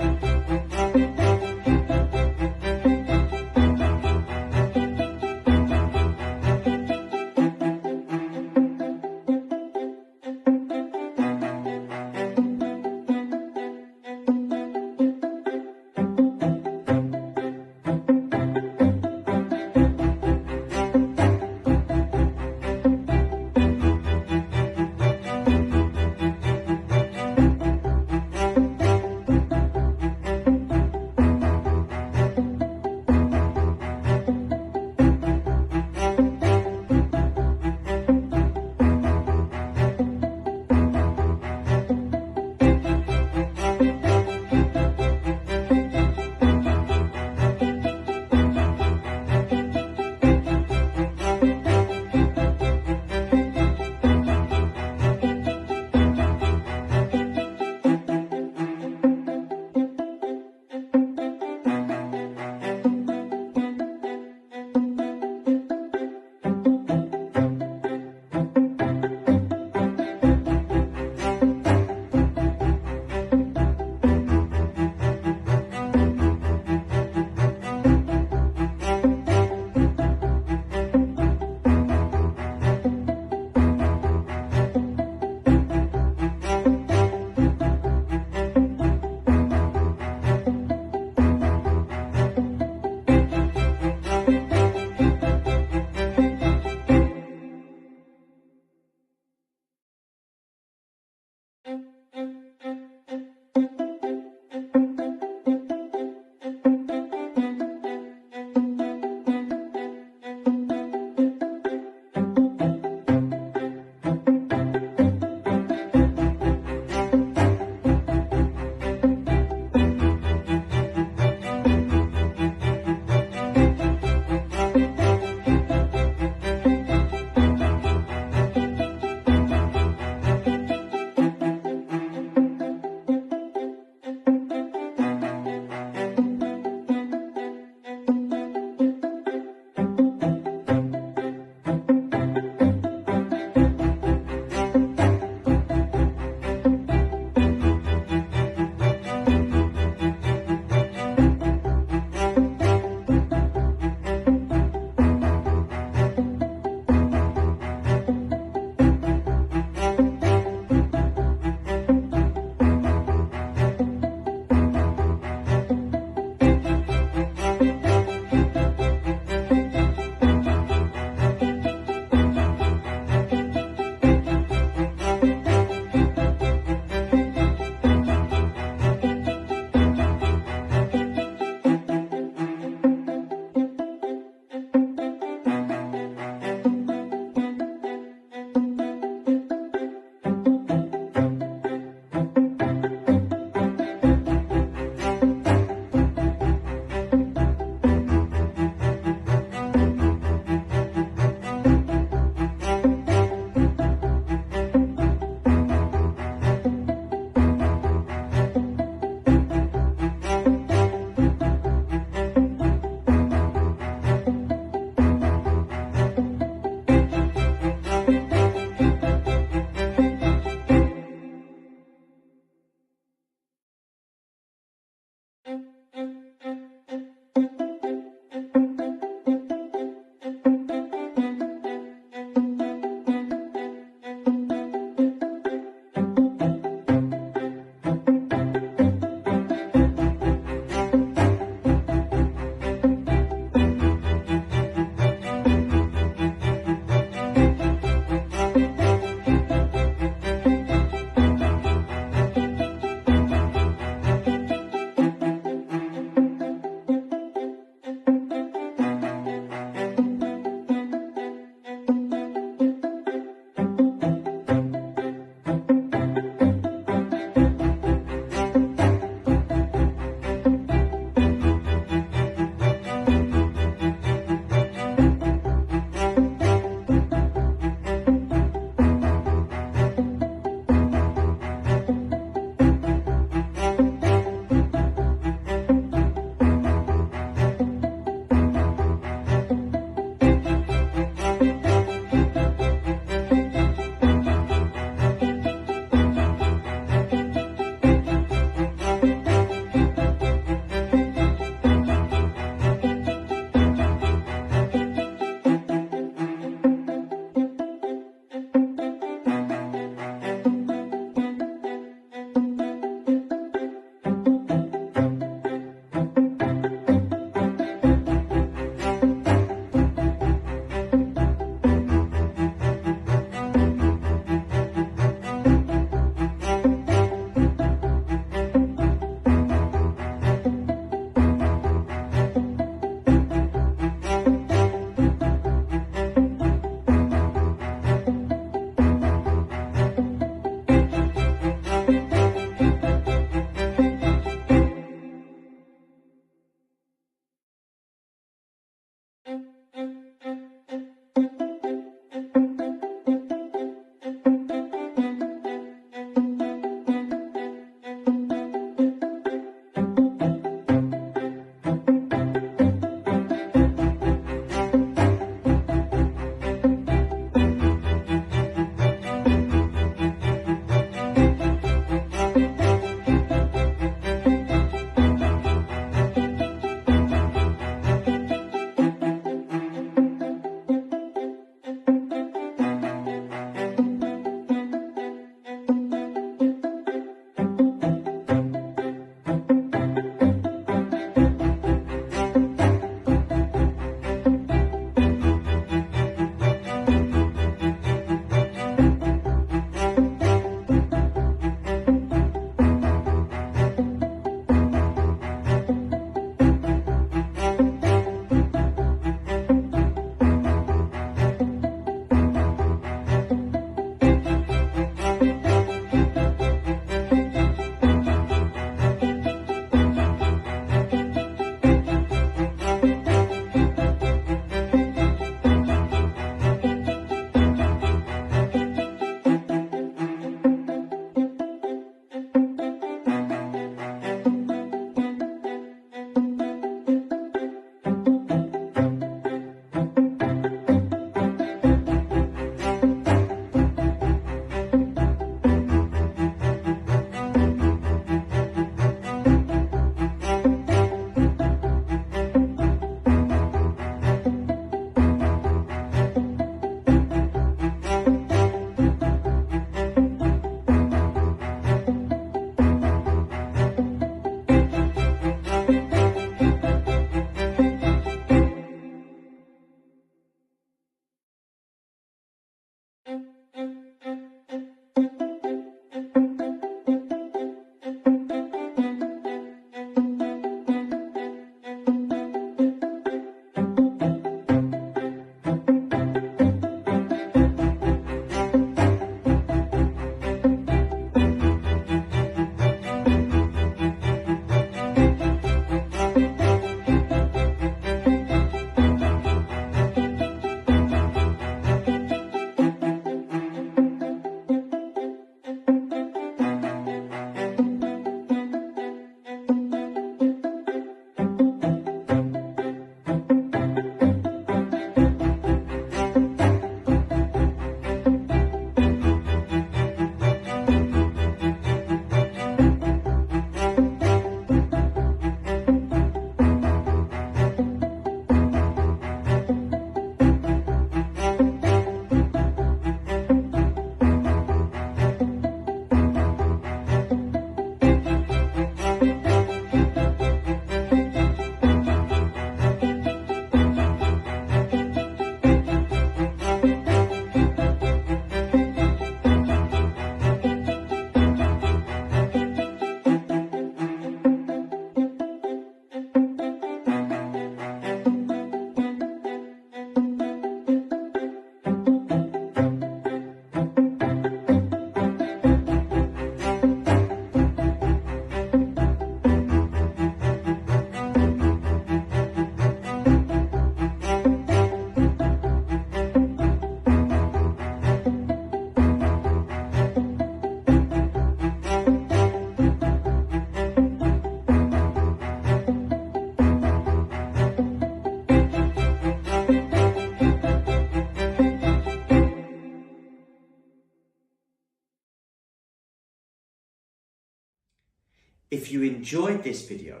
If you enjoyed this video,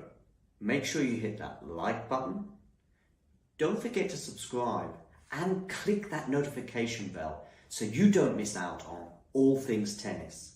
make sure you hit that like button. Don't forget to subscribe and click that notification bell so you don't miss out on all things tennis.